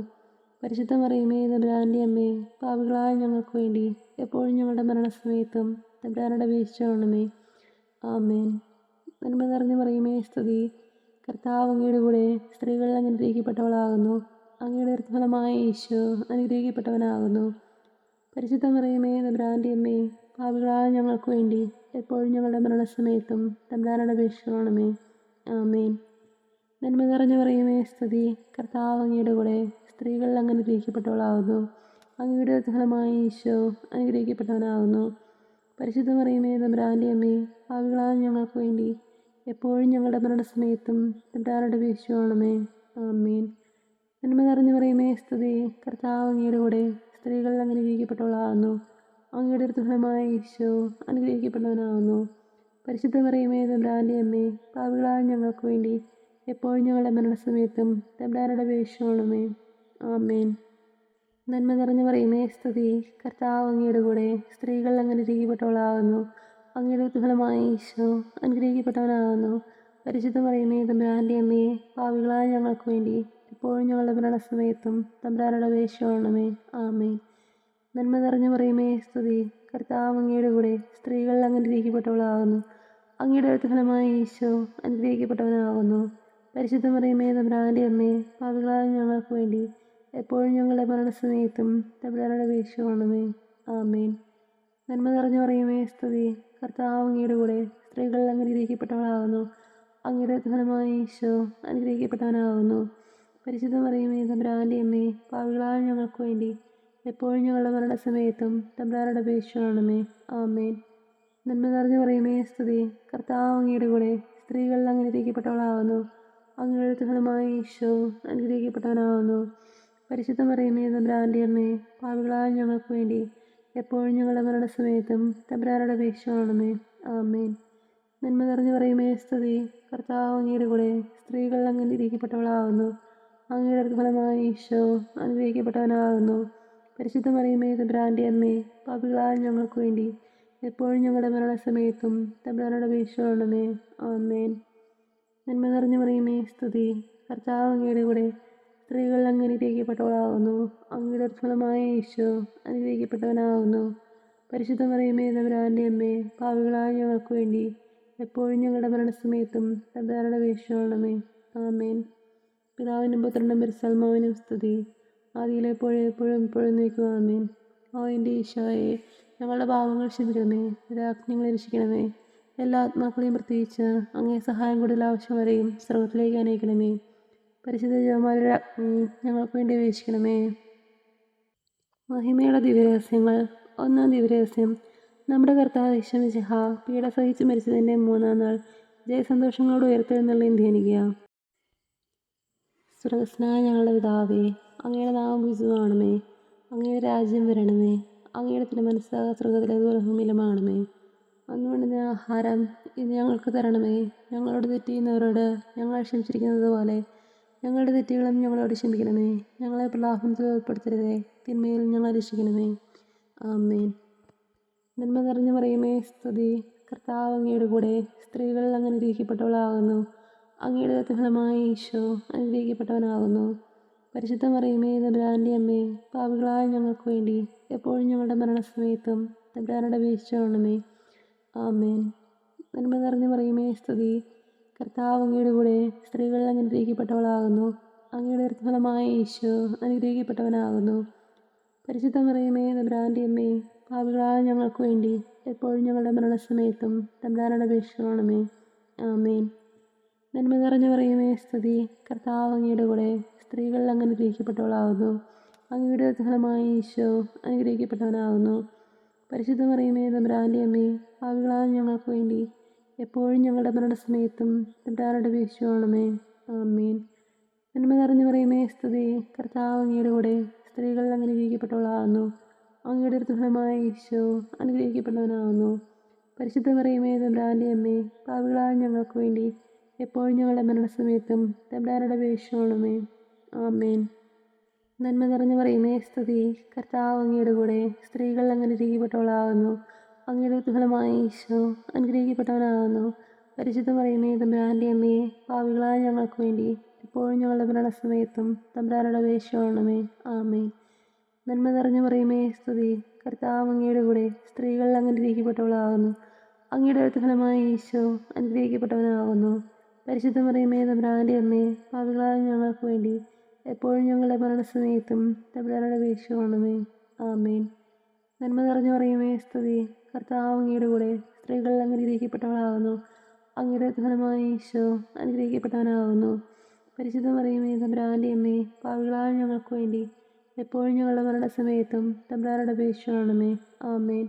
പരിശുദ്ധ മറിയമേ, തമ്പുരാൻ്റെ അമ്മേ, പാപികളായ ഞങ്ങൾക്ക് വേണ്ടി എപ്പോഴും ഞങ്ങളുടെ മരണസമയത്തും തമ്പുരാനോട് അപേക്ഷിച്ചുകൊള്ളണമേ. ആമേൻ. നന്മ നിറഞ്ഞു മറിയമേ, സ്തുതി. കർത്താവ് അങ്ങയുടെ കൂടെ സ്ത്രീകൾ അങ്ങ് അനുഗ്രഹിക്കപ്പെട്ടവളാകുന്നു. അങ്ങയുടെ ഫലമായ ഈശോ അനുഗ്രഹിക്കപ്പെട്ടവനാകുന്നു. പരിശുദ്ധ മറിയമേ, തമ്പുരാൻ്റെ അമ്മേ, പാപികളായ ഞങ്ങൾക്ക് വേണ്ടി എപ്പോഴും ഞങ്ങളുടെ മരണസമയത്തും തമ്പുരാനോട് അപേക്ഷിച്ചുകൊള്ളണമേ. ആമേൻ. നന്മ നിറഞ്ഞു മറിയമേ, സ്തുതി. കർത്താവ് അങ്ങയുടെ കൂടെ സ്ത്രീകൾ അങ്ങ് അനുഗ്രഹിക്കപ്പെട്ടവളാകുന്നു. അങ്ങയുടെ ഫലമായ ഈശോ അനുഗ്രഹിക്കപ്പെട്ടവനാകുന്നു. പരിശുദ്ധ മറിയമേ, തമ്പുരാൻ്റെ അമ്മേ, പാപികളായ ഞങ്ങൾക്ക് വേണ്ടി എപ്പോഴും ഞങ്ങളുടെ മരണസമയത്തും തമ്പുരാനോട് അപേക്ഷിച്ചുകൊള്ളണമേ. ആമേൻ. നന്മ നിറഞ്ഞു മറിയമേ, സ്തുതി. കർത്താവ് അങ്ങയുടെ കൂടെ സ്ത്രീകൾ അങ്ങ് അനുഗ്രഹിക്കപ്പെട്ടവളാകുന്നു. അങ്ങയുടെ ഫലമായ ഈശോ അനുഗ്രഹിക്കപ്പെട്ടവനാകുന്നു. പരിശുദ്ധ മറിയമേ, തമ്പുരാൻ്റെ അമ്മേ, പാപികളായ ഞങ്ങൾക്ക് വേണ്ടി എപ്പോഴും ഞങ്ങളുടെ മരണസമയത്തും തമ്പുരാനോട് അപേക്ഷിച്ചുകൊള്ളണമേ. ആമേൻ. നന്മ നിറഞ്ഞു മറിയമേ, സ്തുതി. കർത്താവ് അങ്ങയുടെ കൂടെ സ്ത്രീകൾ അങ്ങ് അനുഗ്രഹിക്കപ്പെട്ടവളാകുന്നു. അങ്ങയുടെ ഫലമായ ഈശോ അനുഗ്രഹിക്കപ്പെട്ടവനാകുന്നു. പരിശുദ്ധ മറിയമേ, തമ്പുരാൻ്റെ അമ്മേ, പാപികളായ ഞങ്ങൾക്ക് വേണ്ടി എപ്പോഴും ഞങ്ങളുടെ മരണസമയത്തും തമ്പുരാനോട് അപേക്ഷിച്ചുകൊള്ളണമേ. ആമേൻ. നന്മ നിറഞ്ഞു മറിയമേ, സ്തുതി. കർത്താവ് അങ്ങയുടെ കൂടെ സ്ത്രീകൾ അങ്ങ് അനുഗ്രഹിക്കപ്പെട്ടവളാകുന്നു. അങ്ങയുടെ ഫലമായ ഈശോ അനുഗ്രഹിക്കപ്പെട്ടവനാകുന്നു. പരിശുദ്ധ മറിയമേ, തമ്പുരാൻ്റെ അമ്മേ, പാപികളായ ഞങ്ങൾക്ക് വേണ്ടി എപ്പോഴും ഞങ്ങളുടെ മരണസമയത്തും തമ്പുരാനോട് അപേക്ഷിച്ചുകൊള്ളണമേ. ആമേൻ. നന്മ നിറഞ്ഞു മറിയമേ, സ്തുതി. കർത്താവ് അങ്ങയുടെ കൂടെ സ്ത്രീകൾ അങ്ങ് അനുഗ്രഹിക്കപ്പെട്ടവളാകുന്നു. അങ്ങയുടെ ഫലമായ ഈശോ അനുഗ്രഹിക്കപ്പെട്ടവനാകുന്നു. പരിശുദ്ധ മറിയമേ, തമ്പുരാൻ്റെ അമ്മേ, പാപികളായ ഞങ്ങൾക്ക് വേണ്ടി എപ്പോഴും ഞങ്ങളുടെ മരണസമയത്തും തമ്പുരാനോട് അപേക്ഷിച്ചുകൊള്ളണമേ. ആമേൻ. നന്മ നിറഞ്ഞു മറിയമേ, സ്തുതി. കർത്താവ് അങ്ങയുടെ കൂടെ സ്ത്രീകൾ അങ്ങ് അനുഗ്രഹിക്കപ്പെട്ടവളാകുന്നു. അങ്ങയുടെ ഫലമായ ഈശോ അനുഗ്രഹിക്കപ്പെട്ടവനാകുന്നു. പരിശുദ്ധ മറിയമേ, തമ്പുരാൻ്റെ അമ്മേ, പാപികളായ ഞങ്ങൾക്ക് വേണ്ടി എപ്പോഴും ഞങ്ങളുടെ മരണസമയത്തും തമ്പുരാനോട് അപേക്ഷിച്ചുകൊള്ളണമേ. ആമേൻ. നന്മ നിറഞ്ഞു മറിയമേ, സ്തുതി. കർത്താവ് അങ്ങയുടെ കൂടെ സ്ത്രീകൾ അങ്ങ് അനുഗ്രഹിക്കപ്പെട്ടവളാകുന്നു. അങ്ങയുടെ ഫലമായ ഈശോ അനുഗ്രഹിക്കപ്പെട്ടവനാകുന്നു. പരിശുദ്ധ മറിയമേ, തമ്പുരാൻ്റെ അമ്മേ, പാപികളായ ഞങ്ങൾക്ക് വേണ്ടി എപ്പോഴും ഞങ്ങളുടെ മരണസമയത്തും തമ്പുരാനോട് അപേക്ഷിച്ചുകൊള്ളണമേ. ആമേൻ. നന്മ നിറഞ്ഞു മറിയമേ, സ്തുതി. കർത്താവ് അങ്ങയുടെ കൂടെ സ്ത്രീകൾ അങ്ങ് അനുഗ്രഹിക്കപ്പെട്ടവളാകുന്നു. അങ്ങയുടെ ഫലമായ ഈശോ അനുഗ്രഹിക്കപ്പെട്ടവനാകുന്നു. പരിശുദ്ധ മറിയമേ, തമ്പുരാൻ്റെ അമ്മേ, പാപികളായ ഞങ്ങൾക്ക് വേണ്ടി എപ്പോഴും ഞങ്ങളുടെ മരണസമയത്തും തമ്പുരാനോട് അപേക്ഷിച്ചുകൊള്ളണമേ. ആമേൻ. പിതാവിനും പുത്രനും പരിശുദ്ധാത്മാവിനും സ്തുതി. ആദിയിലെപ്പോഴും എപ്പോഴും എപ്പോഴും എന്നേക്കും ആമേൻ. ഓ എൻ്റെ ഈശോയെ, ഞങ്ങളുടെ പാപങ്ങൾ ക്ഷമിക്കണമേ, രാജ്ഞങ്ങളെ രക്ഷിക്കണമേ. എല്ലാ ആത്മാക്കളെയും പ്രത്യേകിച്ച് അങ്ങേ സഹായം കൂടുതൽ ആവശ്യം വരെയും സ്രോതത്തിലേക്ക് അനയിക്കണമേ. പരിശുദ്ധ ജപമാലയുടെ അഗ്നി ഞങ്ങൾക്ക് വേണ്ടി അപേക്ഷിക്കണമേ. മഹിമയുടെ ദിവ്യരഹസ്യങ്ങൾ. ഒന്നാം ദിവ്യരഹസ്യം. നമ്മുടെ കർത്താവ് യേശുമിശിഹ പീഡ സഹിച്ച് മരിച്ചതിൻ്റെ 3-ാം നാൾ ജയസന്തോഷങ്ങളോട് ഉയർത്തെഴുന്നള്ളിയും ധ്യാനിക്കുക. സ്വർഗ്ഗസ്ഥനായ ഞങ്ങളുടെ പിതാവേ, അങ്ങയുടെ നാമം പൂജിതമാകണമേ. അങ്ങയുടെ രാജ്യം വരണമേ. അങ്ങയുടെ തിരുമനസ്സ് സ്വർഗ്ഗത്തിലേതുപോലെ ഭൂമിയിലുമാകണമേ. അന്ന് വേണ്ടുന്ന ആഹാരം ഇന്ന് ഞങ്ങൾക്ക് തരണമേ. ഞങ്ങളോട് തെറ്റ് ചെയ്യുന്നവരോട് ഞങ്ങൾ ക്ഷമിച്ചിരിക്കുന്നത് പോലെ ഞങ്ങളുടെ തെറ്റുകളും ഞങ്ങളോട് ക്ഷമിക്കണമേ. ഞങ്ങളെ പ്രലോഭനത്തിൽ ഉൾപ്പെടുത്തരുതേ, തിന്മയിൽ ഞങ്ങളെ രക്ഷിക്കണമേ. ആമേൻ. നന്മ നിറഞ്ഞു മറിയമേ, സ്തുതി. കർത്താവ് അങ്ങയുടെ കൂടെ സ്ത്രീകൾ അങ്ങ് അനുഗ്രഹിക്കപ്പെട്ടവളാകുന്നു. അങ്ങയുടെ ഫലമായ ഈശോ അനുഗ്രഹിക്കപ്പെട്ടവനാകുന്നു. പരിശുദ്ധ മറിയമേ, തമ്പുരാൻ്റെ അമ്മേ, പാപികളായ ഞങ്ങൾക്ക് വേണ്ടി എപ്പോഴും ഞങ്ങളുടെ മരണസമയത്തും തമ്പുരാനോട് അപേക്ഷിച്ചുകൊള്ളണമേ. ആമേൻ. നന്മ നിറഞ്ഞു മറിയമേ സ്തുതി. കർത്താവ് അങ്ങയുടെ കൂടെ സ്ത്രീകൾ അനുഗ്രഹിക്കപ്പെട്ടവളാകുന്നു. അങ്ങയുടെ ഫലമായ ഈശോ അനുഗ്രഹിക്കപ്പെട്ടവനാകുന്നു. പരിശുദ്ധ മറിയമേ തമ്പുരാൻ്റെ അമ്മേ, പാപികളായ ഞങ്ങൾക്ക് വേണ്ടി എപ്പോഴും ഞങ്ങളുടെ മരണസമയത്തും തമ്പുരാനോട് അപേക്ഷിച്ചുകൊള്ളണമേ. ആമേൻ. നന്മ നിറഞ്ഞു മറിയമേ സ്തുതി. കർത്താവ് അങ്ങയുടെ കൂടെ സ്ത്രീകൾ അനുഗ്രഹിക്കപ്പെട്ടവളാകുന്നു. അങ്ങയുടെ ഫലമായ ഈശോ അനുഗ്രഹിക്കപ്പെട്ടവനാകുന്നു. പരിശുദ്ധ മറിയമേ തമ്പുരാൻ്റെ അമ്മേ, പാപികളായ ഞങ്ങൾക്ക് വേണ്ടി എപ്പോഴും ഞങ്ങളുടെ മരണസമയത്തും തമ്പുരാനോട് അപേക്ഷിച്ചുകൊള്ളണമേ. ആമേൻ. നന്മ നിറഞ്ഞു മറിയമേ സ്തുതി. കർത്താവ് അങ്ങയുടെ കൂടെ സ്ത്രീകൾ അനുഗ്രഹിക്കപ്പെട്ടവളാകുന്നു. അങ്ങയുടെ ഫലമായ ഈശോ അനുഗ്രഹിക്കപ്പെട്ടവനാകുന്നു. പരിശുദ്ധ മറിയമേ തമ്പുരാൻ്റെ അമ്മേ, പാപികളായ ഞങ്ങൾക്ക് വേണ്ടി എപ്പോഴും ഞങ്ങളുടെ മരണസമയത്തും തമ്പുരാനോട് അപേക്ഷിച്ചുകൊള്ളണമേ. ആമേൻ. നന്മ നിറഞ്ഞു മറിയമേ സ്തുതി. കർത്താവ് അങ്ങയുടെ കൂടെ സ്ത്രീകൾ അനുഗ്രഹിക്കപ്പെട്ടവളാകുന്നു. അങ്ങയുടെ ഫലമായ ഈശോ അനുഗ്രഹിക്കപ്പെട്ടവനാകുന്നു. പരിശുദ്ധ മറിയമേ തമ്പുരാൻ്റെ അമ്മേ, പാപികളായ ഞങ്ങൾക്ക് വേണ്ടി എപ്പോഴും ഞങ്ങളുടെ മരണസമയത്തും തമ്പുരാനോട് അപേക്ഷിച്ചുകൊള്ളണമേ. ആമേൻ. നന്മ നിറഞ്ഞു മറിയമേ സ്തുതി. കർത്താവ് അങ്ങയുടെ കൂടെ സ്ത്രീകൾ അനുഗ്രഹിക്കപ്പെട്ടവളാകുന്നു. അങ്ങയുടെ ഫലമായ ഈശോ അനുഗ്രഹിക്കപ്പെട്ടവനാകുന്നു. പരിശുദ്ധ മറിയമേ തമ്പുരാൻ്റെ അമ്മേ, പാപികളായ ഞങ്ങൾക്ക് വേണ്ടി എപ്പോഴും ഞങ്ങളുടെ മരണസമയത്തും തമ്പുരാനോട് അപേക്ഷിച്ചുകൊള്ളണമേ. ആമേൻ. നന്മ നിറഞ്ഞു മറിയമേ സ്തുതി. കർത്താവ് അങ്ങയുടെ കൂടെ സ്ത്രീകൾ അനുഗ്രഹിക്കപ്പെട്ടവളാകുന്നു. അങ്ങയുടെ ഫലമായ ഈശോ അനുഗ്രഹിക്കപ്പെട്ടവനാകുന്നു. പരിശുദ്ധ മറിയമേ തമ്പുരാൻ്റെ അമ്മേ, പാപികളായ ഞങ്ങൾക്ക് വേണ്ടി എപ്പോഴും ഞങ്ങളുടെ മരണസമയത്തും തമ്പുരാനോട് അപേക്ഷിച്ചുകൊള്ളണമേ. ആമേൻ.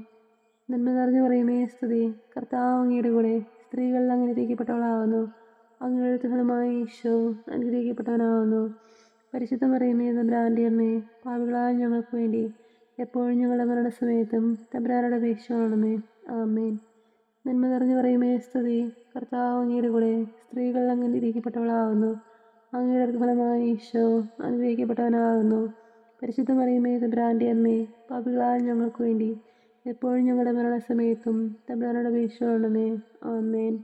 നന്മ നിറഞ്ഞു മറിയമേ സ്തുതി. കർത്താവ് അങ്ങയുടെ കൂടെ സ്ത്രീകൾ അനുഗ്രഹിക്കപ്പെട്ടവളാകുന്നു. അങ്ങയുടെ ഫലമായ ഈശോ അനുഗ്രഹിക്കപ്പെട്ടവനാകുന്നു. പരിശുദ്ധ മറിയമേ തമ്പുരാൻ്റെ അമ്മേ, പാപികളായ ഞങ്ങൾക്ക് വേണ്ടി എപ്പോഴും ഞങ്ങളുടെ മരണസമയത്തും തമ്പുരാനോട് അപേക്ഷിച്ചുകൊള്ളണമേ. ആമേൻ. നന്മ നിറഞ്ഞു മറിയമേ സ്തുതി. കർത്താവ് അങ്ങയുടെ കൂടെ സ്ത്രീകൾ അനുഗ്രഹിക്കപ്പെട്ടവളാകുന്നു. അങ്ങയുടെ ഫലമായ ഈശോ അനുഗ്രഹിക്കപ്പെട്ടവനാകുന്നു. പരിശുദ്ധ മറിയമേ തമ്പുരാൻ്റെ അമ്മേ, പാപികളായ ഞങ്ങൾക്ക് വേണ്ടി എപ്പോഴും ഞങ്ങളുടെ മരണസമയത്തും തമ്പുരാനോട് അപേക്ഷിച്ചുകൊള്ളണമേ. ആമേൻ.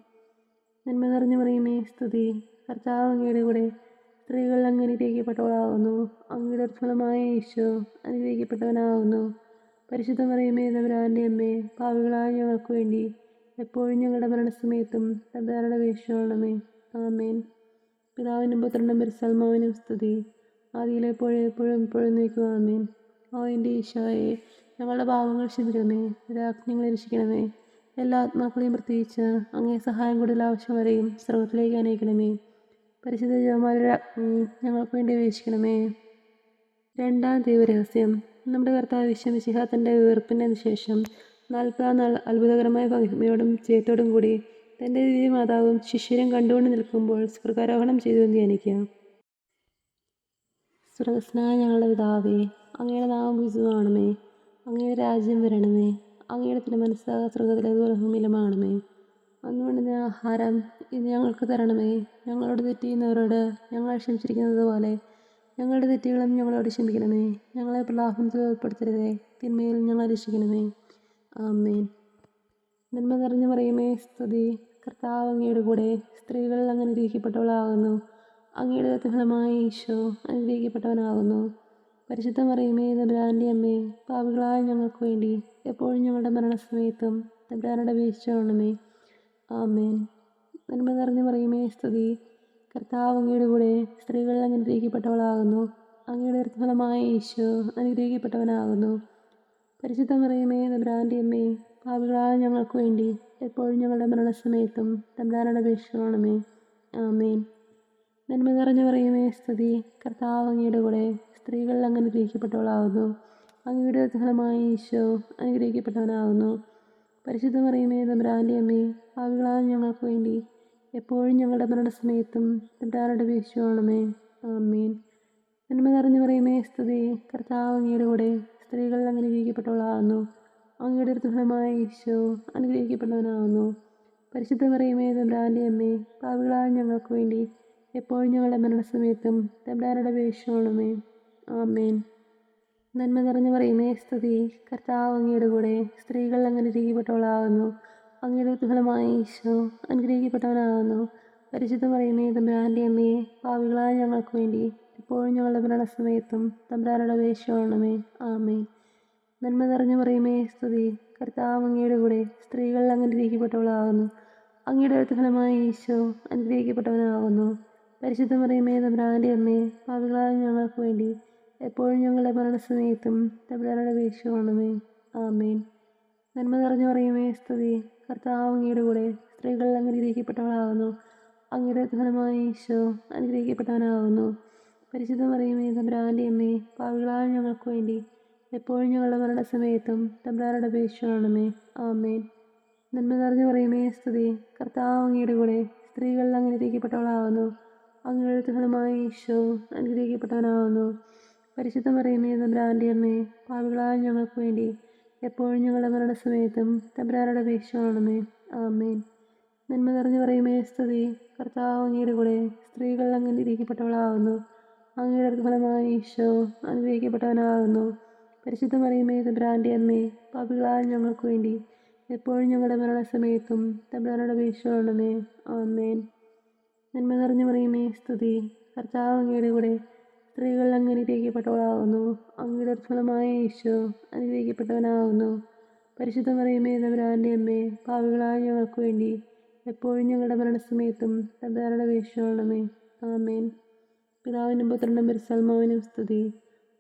നന്മ നിറഞ്ഞു മറിയമേ സ്തുതി. കർത്താവ് അങ്ങയുടെ കൂടെ സ്ത്രീകൾ അനുഗ്രഹിക്കപ്പെട്ടവളാകുന്നു. അങ്ങയുടെ ഫലമായ ഈശോ അനുഗ്രഹിക്കപ്പെട്ടവനാകുന്നു. പരിശുദ്ധ മറിയമേ തമ്പുരാൻ്റെ അമ്മേ, പാപികളായ ഞങ്ങൾക്ക് വേണ്ടി എപ്പോഴും ഞങ്ങളുടെ മരണസമയത്തും തമ്പുരാനോട് അപേക്ഷിച്ചുകൊള്ളണമേ. ആമേൻ. പിതാവിനും പുത്രനും പരിശുദ്ധാത്മാവിനും സ്തുതി. ആദിയിലെപ്പോഴും എപ്പോഴും എപ്പോഴും നീക്കുക. ആമേൻ. ഓ എൻ്റെ ഈശോയെ, ഞങ്ങളുടെ പാപങ്ങൾ ക്ഷമിക്കണമേ. രാജ്ഞങ്ങളെ രക്ഷിക്കണമേ. എല്ലാ ആത്മാക്കളെയും പ്രത്യേകിച്ച് അങ്ങേ സഹായം കൂടുതൽ ആവശ്യം വരെയും സ്രോതത്തിലേക്ക് അനയിക്കണമേ. പരിശുദ്ധ ജപമാലയുടെ അഗ്നി ഞങ്ങൾക്ക് വേണ്ടി അപേക്ഷിക്കണമേ. രണ്ടാം ദൈവരഹസ്യം. നമ്മുടെ കർത്താവ് മിശിഹ തൻ്റെ ഉയർപ്പിന് ശേഷം 40 നാൾ അത്ഭുതകരമായ മഹിമയോടും ജയത്തോടും കൂടി തൻ്റെ ദിവ്യമാതാവും ശിഷ്യരും കണ്ടുകൊണ്ട് നിൽക്കുമ്പോൾ സ്വർഗാരോഹണം ചെയ്തു എന്ന് ധ്യാനിക്കാം. സ്വർഗസ്നായ ഞങ്ങളുടെ പിതാവേ, അങ്ങയുടെ നാമം പൂജിതമാകണമേ. അങ്ങയുടെ രാജ്യം വരണമേ. അങ്ങയുടെ തിരുമനസ്സ് സ്വർഗത്തിലേതുപോലെ ഭൂമിയിലുമാകണമേ. അന്ന് വേണ്ടുന്ന ആഹാരം ഇന്ന് ഞങ്ങൾക്ക് തരണമേ. ഞങ്ങളോട് തെറ്റ് ചെയ്യുന്നവരോട് ഞങ്ങൾ ക്ഷമിച്ചിരിക്കുന്നത് പോലെ ഞങ്ങളുടെ തെറ്റുകളും ഞങ്ങളോട് ക്ഷമിക്കണമേ. ഞങ്ങളെ പ്രലോഭനത്തിൽ ഉൾപ്പെടുത്തരുതേ, തിന്മയിൽ ഞങ്ങളെ രക്ഷിക്കണമേ. ആമേൻ. നന്മ നിറഞ്ഞു മറിയമേ സ്തുതി. കർത്താവ് അങ്ങയുടെ കൂടെ സ്ത്രീകൾ അനുഗ്രഹിക്കപ്പെട്ടവളാകുന്നു. അങ്ങയുടെ ഫലമായ ഈശോ അനുഗ്രഹിക്കപ്പെട്ടവനാകുന്നു. പരിശുദ്ധ മറിയമേ തമ്പുരാൻ്റെ അമ്മേ, പാപികളായ ഞങ്ങൾക്ക് വേണ്ടി എപ്പോഴും ഞങ്ങളുടെ മരണസമയത്തും തമ്പുരാനോട് അപേക്ഷിച്ചുകൊള്ളണമേ. ആമേൻ. നന്മ നിറഞ്ഞു മറിയമേ സ്തുതി. കർത്താവ് അങ്ങയുടെ കൂടെ സ്ത്രീകൾ അനുഗ്രഹിക്കപ്പെട്ടവളാകുന്നു. അങ്ങയുടെ ഫലമായ ഈശോ അനുഗ്രഹിക്കപ്പെട്ടവനാകുന്നു. പരിശുദ്ധ മറിയമേ തമ്പുരാൻ്റെ അമ്മേ, പാപികളായ ഞങ്ങൾക്ക് വേണ്ടി എപ്പോഴും ഞങ്ങളുടെ മരണസമയത്തും തമ്പുരാനോട് അപേക്ഷിച്ചുകൊള്ളണമേ. ആമേൻ. നന്മ നിറഞ്ഞു മറിയമേ സ്തുതി. കർത്താവ് അങ്ങയുടെ കൂടെ സ്ത്രീകൾ അനുഗ്രഹിക്കപ്പെട്ടവളാകുന്നു. അങ്ങയുടെ ഫലമായ ഈശോ അനുഗ്രഹിക്കപ്പെട്ടവനാകുന്നു. പരിശുദ്ധ മറിയമേ തമ്പുരാൻ്റെ അമ്മേ, പാപികളായ ഞങ്ങൾക്ക് വേണ്ടി എപ്പോഴും ഞങ്ങളുടെ മരണസമയത്തും തമ്പുരാനോട് അപേക്ഷിച്ചുകൊള്ളണമേ. ആമേൻ. നന്മ നിറഞ്ഞു മറിയമേ സ്തുതി. കർത്താവ് അങ്ങയുടെ കൂടെ സ്ത്രീകൾ അനുഗ്രഹിക്കപ്പെട്ടവളാകുന്നു. അങ്ങയുടെ ഫലമായ ഈശോ അനുഗ്രഹിക്കപ്പെട്ടവനാകുന്നു. പരിശുദ്ധ മറിയമേ തമ്പുരാൻ്റെ അമ്മേ, പാപികളായ ഞങ്ങൾക്ക് വേണ്ടി എപ്പോഴും ഞങ്ങളുടെ മരണസമയത്തും തമ്പുരാനോട് അപേക്ഷിച്ചുകൊള്ളണമേ. ആമേൻ. നന്മ നിറഞ്ഞു മറിയമേ സ്തുതി. കർത്താവ് അങ്ങയുടെ കൂടെ സ്ത്രീകൾ അനുഗ്രഹിക്കപ്പെട്ടവളാകുന്നു. അങ്ങയുടെ ഫലമായ ഈശോ അനുഗ്രഹിക്കപ്പെട്ടവനാകുന്നു. പരിശുദ്ധ മറിയമേ തമ്പുരാൻ്റെ അമ്മേ, പാപികളായ ഞങ്ങൾക്ക് വേണ്ടി എപ്പോഴും ഞങ്ങളുടെ മരണസമയത്തും തമ്പുരാനോട് അപേക്ഷിച്ചുകൊള്ളണമേ. ആമേൻ. നന്മ നിറഞ്ഞു പറയുമേ സ്തുതി. കർത്താവ് അങ്ങയുടെ കൂടെ സ്ത്രീകൾ അങ്ങ് അനുഗ്രഹിക്കപ്പെട്ടവളാകുന്നു. അങ്ങയുടെ അടുത്ത ഈശോ അനുഗ്രഹിക്കപ്പെട്ടവനാകുന്നു. പരിശുദ്ധ മറിയമേ തമ്പുരാൻ്റെ അമ്മേ, പാപികളായ ഞങ്ങൾക്ക് വേണ്ടി എപ്പോഴും ഞങ്ങളുടെ മരണസമയത്തും തമ്പുരാനോട് അപേക്ഷിക്കണമേ. ആമേൻ. നന്മ നിറഞ്ഞു പറയുമേ സ്തുതി. കർത്താവ് അങ്ങയുടെ കൂടെ സ്ത്രീകൾ അങ്ങ് അനുഗ്രഹിക്കപ്പെട്ടവളാകുന്നു. അങ്ങയുടെ അടുത്ത ഈശോ അനുഗ്രഹിക്കപ്പെട്ടവനാകുന്നു. പരിശുദ്ധ മറിയമേ തമ്പുരാൻ്റെ അമ്മേ, പാപികളായ ഞങ്ങൾക്ക് വേണ്ടി എപ്പോഴും ഞങ്ങളുടെ മരണസമയത്തും തമ്പുരാനോട് അപേക്ഷിക്കണമേ. ആമേൻ. നന്മ നിറഞ്ഞു പറയുമേ സ്തുതി. കർത്താവ് അങ്ങയുടെ കൂടെ സ്ത്രീകൾ അങ്ങ് അനുഗ്രഹിക്കപ്പെട്ടവളാകുന്നു. അങ്ങയുടെ അടുത്ത ഈശോ അനുഗ്രഹിക്കപ്പെട്ടവനാകുന്നു. പരിശുദ്ധ മറിയമേ തമ്പുരാൻ്റെ അമ്മേ, പാപികളായ ഞങ്ങൾക്ക് വേണ്ടി എപ്പോഴും ഞങ്ങളുടെ മരണസമയത്തും തമ്പുരാനോട് അപേക്ഷിക്കണമേ. ആമേൻ. നന്മ നിറഞ്ഞു പറയുമേ സ്തുതി. കർത്താവ് അങ്ങയുടെ കൂടെ സ്ത്രീകൾ അങ്ങ് അനുഗ്രഹിക്കപ്പെട്ടവളാകുന്നു. അങ്ങയുടെ അടുത്ത ഈശോ അനുഗ്രഹിക്കപ്പെട്ടവനാകുന്നു. പരിശുദ്ധ മറിയമേ തമ്പുരാൻ്റെ അമ്മേ, പാപികളായ ഞങ്ങൾക്ക് വേണ്ടി എപ്പോഴും ഞങ്ങളുടെ മരണസമയത്തും തമ്പുരാനോട് അപേക്ഷിക്കണമേ. ആമേൻ. നന്മ നിറഞ്ഞു പറയുമേ സ്തുതി. കർത്താവ് അങ്ങയുടെ കൂടെ സ്ത്രീകൾ അങ്ങ് അനുഗ്രഹിക്കപ്പെട്ടവളാകുന്നു. അങ്ങയുടെ അടുത്ത ഈശോ അനുഗ്രഹിക്കപ്പെട്ടവനാകുന്നു. പരിശുദ്ധ മറിയമേ തമ്പുരാൻ്റെ അമ്മേ, പാപികളായ ഞങ്ങൾക്ക് വേണ്ടി എപ്പോഴും ഞങ്ങളുടെ മരണസമയത്തും തമ്പുരാനോട് അപേക്ഷിക്കണമേ. ആമേൻ. പിതാവിനും പുത്രനും പരിശുദ്ധാത്മാവിനും സ്തുതി.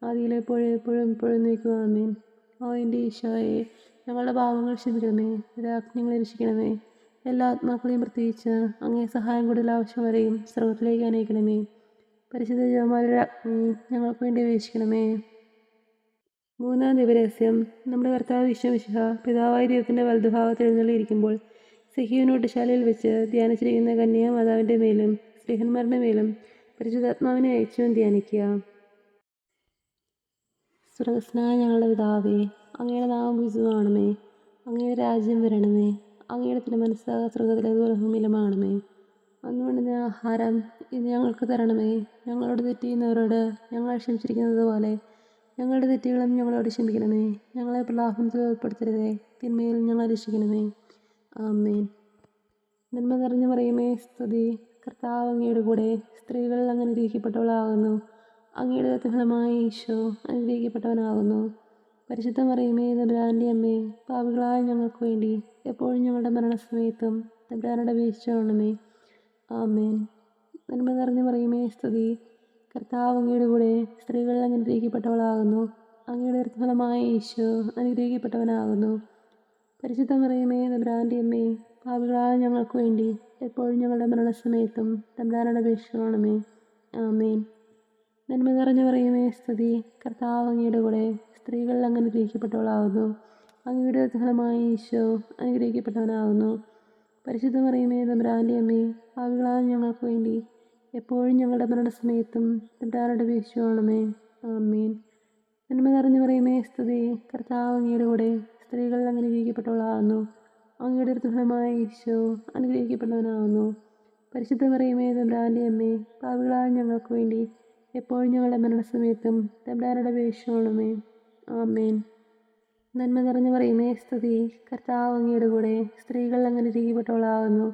ആദിയിലെപ്പോഴും എപ്പോഴും എപ്പോഴും നീക്കുക. ആമേൻ. ഓ എൻ്റെ ഈശോയെ, ഞങ്ങളുടെ പാപങ്ങൾ ക്ഷമിക്കണമേ, രാജ്ഞങ്ങളെ രക്ഷിക്കണമേ. എല്ലാ ആത്മാക്കളെയും പ്രത്യേകിച്ച് അങ്ങേ സഹായം കൂടുതൽ ആവശ്യം വരെയും സ്വർഗത്തിലേക്ക് അനയിക്കണമേ. പരിശുദ്ധ ജപമാലയുടെ രാജ്ഞി ഞങ്ങൾക്ക് വേണ്ടി അപേക്ഷിക്കണമേ. മൂന്നാം ദിവരഹസ്യം. നമ്മുടെ കർത്താവ് ഈശോമിശിഹ പിതാവായ ദൈവത്തിൻ്റെ വലതുഭാഗത്ത് എഴുന്നള്ളിയിരിക്കുമ്പോൾ സിഹിയോനോട്ടുശാലയിൽ വെച്ച് ധ്യാനിച്ചിരിക്കുന്ന കന്യാമാതാവിൻ്റെ മേലും സ്ത്രീഹന്മാരുടെ മേലും പരിശുദ്ധാത്മാവിനെ അയച്ചും ധ്യാനിക്കുക. സ്വർഗസ്നായ ഞങ്ങളുടെ പിതാവേ, അങ്ങയുടെ നാമം പൂജിതമാകണമേ. അങ്ങയുടെ രാജ്യം വരണമേ. അങ്ങയുടെ തിരുമനസ്സ് സ്വർഗത്തിലേതുപോലെ ഭൂമിയിലുമാകണമേ. അന്ന് വേണ്ടുന്ന ആഹാരം ഇന്ന് ഞങ്ങൾക്ക് തരണമേ. ഞങ്ങളോട് തെറ്റ് ചെയ്യുന്നവരോട് ഞങ്ങൾ ക്ഷമിച്ചിരിക്കുന്നത് പോലെ ഞങ്ങളുടെ തെറ്റുകളും ഞങ്ങളോട് ക്ഷമിക്കണമേ. ഞങ്ങളെ പ്രലോഭനത്തിൽ ഉൾപ്പെടുത്തരുതേ, തിന്മയിൽ ഞങ്ങളെ രക്ഷിക്കണമേ. ആമേൻ. നന്മ നിറഞ്ഞു പറയുമേ സ്തുതി. കർത്താവ് അങ്ങയുടെ കൂടെ സ്ത്രീകൾ അങ്ങ് അനുഗ്രഹിക്കപ്പെട്ടവളാകുന്നു. അങ്ങയുടെ അടുത്ത ഈശോ അനുഗ്രഹിക്കപ്പെട്ടവനാകുന്നു. പരിശുദ്ധ മറിയമേ തമ്പുരാൻ്റെ അമ്മേ, പാപികളായ ഞങ്ങൾക്ക് വേണ്ടി എപ്പോഴും ഞങ്ങളുടെ മരണസമയത്തും തമ്പുരാനോട് അപേക്ഷിക്കണമേ. ആമേൻ. നന്മ നിറഞ്ഞു പറയുമേ സ്തുതി. കർത്താവ് അങ്ങയുടെ കൂടെ സ്ത്രീകൾ അങ്ങ് അനുഗ്രഹിക്കപ്പെട്ടവളാകുന്നു. അങ്ങയുടെ അടുത്ത ഈശോ അനുഗ്രഹിക്കപ്പെട്ടവനാകുന്നു. പരിശുദ്ധ മറിയമേ തമ്പുരാൻ്റെ അമ്മേ, പാപികളായ ഞങ്ങൾക്ക് വേണ്ടി എപ്പോഴും ഞങ്ങളുടെ മരണസമയത്തും തമ്പുരാനോട് അപേക്ഷിക്കണമേ. ആമേൻ. നന്മ നിറഞ്ഞു പറയുമേ സ്തുതി. കർത്താവ് അങ്ങയുടെ കൂടെ സ്ത്രീകൾ അങ്ങ് അനുഗ്രഹിക്കപ്പെട്ടവളാകുന്നു. അങ്ങയുടെ അടുത്ത ഈശോ അനുഗ്രഹിക്കപ്പെട്ടവനാകുന്നു. പരിശുദ്ധ മറിയമേ തമ്പുരാൻ്റെ അമ്മേ, പാപികളായ ഞങ്ങൾക്ക് വേണ്ടി എപ്പോഴും ഞങ്ങളുടെ മരണസമയത്തും തമ്പുരാനോട് അപേക്ഷിക്കണമേ. ആമേൻ. നന്മ നിറഞ്ഞു പറയുമേ സ്തുതി. കർത്താവ് അങ്ങയുടെ കൂടെ സ്ത്രീകൾ അങ്ങ് അനുഗ്രഹിക്കപ്പെട്ടവളാകുന്നു. അങ്ങയുടെ അടുത്ത ഈശോ അനുഗ്രഹിക്കപ്പെട്ടവനാകുന്നു. പരിശുദ്ധ മറിയമേ തമ്പുരാൻ്റെ അമ്മേ, പാപികളായ ഞങ്ങൾക്ക് വേണ്ടി എപ്പോഴും ഞങ്ങളുടെ മരണസമയത്തും തമ്പുരാനോട് അപേക്ഷിക്കണമേ. ആമേൻ. നന്മ നിറഞ്ഞു പറയുമേ സ്തുതി. കർത്താവ് അങ്ങയുടെ കൂടെ സ്ത്രീകൾ അങ്ങ് അനുഗ്രഹിക്കപ്പെട്ടവളാകുന്നു.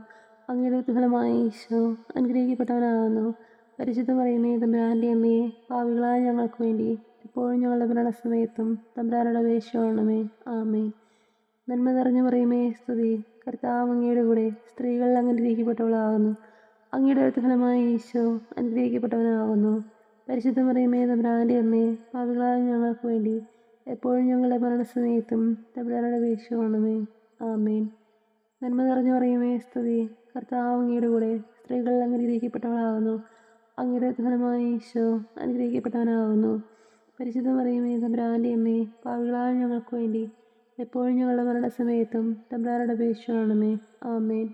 അങ്ങയുടെ അടുത്ത ഈശോ അനുഗ്രഹിക്കപ്പെട്ടവനാകുന്നു. പരിശുദ്ധ മറിയമേ തമ്പുരാൻ്റെ അമ്മേ, പാപികളായ ഞങ്ങൾക്ക് വേണ്ടി എപ്പോഴും ഞങ്ങളുടെ മരണസമയത്തും തമ്പുരാനോട് അപേക്ഷിക്കണമേ. ആമേൻ. നന്മ നിറഞ്ഞു പറയുമേ സ്തുതി. കർത്താവ് അങ്ങയുടെ കൂടെ സ്ത്രീകൾ അങ്ങ് അനുഗ്രഹിക്കപ്പെട്ടവളാകുന്നു. അങ്ങയുടെ അടുത്ത ഈശോ അനുഗ്രഹിക്കപ്പെട്ടവനാകുന്നു. പരിശുദ്ധ മറിയമേ തമ്പുരാൻ്റെ അമ്മേ, പാപികളായ ഞങ്ങൾക്ക് വേണ്ടി എപ്പോഴും ഞങ്ങളുടെ മരണസമയത്തും തമ്പുരാനോട് അപേക്ഷിക്കണമേ. ആമേൻ. നന്മ നിറഞ്ഞു പറയുമേ സ്തുതി. കർത്താവ് അങ്ങയുടെ കൂടെ സ്ത്രീകൾ അങ്ങ് അനുഗ്രഹിക്കപ്പെട്ടവളാകുന്നു. അങ്ങയുടെ അടുത്ത ഈശോ അനുഗ്രഹിക്കപ്പെട്ടവനാകുന്നു. പരിശുദ്ധ മറിയമേ തമ്പുരാൻ്റെ അമ്മേ, പാപികളായ ഞങ്ങൾക്ക് വേണ്ടി എപ്പോഴും ഞങ്ങളുടെ മരണസമയത്തും തമ്പുരാനോട് അപേക്ഷിക്കണമേ. ആമേൻ.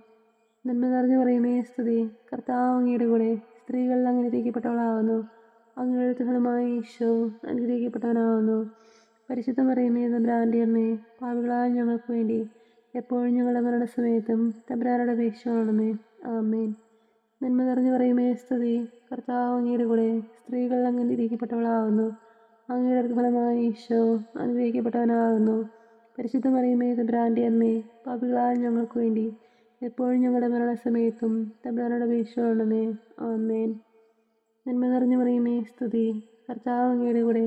നന്മ നിറഞ്ഞു പറയുമേ സ്തുതി. കർത്താവ് അങ്ങയുടെ കൂടെ സ്ത്രീകൾ അങ്ങ് അനുഗ്രഹിക്കപ്പെട്ടവളാകുന്നു. അങ്ങയുടെ അടുത്ത ഈശോ അനുഗ്രഹിക്കപ്പെട്ടവനാകുന്നു. പരിശുദ്ധ മറിയമേ തമ്പുരാൻ്റെ അമ്മേ, പാപികളായ ഞങ്ങൾക്ക് വേണ്ടി എപ്പോഴും ഞങ്ങളുടെ മരണസമയത്തും തമ്പുരാനോട് അപേക്ഷിക്കണമേ. ആമേൻ. നന്മ നിറഞ്ഞു പറയുമേ സ്തുതി. കർത്താവ് അങ്ങയുടെ കൂടെ സ്ത്രീകൾ അങ്ങ് അനുഗ്രഹിക്കപ്പെട്ടവളാകുന്നു. അങ്ങയുടെ അടുത്ത ഈശോ അനുഗ്രഹിക്കപ്പെട്ടവനാകുന്നു. പരിശുദ്ധ മറിയമേ തമ്പുരാൻ്റെ അമ്മേ, പാപികളായ ഞങ്ങൾക്ക് വേണ്ടി എപ്പോഴും ഞങ്ങളുടെ മരണസമയത്തും തമ്പുരാനോട് അപേക്ഷിക്കണമേ. ആമേൻ. നന്മ നിറഞ്ഞു പറയുമേ സ്തുതി. കർത്താവ് അങ്ങയുടെ കൂടെ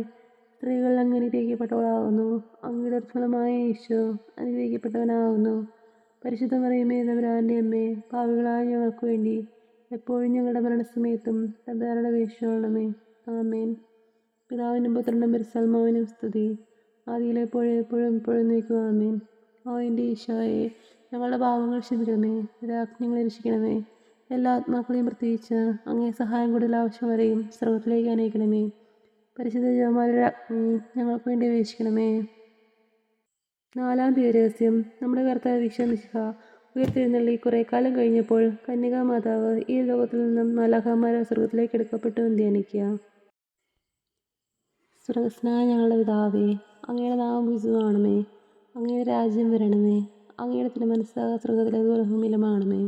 സ്ത്രീകൾ അങ്ങ് അനുഗ്രഹിക്കപ്പെട്ടവളാകുന്നു. അങ്ങയുടെ ഫലമായ ഈശോ അനുഗ്രഹിക്കപ്പെട്ടവനാകുന്നു. പരിശുദ്ധ മറിയമേ തമ്പുരാൻ്റെ അമ്മേ, പാപികളായ ഞങ്ങൾക്ക് വേണ്ടി എപ്പോഴും ഞങ്ങളുടെ മരണസമയത്തും തമ്പുരാനോട് അപേക്ഷിച്ചുകൊള്ളണമേ. ആമേൻ. പിതാവിനും പുത്രനും പരിശുദ്ധാത്മാവിനും സ്തുതി. ആദിയിലെ എപ്പോഴും എപ്പോഴും നീക്കുക. ആമേൻ. ഓ എൻ്റെ ഈശോയെ, ഞങ്ങളുടെ പാപങ്ങൾ ക്ഷമിക്കണമേ, രാജ്ഞങ്ങളെ രക്ഷിക്കണമേ. എല്ലാ ആത്മാക്കളെയും പ്രത്യേകിച്ച് അങ്ങേ സഹായം കൂടുതൽ ആവശ്യം വരെയും സ്രോതത്തിലേക്ക് അനയിക്കണമേ. പരിശുദ്ധ ജപമാലയുടെ അഗ്നി ഞങ്ങൾക്ക് വേണ്ടി അപേക്ഷിക്കണമേ. നാലാം ദിവരഹസ്യം. നമ്മുടെ കർത്താവ് ഈശോമിശിഹ ഉയർത്തെഴുന്നള്ളി കുറെ കാലം കഴിഞ്ഞപ്പോൾ കന്യകാ മാതാവ് ഈ ലോകത്തിൽ നിന്നും മാലാഖമാരെ സ്വർഗത്തിലേക്ക് എടുക്കപ്പെട്ടു എന്ന് ധ്യാനിക്കുക. സ്വർഗസ്നായ ഞങ്ങളുടെ പിതാവേ, അങ്ങയുടെ നാമം പൂജിതമാകണമേ. അങ്ങയുടെ രാജ്യം വരണമേ. അങ്ങയുടെ തിരുമനസ്സ് സ്വർഗത്തിലേതുപോലെ ഭൂമിയിലുമാകണമേ.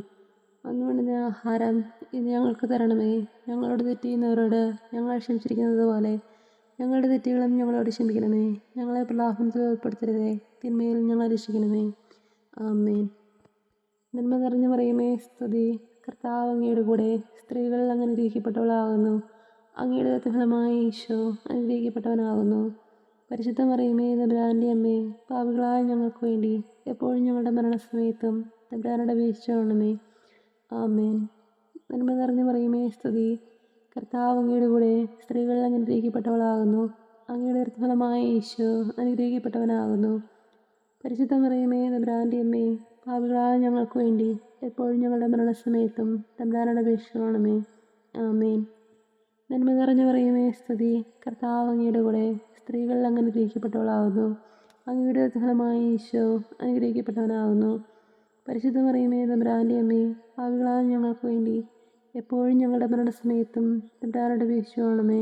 അന്ന് വേണ്ടുന്ന ആഹാരം ഇന്ന് ഞങ്ങൾക്ക് തരണമേ. ഞങ്ങളോട് തെറ്റ് ചെയ്യുന്നവരോട് ഞങ്ങൾ ക്ഷമിച്ചിരിക്കുന്നത് പോലെ ഞങ്ങളുടെ തെറ്റുകളും ഞങ്ങളോട് ക്ഷമിക്കണമേ. ഞങ്ങളെ പ്രലാപനത്തിൽ ഉൾപ്പെടുത്തരുതേ, തിന്മയിൽ ഞങ്ങളെ രക്ഷിക്കണമേ. ആമേൻ. നന്മ നിറഞ്ഞു പറയുമേ സ്തുതി. കർത്താവ് അങ്ങയുടെ കൂടെ സ്ത്രീകൾ അങ്ങ് അനുഗ്രഹിക്കപ്പെട്ടവളാകുന്നു. അങ്ങയുടെ ഫലമായ ഈശോ അനുഗ്രഹിക്കപ്പെട്ടവനാകുന്നു. പരിശുദ്ധ മറിയമേ തമ്പുരാൻ്റെ അമ്മേ, പാപികളായ ഞങ്ങൾക്ക് വേണ്ടി എപ്പോഴും ഞങ്ങളുടെ മരണസമയത്തും തമ്പുരാനോട് അപേക്ഷിച്ചുകൊള്ളണമേ. ആമേൻ. നന്മ നിറഞ്ഞു പറയുമേ സ്തുതി. കർത്താവ് അങ്ങയുടെ കൂടെ സ്ത്രീകൾ അങ്ങ് അനുഗ്രഹിക്കപ്പെട്ടവളാകുന്നു. അങ്ങയുടെ ഫലമായ ഈശോ അനുഗ്രഹിക്കപ്പെട്ടവനാകുന്നു. പരിശുദ്ധ മറിയമേ തമ്പുരാൻ്റെ അമ്മേ, പാപികളായ ഞങ്ങൾക്ക് വേണ്ടി എപ്പോഴും ഞങ്ങളുടെ മരണസമയത്തും തമ്പുരാനോട് അപേക്ഷിച്ചുകൊള്ളണമേ. ആമേൻ. നന്മ നിറഞ്ഞു പറയുമേ സ്തുതി. കർത്താവ് അങ്ങയുടെ കൂടെ സ്ത്രീകൾ അങ്ങ് അനുഗ്രഹിക്കപ്പെട്ടവളാകുന്നു. അങ്ങയുടെ ഫലമായ ഈശോ അനുഗ്രഹിക്കപ്പെട്ടവനാകുന്നു. പരിശുദ്ധ മറിയമേ തമ്പുരാൻ്റെ അമ്മേ, പാപികളായ ഞങ്ങൾക്ക് വേണ്ടി എപ്പോഴും ഞങ്ങളുടെ മരണസമയത്തും തമ്പുരാനോട് അപേക്ഷിച്ചുകൊള്ളണമേ.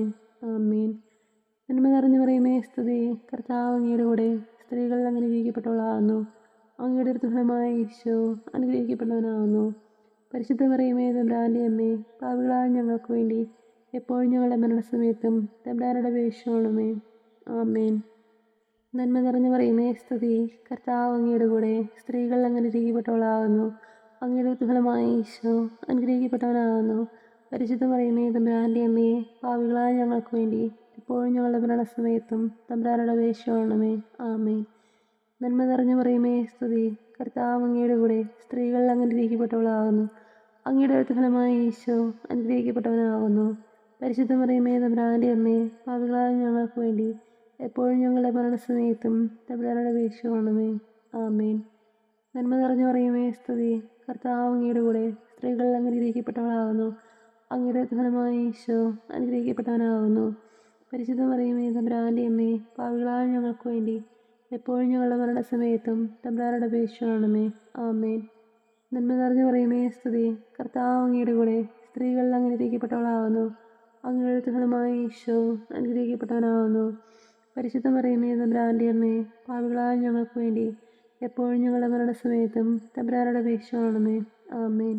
ആമേൻ. നന്മ നിറഞ്ഞു പറയുമേ സ്തുതി. കർത്താവ് അങ്ങയുടെ കൂടെ സ്ത്രീകൾ അങ്ങ് അനുഗ്രഹിക്കപ്പെട്ടവളാകുന്നു. അങ്ങയുടെ ഫലമായ ഈശോ അനുഗ്രഹിക്കപ്പെട്ടവനാകുന്നു. പരിശുദ്ധ മറിയമേ തമ്പുരാൻ്റെ അമ്മേ, പാപികളായ ഞങ്ങൾക്ക് വേണ്ടി എപ്പോഴും ഞങ്ങളുടെ മരണസമയത്തും തമ്പുരാനോട് അപേക്ഷിച്ചുകൊള്ളണമേ. ആമേൻ. നന്മ നിറഞ്ഞു പറയുമേ സ്തുതി. കർത്താവ് അങ്ങയുടെ കൂടെ സ്ത്രീകൾ അങ്ങ് അനുഗ്രഹിക്കപ്പെട്ടവളാകുന്നു. അങ്ങയുടെ ഫലമായ ഈശോ അനുഗ്രഹിക്കപ്പെട്ടവനാകുന്നു. പരിശുദ്ധ മറിയമേ തമ്പുരാൻ്റെ അമ്മേ, പാപികളായ ഞങ്ങൾക്ക് വേണ്ടി എപ്പോഴും ഞങ്ങളുടെ മരണസമയത്തും തമ്പുരാനോട് അപേക്ഷിച്ചുകൊള്ളണമേ. ആമേൻ. നന്മ നിറഞ്ഞു പറയുമേ സ്തുതി. കർത്താവ് അങ്ങയുടെ കൂടെ സ്ത്രീകൾ അങ്ങ് അനുഗ്രഹിക്കപ്പെട്ടവളാകുന്നു. അങ്ങയുടെ ഫലമായ ഈശോ അനുഗ്രഹിക്കപ്പെട്ടവനാകുന്നു. പരിശുദ്ധ മറിയമേ തമ്പുരാൻ്റെ അമ്മേ, പാപികളായ ഞങ്ങൾക്ക് വേണ്ടി എപ്പോഴും ഞങ്ങളുടെ മരണസമയത്തും തമ്പുരാനോട് അപേക്ഷിച്ചുകൊള്ളണമേ. ആമേൻ. നന്മ നിറഞ്ഞു പറയുമേ സ്തുതി. കർത്താവ് അങ്ങയുടെ കൂടെ സ്ത്രീകൾ അങ്ങ് അനുഗ്രഹിക്കപ്പെട്ടവളാകുന്നു. അങ്ങയുടെ ഫലമായ ഈശോ അനുഗ്രഹിക്കപ്പെട്ടവനാകുന്നു. പരിശുദ്ധ മറിയമേ തമ്പുരാൻ്റെ അമ്മേ, പാപികളായ ഞങ്ങൾക്ക് വേണ്ടി എപ്പോഴും ഞങ്ങളുടെ മരണസമയത്തും തമ്പുരാനോട് അപേക്ഷിച്ചുകൊള്ളണമേ. ആമേൻ. നന്മ നിറഞ്ഞു പറയുമേ സ്തുതി. കർത്താവ് അങ്ങയുടെ കൂടെ സ്ത്രീകൾ അങ്ങ് അനുഗ്രഹിക്കപ്പെട്ടവളാകുന്നു. അങ്ങയുടെ ഫലമായ ഈശോ അനുഗ്രഹിക്കപ്പെട്ടവനാകുന്നു. പരിശുദ്ധ മറിയമേ തമ്പുരാൻ്റെ അമ്മേ, പാപികളായ ഞങ്ങൾക്ക് വേണ്ടി എപ്പോഴും ഞങ്ങളുടെ മരണസമയത്തും തമ്പുരാനോട് അപേക്ഷിച്ചുകൊള്ളണമേ. ആമേൻ.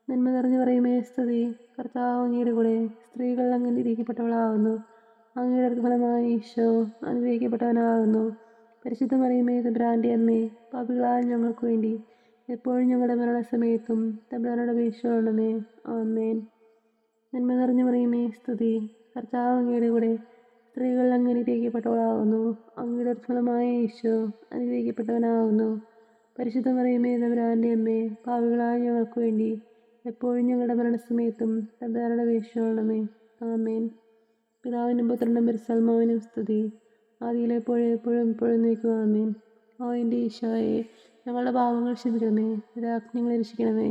നന്മ നിറഞ്ഞു പറയുമേ സ്തുതി. കർത്താവ് അങ്ങയുടെ കൂടെ സ്ത്രീകൾ അങ്ങ് അനുഗ്രഹിക്കപ്പെട്ടവളാകുന്നു. അങ്ങയുടെ ഫലമായ ഈശോ അനുഗ്രഹിക്കപ്പെട്ടവനാകുന്നു. പരിശുദ്ധ മറിയമേ തമ്പുരാൻ്റെ അമ്മേ, പാപികളായ ഞങ്ങൾക്ക് വേണ്ടി എപ്പോഴും ഞങ്ങളുടെ മരണസമയത്തും തമ്പുരാനോട് അപേക്ഷിച്ചുകൊള്ളണമേ. ആമേൻ. നന്മ നിറഞ്ഞു പറയുമേ സ്തുതി. കർത്താവ് അങ്ങയുടെ കൂടെ സ്ത്രീകൾ അങ്ങ് അനുഗ്രഹിക്കപ്പെട്ടവളാകുന്നു. അങ്ങയുടെ ഫലമായ ഈശോ അനുഗ്രഹിക്കപ്പെട്ടവനാകുന്നു. പരിശുദ്ധ മറിയമേ തമ്പുരാൻ്റെ അമ്മേ, പാപികളായ ഞങ്ങൾക്ക് വേണ്ടി എപ്പോഴും ഞങ്ങളുടെ മരണസമയത്തും തമ്പുരാനോട് അപേക്ഷിച്ചുകൊള്ളണമേ. ആമേൻ. പിതാവിനും പുത്രനും പരിശുദ്ധാത്മാവിനും സ്തുതി. ആദിയിലെ എപ്പോഴും നീക്കുക. ആമേൻ. ഓ എൻ്റെ ഈശോയെ, ഞങ്ങളുടെ പാപങ്ങൾ ക്ഷമിക്കണമേ, രാജ്ഞങ്ങളെ രക്ഷിക്കണമേ.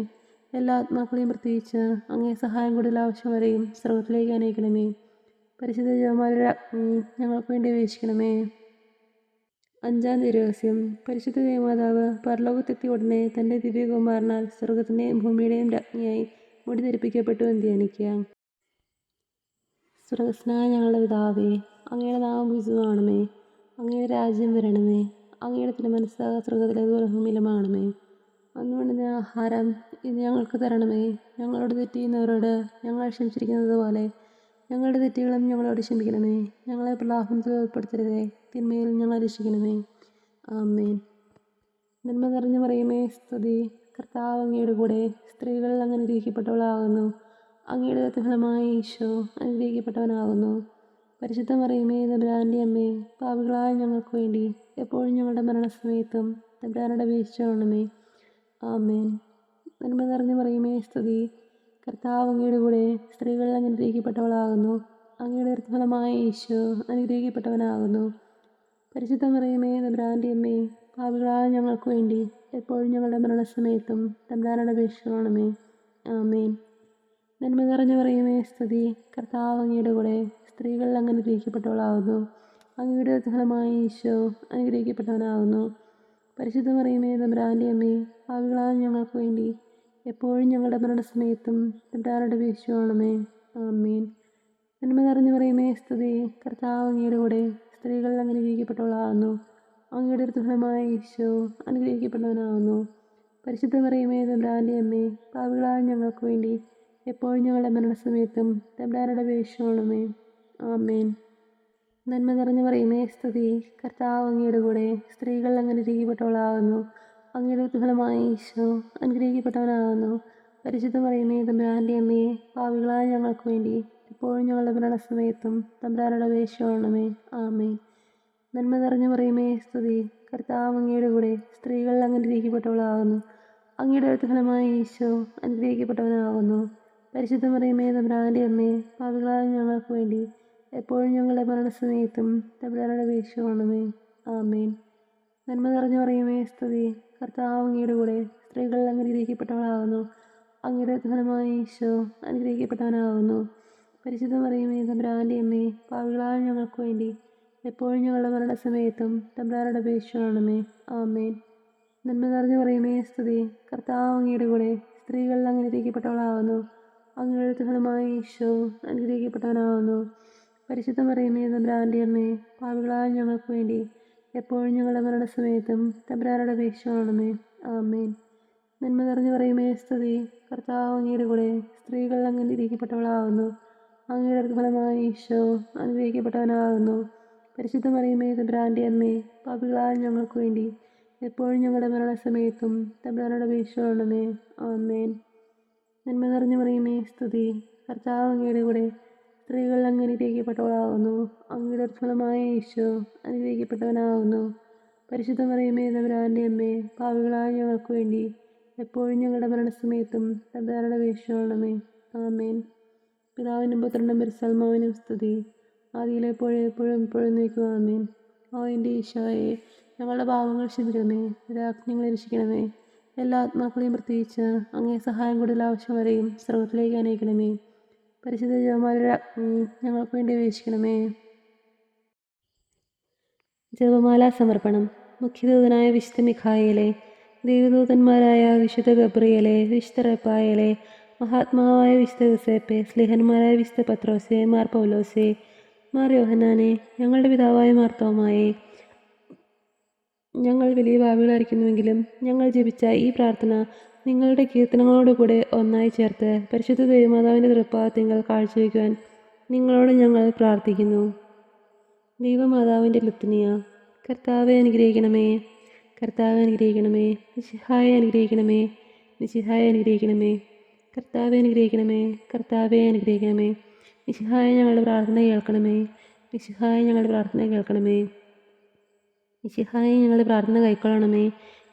എല്ലാ ആത്മാക്കളെയും പ്രത്യേകിച്ച് അങ്ങേ സഹായം കൂടുതൽ ആവശ്യം വരെയും സ്രോതത്തിലേക്ക് അനയിക്കണമേ. പരിശുദ്ധ ജപമാലയുടെ അഗ്നി ഞങ്ങൾക്ക് വേണ്ടി അപേക്ഷിക്കണമേ. അഞ്ചാം ദിവരഹസ്യം. പരിശുദ്ധ ദേവമാതാവ് പരലോകത്തെത്തി ഉടനെ തൻ്റെ ദിവ്യകുമാരനാൽ സ്വർഗത്തിൻ്റെയും ഭൂമിയുടെയും രാജ്ഞിയായി മുടി ധരിപ്പിക്കപ്പെട്ടു എന്ന് ധ്യാനിക്കുക. സ്വർഗസ്നായ ഞങ്ങളുടെ പിതാവേ, അങ്ങയുടെ നാമം പൂജിതമാകണമേ. അങ്ങയുടെ രാജ്യം വരണമേ. അങ്ങയുടെ തിരുമനസ്സ് സ്വർഗത്തിലേതുപോലെ ഭൂമിയിലുമാകണമേ. അന്ന് വേണ്ടുന്ന ആഹാരം ഇന്ന് ഞങ്ങൾക്ക് തരണമേ. ഞങ്ങളോട് തെറ്റ് ചെയ്യുന്നവരോട് ഞങ്ങൾ ക്ഷമിച്ചിരിക്കുന്നത് പോലെ ഞങ്ങളുടെ തെറ്റുകളും ഞങ്ങളോട് ക്ഷമിക്കണമേ. ഞങ്ങളെ പ്രലാപനത്തിൽ ഉൾപ്പെടുത്തരുതേ, തിന്മയിൽ ഞങ്ങളെ രക്ഷിക്കണമേ. ആമേൻ. നന്മ നിറഞ്ഞു പറയുമേ സ്തുതി. കർത്താവ് അങ്ങയുടെ കൂടെ സ്ത്രീകൾ അങ്ങ് അനുഗ്രഹിക്കപ്പെട്ടവളാകുന്നു. അങ്ങയുടെ ഫലമായ ഈശോ അനുഗ്രഹിക്കപ്പെട്ടവനാകുന്നു. പരിശുദ്ധ മറിയമേ തമ്പുരാൻ്റെ അമ്മേ, പാപികളായ ഞങ്ങൾക്ക് വേണ്ടി എപ്പോഴും ഞങ്ങളുടെ മരണസമയത്തും തമ്പുരാനോട് അപേക്ഷിച്ചുകൊള്ളണമേ. ആമേൻ. നന്മ നിറഞ്ഞ മറിയമേ സ്തുതി. കർത്താവ് അങ്ങയുടെ കൂടെ സ്ത്രീകൾ അനുഗ്രഹിക്കപ്പെട്ടവളാകുന്നു. അങ്ങയുടെ ഫലമായ ഈശോ അനുഗ്രഹിക്കപ്പെട്ടവനാകുന്നു. പരിശുദ്ധ മറിയമേ തമ്പുരാൻ്റെ അമ്മേ, പാപികളായ ഞങ്ങൾക്ക് വേണ്ടി എപ്പോഴും ഞങ്ങളുടെ മരണസമയത്തും തമ്പുരാനോട് അപേക്ഷിച്ചുകൊള്ളണമേ. ആമേൻ. നന്മ നിറഞ്ഞ മറിയമേ സ്തുതി. കർത്താവ് അങ്ങയുടെ കൂടെ സ്ത്രീകൾ അനുഗ്രഹിക്കപ്പെട്ടവളാകുന്നു. അങ്ങയുടെ ഫലമായ ഈശോ അനുഗ്രഹിക്കപ്പെട്ടവനാകുന്നു. പരിശുദ്ധ മറിയമേ തമ്പുരാൻ്റെ അമ്മേ, പാപികളായ ഞങ്ങൾക്ക് വേണ്ടി എപ്പോഴും ഞങ്ങളുടെ മരണസമയത്തും തമ്പുരാനോട് അപേക്ഷിച്ചുകൊള്ളണമേ. ആമേൻ. നന്മ നിറഞ്ഞ മറിയമേ സ്തുതി. കർത്താവ് അങ്ങയുടെ കൂടെ സ്ത്രീകൾ അനുഗ്രഹിക്കപ്പെട്ടവളാകുന്നു. അങ്ങയുടെ ഫലമായ ഈശോ അനുഗ്രഹിക്കപ്പെട്ടവനാകുന്നു. പരിശുദ്ധ മറിയമേ തമ്പുരാൻ്റെ അമ്മേ, പാപികളായ ഞങ്ങൾക്ക് വേണ്ടി എപ്പോഴും ഞങ്ങളുടെ മരണസമയത്തും തമ്പുരാനോട് അപേക്ഷിച്ചുകൊള്ളണമേ. ആമേൻ. നന്മ നിറഞ്ഞ മറിയമേ സ്തുതി. കർത്താവ് അങ്ങയുടെ കൂടെ സ്ത്രീകൾ അനുഗ്രഹിക്കപ്പെട്ടവളാകുന്നു. അങ്ങയുടെ ഫലമായ ഈശോ അനുഗ്രഹിക്കപ്പെട്ടവനാകുന്നു. പരിശുദ്ധ മറിയമേ തമ്പുരാൻ്റെ അമ്മേ, പാപികളായ ഞങ്ങൾക്ക് വേണ്ടി എപ്പോഴും ഞങ്ങളുടെ മരണസമയത്തും തമ്പുരാനോട് അപേക്ഷിച്ചുകൊള്ളണമേ. ആമേൻ. നന്മ നിറഞ്ഞ മറിയമേ സ്തുതി. കർത്താവ് അങ്ങയുടെ കൂടെ സ്ത്രീകൾ അനുഗ്രഹിക്കപ്പെട്ടവളാകുന്നു. അങ്ങയുടെ ഫലമായ ഈശോ അനുഗ്രഹിക്കപ്പെട്ടവനാകുന്നു. പരിശുദ്ധ മറിയമേ തമ്പുരാൻ്റെ അമ്മേ, പാപികളായ ഞങ്ങൾക്ക് വേണ്ടി എപ്പോഴും ഞങ്ങളുടെ മരണസമയത്തും തമ്പുരാനോട് അപേക്ഷിച്ചുകൊള്ളണമേ. ആമേൻ. നന്മ നിറഞ്ഞ മറിയമേ സ്തുതി. കർത്താവ് അങ്ങയുടെ കൂടെ സ്ത്രീകൾ അനുഗ്രഹിക്കപ്പെട്ടവളാകുന്നു. അങ്ങയുടെ ഫലമായ ഈശോ അനുഗ്രഹിക്കപ്പെട്ടവനാകുന്നു. പരിശുദ്ധ മറിയമേ തമ്പുരാൻ്റെ അമ്മേ, പാപികളായ ഞങ്ങൾക്ക് വേണ്ടി എപ്പോഴും ഞങ്ങളുടെ മരണസമയത്തും തമ്പുരാനോട് അപേക്ഷിച്ചുകൊള്ളണമേ. ആമേൻ. നന്മ നിറഞ്ഞ മറിയമേ സ്തുതി. കർത്താവ് അങ്ങയുടെ കൂടെ സ്ത്രീകൾ അനുഗ്രഹിക്കപ്പെട്ടവളാകുന്നു. അങ്ങയുടെ ഫലമായ ഈശോ അനുഗ്രഹിക്കപ്പെട്ടവനാകുന്നു. പരിശുദ്ധ മറിയമേ തമ്പുരാൻ്റെ അമ്മേ, പാപികളായ ഞങ്ങൾക്ക് വേണ്ടി എപ്പോഴും ഞങ്ങളുടെ മരണസമയത്തും തമ്പുരാനോട് അപേക്ഷിച്ചുകൊള്ളണമേ. ആമേൻ. നന്മ നിറഞ്ഞ മറിയമേ സ്തുതി. കർത്താവ് അങ്ങയുടെ കൂടെ സ്ത്രീകൾ അനുഗ്രഹിക്കപ്പെട്ടവളാകുന്നു. അങ്ങയുടെ ഫലമായ ഈശോ അനുഗ്രഹിക്കപ്പെട്ടവനാകുന്നു. പരിശുദ്ധ മറിയമേ തമ്പുരാൻ്റെ അമ്മേ, പാപികളായ ഞങ്ങൾക്ക് വേണ്ടി എപ്പോഴും ഞങ്ങളുടെ മരണസമയത്തും തമ്പുരാനോട് അപേക്ഷിച്ചുകൊള്ളണമേ. ആമേൻ. നന്മ നിറഞ്ഞ മറിയമേ സ്തുതി. കർത്താവ് അങ്ങയുടെ കൂടെ സ്ത്രീകൾ അനുഗ്രഹിക്കപ്പെട്ടവളാകുന്നു. അങ്ങയുടെ ഫലമായ ഈശോ അനുഗ്രഹിക്കപ്പെട്ടവനാകുന്നു. പരിശുദ്ധ മറിയമേ തമ്പുരാൻ്റെ അമ്മേ, പാപികളായ ഞങ്ങൾക്ക് വേണ്ടി എപ്പോഴും ഞങ്ങളുടെ മരണസമയത്തും തമ്പുരാനോട് അപേക്ഷിച്ചുകൊള്ളണമേ. ആമേൻ. പിതാവിനും പുത്രനും പരിശുദ്ധാത്മാവിനും സ്തുതി. ആദിയിലെപ്പോഴും എപ്പോഴും ഇപ്പോഴും നീക്കുക. ആമേൻ. ഓ എൻ്റെ ഈശോയെ, ഞങ്ങളുടെ പാപങ്ങൾ ക്ഷമിക്കണമേ. രാജ്ഞങ്ങളെ രക്ഷിക്കണമേ. എല്ലാ ആത്മാക്കളെയും പ്രത്യേകിച്ച് അങ്ങേ സഹായം കൂടുതൽ ആവശ്യം വരെയും സ്വർഗ്ഗത്തിലേക്ക് അനയിക്കണമേ. പരിശുദ്ധ ജപമാലയുടെ അഗ്നി ഞങ്ങൾക്ക് വേണ്ടി അപേക്ഷിക്കണമേ. ജപമാല സമർപ്പണം. മുഖ്യദൂതനായ വിശുദ്ധ മിഖായേലെ, ദൈവദൂതന്മാരായ വിശുദ്ധ ഗബ്രിയേലെ, വിശുദ്ധ റഫായേലെ, മഹാത്മാവായ വിശുദ്ധ യോസേപ്പെ, സ്ലിഹന്മാരായ വിശുദ്ധ പത്രോസെ, മാർ പൗലോസെ, മാർ യോഹന്നാനെ, ഞങ്ങളുടെ പിതാവായ മാർത്തോമായെ, ഞങ്ങൾ വലിയ പാപികളായിരിക്കുന്നുവെങ്കിലും ഞങ്ങൾ ജപിച്ച ഈ പ്രാർത്ഥന നിങ്ങളുടെ കീർത്തനങ്ങളോടുകൂടെ ഒന്നായി ചേർത്ത് പരിശുദ്ധ ദൈവമാതാവിൻ്റെ തൃപ്പാദത്തിങ്കൽ കാഴ്ചവെക്കുവാൻ നിങ്ങളോട് ഞങ്ങൾ പ്രാർത്ഥിക്കുന്നു. ദൈവമാതാവിൻ്റെ ലുത്തിനിയ. കർത്താവെ അനുഗ്രഹിക്കണമേ. കർത്താവെ അനുഗ്രഹിക്കണമേ. മിശിഹായെ അനുഗ്രഹിക്കണമേ. മിശിഹായെ അനുഗ്രഹിക്കണമേ. കർത്താവെ അനുഗ്രഹിക്കണമേ. കർത്താവെ അനുഗ്രഹിക്കണമേ. മിശിഹായെ ഞങ്ങളുടെ പ്രാർത്ഥന കേൾക്കണമേ. മിശിഹായെ ഞങ്ങളുടെ പ്രാർത്ഥന കേൾക്കണമേ. മിശിഹായെ ഞങ്ങളുടെ പ്രാർത്ഥന കൈക്കൊള്ളണമേ.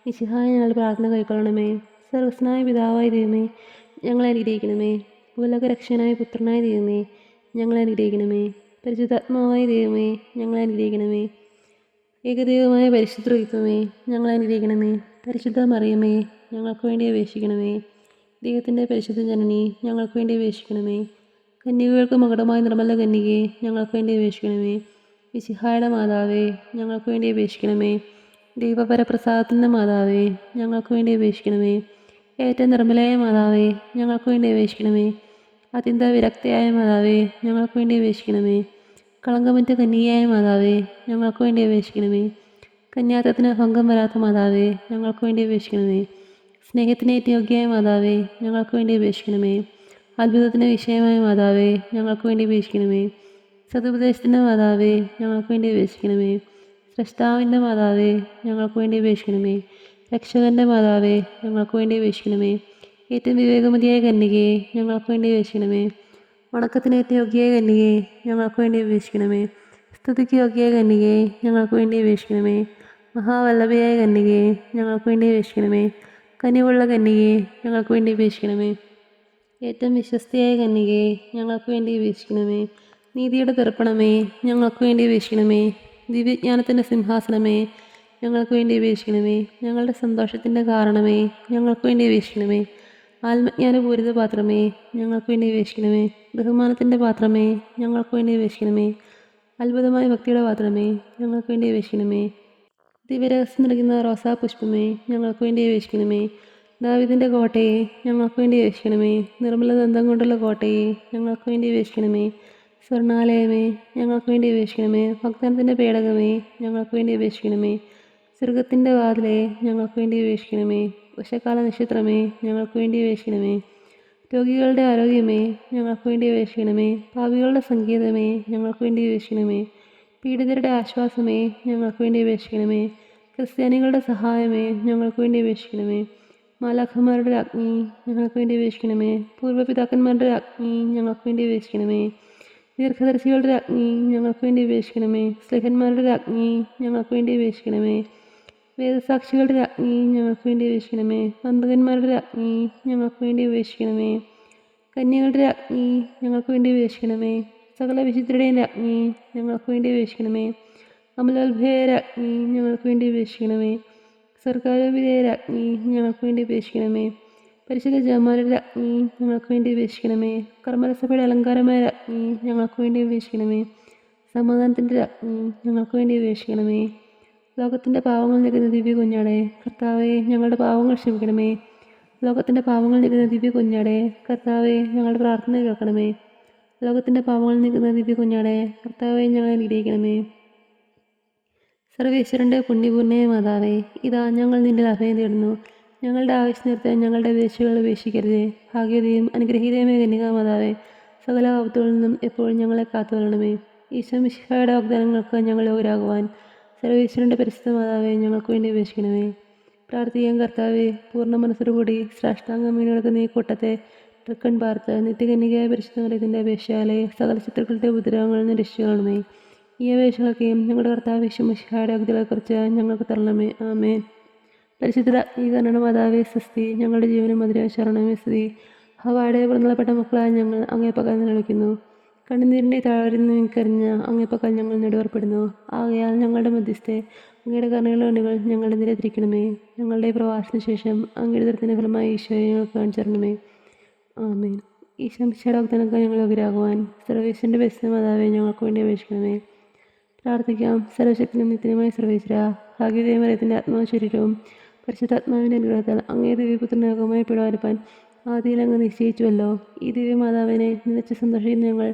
മിശിഹായെ ഞങ്ങളുടെ പ്രാർത്ഥന കൈക്കൊള്ളണമേ. സർവസ്നായ പിതാവായ ദൈവമേ, ഞങ്ങളെ അനുഗ്രഹിക്കണമേ. ഭൂലോകരക്ഷകനായ പുത്രനായ ദൈവമേ, ഞങ്ങളെ അനുഗ്രഹിക്കണമേ. പരിശുദ്ധാത്മാവായ ദൈവമേ, ഞങ്ങളെ അനുഗ്രഹിക്കണമേ. ഏകദൈവമായ പരിശുദ്ധ ത്രിത്വമേ, ഞങ്ങളെ അനുഗ്രഹിക്കണമേ. പരിശുദ്ധ മറിയമേ, ഞങ്ങൾക്ക് വേണ്ടി അപേക്ഷിക്കണമേ. ദൈവത്തിൻ്റെ പരിശുദ്ധ ജനനി, ഞങ്ങൾക്ക് വേണ്ടി അപേക്ഷിക്കണമേ. കന്യകകൾക്ക് മകുടമായ നിർമ്മല കന്യകയെ, ഞങ്ങൾക്ക് വേണ്ടി അപേക്ഷിക്കണമേ. മിശിഹായുടെ മാതാവേ, ഞങ്ങൾക്ക് വേണ്ടി അപേക്ഷിക്കണമേ. ദൈവപരപ്രസാദത്തിൻ്റെ മാതാവേ, ഞങ്ങൾക്ക് വേണ്ടി അപേക്ഷിക്കണമേ. ഏറ്റവും നിർമ്മലയായ മാതാവേ, ഞങ്ങൾക്ക് വേണ്ടി അപേക്ഷിക്കണമേ. അത്യന്ത വിരക്തയായ മാതാവേ, ഞങ്ങൾക്ക് വേണ്ടി അപേക്ഷിക്കണമേ. കളങ്കമറ്റ കന്യകയായ മാതാവേ, ഞങ്ങൾക്ക് വേണ്ടി അപേക്ഷിക്കണമേ. കന്യാത്വത്തിന് ഭംഗം വരാത്ത മാതാവേ, ഞങ്ങൾക്ക് വേണ്ടി അപേക്ഷിക്കണമേ. സ്നേഹത്തിന് യോഗ്യയായ മാതാവേ, ഞങ്ങൾക്ക് വേണ്ടി അപേക്ഷിക്കണമേ. അത്ഭുതത്തിന് വിഷയമായ മാതാവേ, ഞങ്ങൾക്ക് വേണ്ടി അപേക്ഷിക്കണമേ. സതുപദേശത്തിൻ്റെ മാതാവേ, ഞങ്ങൾക്ക് വേണ്ടി അപേക്ഷിക്കണമേ. സ്രഷ്ടാവിൻ്റെ മാതാവേ, ഞങ്ങൾക്ക് വേണ്ടി അപേക്ഷിക്കണമേ. രക്ഷകൻ്റെ മാതാവേ, ഞങ്ങൾക്ക് വേണ്ടി അപേക്ഷിക്കണമേ. ഏറ്റവും വിവേകമതിയായ കന്യകയെ, ഞങ്ങൾക്ക് വേണ്ടി അപേക്ഷിക്കണമേ. വണക്കത്തിനേറ്റ യോഗ്യയായ കന്യകയെ ഞങ്ങൾക്ക് വേണ്ടി അപേക്ഷിക്കണമേ. സ്തുതിക്ക് യോഗ്യയായ കന്യകയെ ഞങ്ങൾക്ക് വേണ്ടി അപേക്ഷിക്കണമേ. മഹാവല്ലഭയായ കന്യകയെ ഞങ്ങൾക്ക് വേണ്ടി അപേക്ഷിക്കണമേ. കനിവുള്ള കന്യകയെ ഞങ്ങൾക്ക് വേണ്ടി അപേക്ഷിക്കണമേ. ഏറ്റവും വിശ്വസ്തയായ കന്യകയെ ഞങ്ങൾക്ക് വേണ്ടി അപേക്ഷിക്കണമേ. നീതിയുടെ ദർപ്പണമേ ഞങ്ങൾക്ക് വേണ്ടി അപേക്ഷിക്കണമേ. ദിവ്യജ്ഞാനത്തിൻ്റെ സിംഹാസനമേ ഞങ്ങൾക്ക് വേണ്ടി അപേക്ഷിക്കണമേ. ഞങ്ങളുടെ സന്തോഷത്തിൻ്റെ കാരണമേ ഞങ്ങൾക്ക് വേണ്ടി അപേക്ഷിക്കണമേ. ആത്മജ്ഞാനപൂരിത പാത്രമേ ഞങ്ങൾക്ക് വേണ്ടി അപേക്ഷിക്കണമേ. ബഹുമാനത്തിൻ്റെ പാത്രമേ ഞങ്ങൾക്ക് വേണ്ടി അപേക്ഷിക്കണമേ. അത്ഭുതമായ ഭക്തിയുടെ പാത്രമേ ഞങ്ങൾക്ക് വേണ്ടി അപേക്ഷിക്കണമേ. ദിവ്യരഹസ്യം നൽകുന്ന റോസാപുഷ്പമേ ഞങ്ങൾക്ക് വേണ്ടി അപേക്ഷിക്കണമേ. ദാവീദിൻ്റെ കോട്ടയെ ഞങ്ങൾക്ക് വേണ്ടി അപേക്ഷിക്കണമേ. നിർമ്മല ദന്തം കൊണ്ടുള്ള കോട്ടയെ ഞങ്ങൾക്ക് വേണ്ടി അപേക്ഷിക്കണമേ. സ്വർണാലയമേ ഞങ്ങൾക്ക് വേണ്ടി അപേക്ഷിക്കണമേ. വാഗ്ദാനത്തിൻ്റെ പേടകമേ ഞങ്ങൾക്ക് വേണ്ടി അപേക്ഷിക്കണമേ. സ്വർഗത്തിൻ്റെ വാതിലെ ഞങ്ങൾക്ക് വേണ്ടി അപേക്ഷിക്കണമേ. ഉഷക്കാല നക്ഷത്രമേ ഞങ്ങൾക്ക് വേണ്ടി അപേക്ഷിക്കണമേ. രോഗികളുടെ ആരോഗ്യമേ ഞങ്ങൾക്ക് വേണ്ടി അപേക്ഷിക്കണമേ. പാപികളുടെ സംഗീതമേ ഞങ്ങൾക്ക് വേണ്ടി അപേക്ഷിക്കണമേ. പീഡിതരുടെ ആശ്വാസമേ ഞങ്ങൾക്ക് വേണ്ടി അപേക്ഷിക്കണമേ. ക്രിസ്ത്യാനികളുടെ സഹായമേ ഞങ്ങൾക്ക് വേണ്ടി അപേക്ഷിക്കണമേ. മാലാഖമാരുടെ അഗ്നി ഞങ്ങൾക്ക് വേണ്ടി അപേക്ഷിക്കണമേ. പൂർവ്വപിതാക്കന്മാരുടെ അഗ്നി ഞങ്ങൾക്ക് വേണ്ടി അപേക്ഷിക്കണമേ. ദീർഘദർശികളുടെ അഗ്നി ഞങ്ങൾക്ക് വേണ്ടി അപേക്ഷിക്കണമേ. സ്ലേഹന്മാരുടെ അഗ്നി ഞങ്ങൾക്ക് വേണ്ടി അപേക്ഷിക്കണമേ. വേദസാക്ഷികളുടെ അഗ്നി ഞങ്ങൾക്ക് വേണ്ടി അപേക്ഷിക്കണമേ. വന്ദകന്മാരുടെ അഗ്നി ഞങ്ങൾക്ക് വേണ്ടി അപേക്ഷിക്കണമേ. കന്യകളുടെ അഗ്നി ഞങ്ങൾക്ക് വേണ്ടി അപേക്ഷിക്കണമേ. സകല വിശുദ്ധരുടെയും അഗ്നി ഞങ്ങൾക്ക് വേണ്ടി അപേക്ഷിക്കണമേ. അമലോത്ഭയരുടെ അഗ്നി ഞങ്ങൾക്ക് വേണ്ടി അപേക്ഷിക്കണമേ. സർക്കാരോപിതയുടെ അഗ്നി ഞങ്ങൾക്ക് വേണ്ടി അപേക്ഷിക്കണമേ. പരിശുദ്ധ ജമാലരുടെ അഗ്നി ഞങ്ങൾക്ക് വേണ്ടി അപേക്ഷിക്കണമേ. കർമ്മരസഭയുടെ അലങ്കാരമായ അഗ്നി ഞങ്ങൾക്ക് വേണ്ടി അപേക്ഷിക്കണമേ. സമാധാനത്തിൻ്റെ അഗ്നി ഞങ്ങൾക്ക് വേണ്ടി അപേക്ഷിക്കണമേ. ലോകത്തിൻ്റെ പാവങ്ങൾ നിൽക്കുന്ന ദിവ്യ കുഞ്ഞാടെ കർത്താവെ ഞങ്ങളുടെ പാവങ്ങൾ ക്ഷമിക്കണമേ. ലോകത്തിൻ്റെ പാവങ്ങൾ നിൽക്കുന്ന ദിവ്യ കുഞ്ഞാടെ കർത്താവെ ഞങ്ങളുടെ പ്രാർത്ഥന കേൾക്കണമേ. ലോകത്തിൻ്റെ പാവങ്ങൾ നിൽക്കുന്ന ദിവ്യ കുഞ്ഞാടെ കർത്താവെ ഞങ്ങളെ അനുഗ്രഹിക്കണമേ. സർവേശ്വരൻ്റെ പുണ്യപൂർണ്ണയ മാതാവേ, ഇതാ ഞങ്ങൾ നിന്റെ അഭയം തേടുന്നു. ഞങ്ങളുടെ ആവശ്യം നിർത്താൻ ഞങ്ങളുടെ അപേക്ഷകൾ ഉപേക്ഷിക്കരുതേ. ഭാഗ്യതയും അനുഗ്രഹീതയുമായ കന്യകാ മാതാവേ, സകല ആപത്തുകളിൽ നിന്നും എപ്പോഴും ഞങ്ങളെ കാത്തുകൊള്ളണമേ. ഈശോ മിശിഹായുടെ വാഗ്ദാനങ്ങൾക്ക് ഞങ്ങൾ യോഗ്യരാകുവാൻ സർവേശ്വരൻ്റെ പരിശുദ്ധ മാതാവേ ഞങ്ങൾക്ക് വേണ്ടി അപേക്ഷിക്കണമേ. പ്രാർത്ഥിക്കാൻ കർത്താവെ, പൂർണ്ണ മനസ്സോടുകൂടി സാഷ്ടാംഗം വീണുകിടക്കുന്ന ഈ കൂട്ടത്തെ തൃക്കൺ പാർത്ത് നിത്യകന്യകയായ പരിശുദ്ധ മറിയത്തിൻ്റെ അപേക്ഷയാലെ സകല ശത്രുക്കളുടെ ഉപദ്രവങ്ങളിൽ നിന്ന് രക്ഷിക്കണമേ. ഈ അപേക്ഷകളൊക്കെയും ഞങ്ങളുടെ കർത്താവ് ഈശോ മിശിഹായുടെ വാഗ്ദാനങ്ങളെക്കുറിച്ച് ഞങ്ങൾക്ക് തരണമേ. ആമേൻ. പരിശുദ്ധ ഈ കരുണാമാതാവേ സ്വസ്തി. ഞങ്ങളുടെ ജീവനും മധുര ശരണമേ സ്തുതി. ഹവ്വായുടെ പുറന്തള്ളപ്പെട്ട മക്കളായ ഞങ്ങൾ അങ്ങേ പക്കൽ നിലവിളിക്കുന്നു. കണ്ണുനീരിൻ്റെ താഴ്വരയിൽ നിൽക്കരിഞ്ഞ അങ്ങേ പക്കൽ ഞങ്ങൾ നെടുവേർപ്പെടുന്നു. ആകയാൽ ഞങ്ങളുടെ മധ്യസ്ഥെ അങ്ങയുടെ കരുണയുള്ള കണ്ണുകൾ ഞങ്ങളുടെ നേരെ തിരിക്കണമേ. ഞങ്ങളുടെ പ്രവാസത്തിന് ശേഷം അങ്ങയുടെ ദുരിതത്തിന് ഫലമായി ഈശോയെ ഞങ്ങൾക്ക് കാണിച്ചു തരണമേ. ആമേൻ. ഈശോ മിശിഹായുടെ വാഗ്ദാനങ്ങൾക്ക് ഞങ്ങൾ യോഗ്യരാകുവാൻ സർവേശ്വരൻ്റെ പരിശുദ്ധ മാതാവേ ഞങ്ങൾക്ക് വേണ്ടി അപേക്ഷിക്കണമേ. പ്രാർത്ഥിക്കാം. സർവശക്തനും നിത്യനുമായ സർവേശ്വര, ഭാഗ്യതയ മറിയത്തിൻ്റെ ആത്മാവും ശരീരവും പരിശുദ്ധാത്മാവിൻ്റെ അനുഗ്രഹത്താൽ അങ്ങേ ദിവ്യപുത്രനാകുമായി പിടവരപ്പാൻ ആദിയിൽ അങ്ങ് നിശ്ചയിച്ചുവല്ലോ. ഈ ദിവ്യമാതാവിനെ നിലച്ച് സന്തോഷിക്കുന്ന ഞങ്ങൾ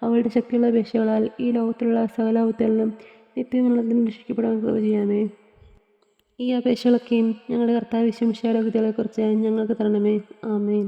അവളുടെ ശക്തിയുള്ള അപേക്ഷകളാൽ ഈ ലോകത്തിലുള്ള സകല ആപത്തുകളിലും നിത്യമുള്ളതിനും രക്ഷിക്കപ്പെടാൻ കൃപ ചെയ്യാമേ. ഈ അപേക്ഷകളൊക്കെയും ഞങ്ങളുടെ കർത്താവ് ഈശോ മിശിഹായുടെ വിദ്യകളെക്കുറിച്ച് ഞങ്ങൾക്ക് തരണമേ. ആമേൻ.